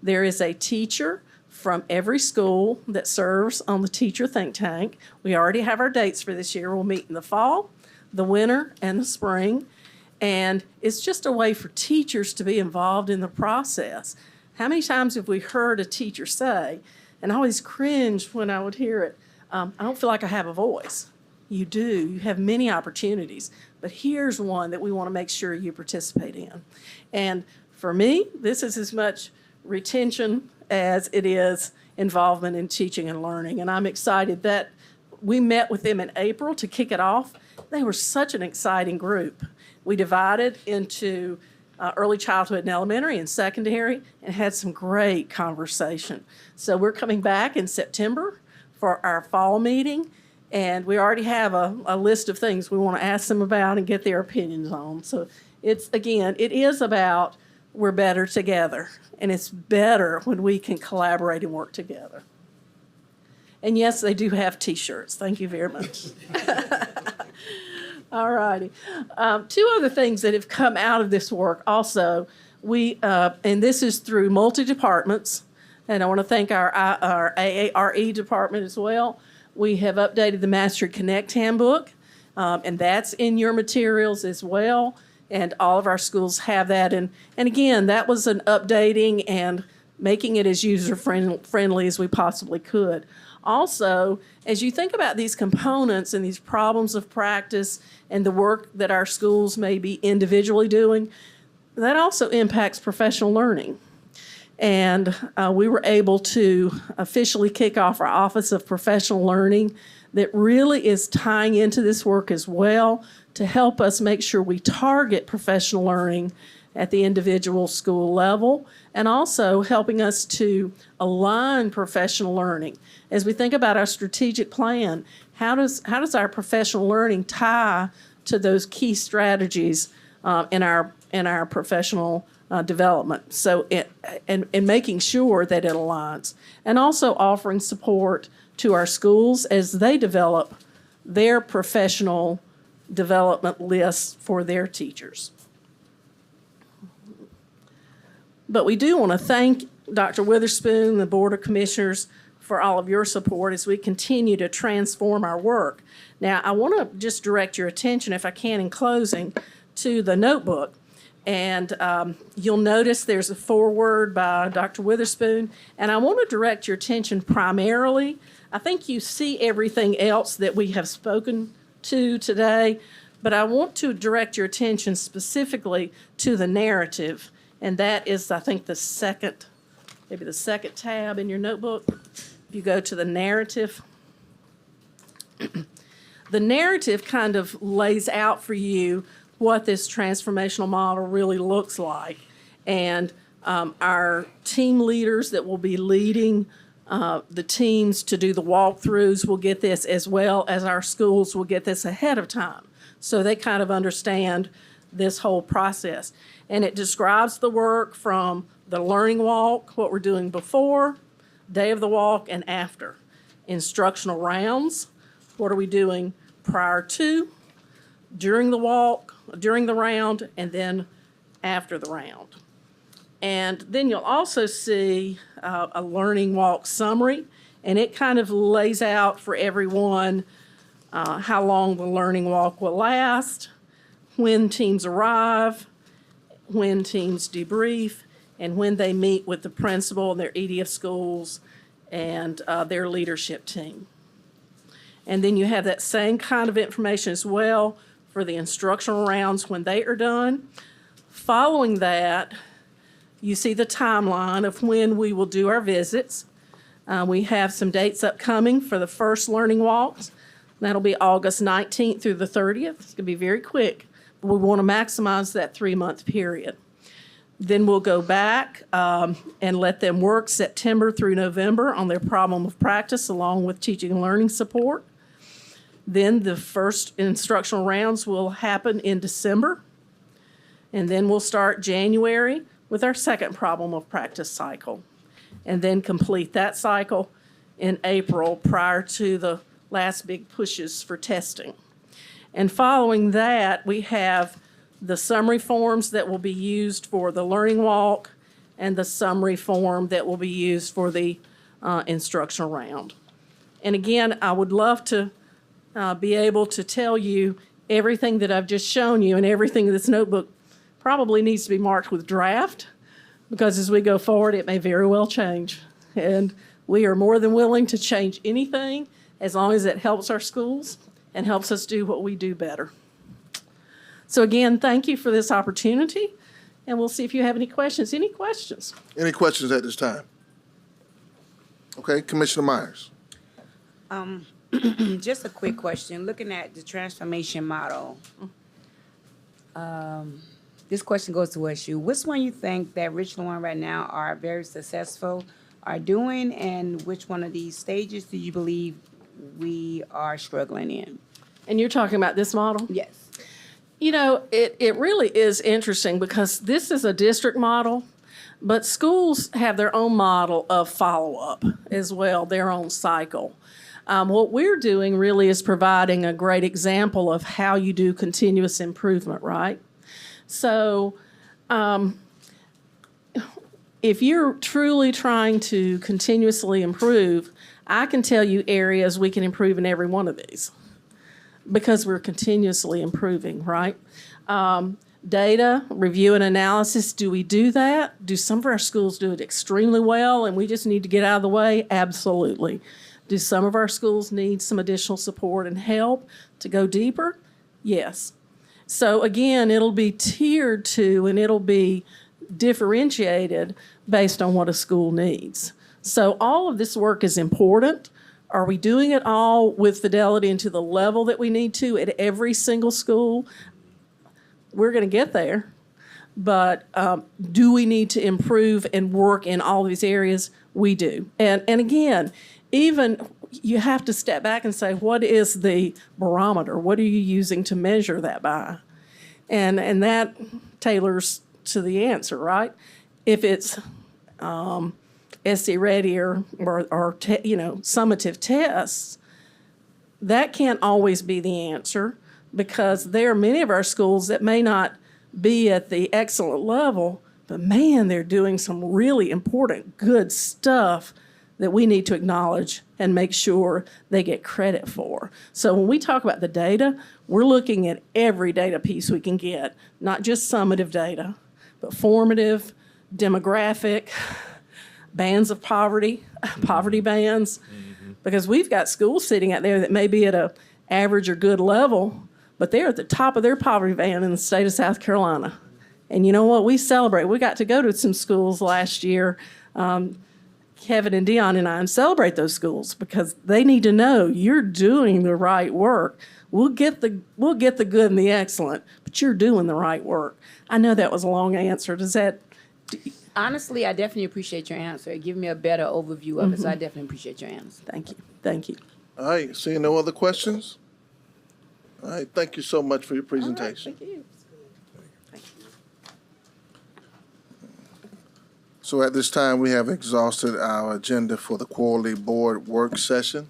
Speaker 7: There is a teacher from every school that serves on the teacher think tank. We already have our dates for this year. We'll meet in the fall, the winter, and the spring. And it's just a way for teachers to be involved in the process. How many times have we heard a teacher say, and I always cringed when I would hear it, I don't feel like I have a voice. You do. You have many opportunities. But here's one that we want to make sure you participate in. And for me, this is as much retention as it is involvement in teaching and learning. And I'm excited that we met with them in April to kick it off. They were such an exciting group. We divided into early childhood and elementary and secondary and had some great conversation. So we're coming back in September for our fall meeting. And we already have a list of things we want to ask them about and get their opinions on. So it's, again, it is about we're better together. And it's better when we can collaborate and work together. And yes, they do have T-shirts. Thank you very much. All righty. Two other things that have come out of this work also, and this is through multi-departments, and I want to thank our AARE department as well. We have updated the Mastery Connect handbook, and that's in your materials as well. And all of our schools have that. And again, that was an updating and making it as user-friendly as we possibly could. Also, as you think about these components and these problems of practice and the work that our schools may be individually doing, that also impacts professional learning. And we were able to officially kick off our Office of Professional Learning that really is tying into this work as well to help us make sure we target professional learning at the individual school level, and also helping us to align professional learning. As we think about our strategic plan, how does our professional learning tie to those key strategies in our professional development? So and making sure that it aligns, and also offering support to our schools as they develop their professional development lists for their teachers. But we do want to thank Dr. Witherspoon, the Board of Commissioners, for all of your support as we continue to transform our work. Now, I want to just direct your attention, if I can, in closing, to the notebook. And you'll notice there's a foreword by Dr. Witherspoon. And I want to direct your attention primarily, I think you see everything else that we have spoken to today, but I want to direct your attention specifically to the narrative. And that is, I think, maybe the second tab in your notebook. If you go to the narrative, the narrative kind of lays out for you what this transformational model really looks like. And our team leaders that will be leading the teams to do the walkthroughs will get this, as well as our schools will get this ahead of time. So they kind of understand this whole process. And it describes the work from the learning walk, what we're doing before, day of the walk, and after. Instructional rounds, What are we doing prior to, during the walk, during the round, and then after the round. And then you'll also see a learning walk summary, and it kind of lays out for everyone how long the learning walk will last, when teams arrive, when teams debrief, and when they meet with the principal and their EDF schools and their leadership team. And then you have that same kind of information as well for the instructional rounds when they are done. Following that, you see the timeline of when we will do our visits. We have some dates upcoming for the first learning walks. That'll be August 19th through the 30th. It's going to be very quick, but we want to maximize that 3-month period. Then we'll go back and let them work September through November on their problem of practice along with teaching and learning support. Then the first instructional rounds will happen in December. And then we'll start January with our second problem of practice cycle. And then complete that cycle in April prior to the last big pushes for testing. And following that, we have the summary forms that will be used for the learning walk and the summary form that will be used for the instructional round. And again, I would love to be able to tell you everything that I've just shown you, and everything in this notebook probably needs to be marked with draft, because as we go forward, it may very well change. And we are more than willing to change anything as long as it helps our schools and helps us do what we do better. So again, thank you for this opportunity, and we'll see if you have any questions. Any questions?
Speaker 1: Any questions at this time? Okay, Commissioner Myers.
Speaker 12: Just a quick question. Looking at the transformation model, this question goes to you. Which one you think that Richland one right now are very successful, are doing, and which one of these stages do you believe we are struggling in?
Speaker 7: And you're talking about this model?
Speaker 12: Yes.
Speaker 7: You know, it really is interesting because this is a district model, but schools have their own model of follow-up as well, their own cycle. What we're doing really is providing a great example of how you do continuous improvement, right? So if you're truly trying to continuously improve, I can tell you areas we can improve in every one of these because we're continuously improving, right? Data, review and analysis, do we do that? Do some of our schools do it extremely well and we just need to get out of the way? Absolutely. Do some of our schools need some additional support and help to go deeper? Yes. So again, it'll be tiered to and it'll be differentiated based on what a school needs. So all of this work is important. Are we doing it all with fidelity and to the level that we need to at every single school? We're going to get there. But do we need to improve and work in all these areas? We do. And again, even you have to step back and say, what is the barometer? What are you using to measure that by? And that tailors to the answer, right? If it's SC ready or summative tests, that can't always be the answer because there are many of our schools that may not be at the excellent level, but man, they're doing some really important, good stuff that we need to acknowledge and make sure they get credit for. So when we talk about the data, we're looking at every data piece we can get, not just summative data, but formative, demographic, bands of poverty, poverty bands, because we've got schools sitting out there that may be at a average or good level, but they're at the top of their poverty band in the state of South Carolina. And you know what? We celebrate. We got to go to some schools last year, Kevin and Dion and I, and celebrate those schools because they need to know you're doing the right work. We'll get the good and the excellent, but you're doing the right work. I know that was a long answer. Does that?
Speaker 12: Honestly, I definitely appreciate your answer. It gave me a better overview of it, so I definitely appreciate your answer.
Speaker 7: Thank you. Thank you.
Speaker 1: All right, seeing no other questions? All right, thank you so much for your presentation.
Speaker 7: Thank you.
Speaker 1: So at this time, we have exhausted our agenda for the quarterly board work session.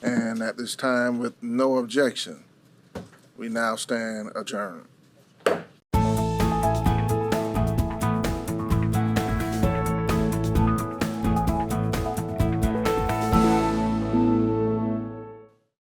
Speaker 1: And at this time, with no objection, we now stand adjourned.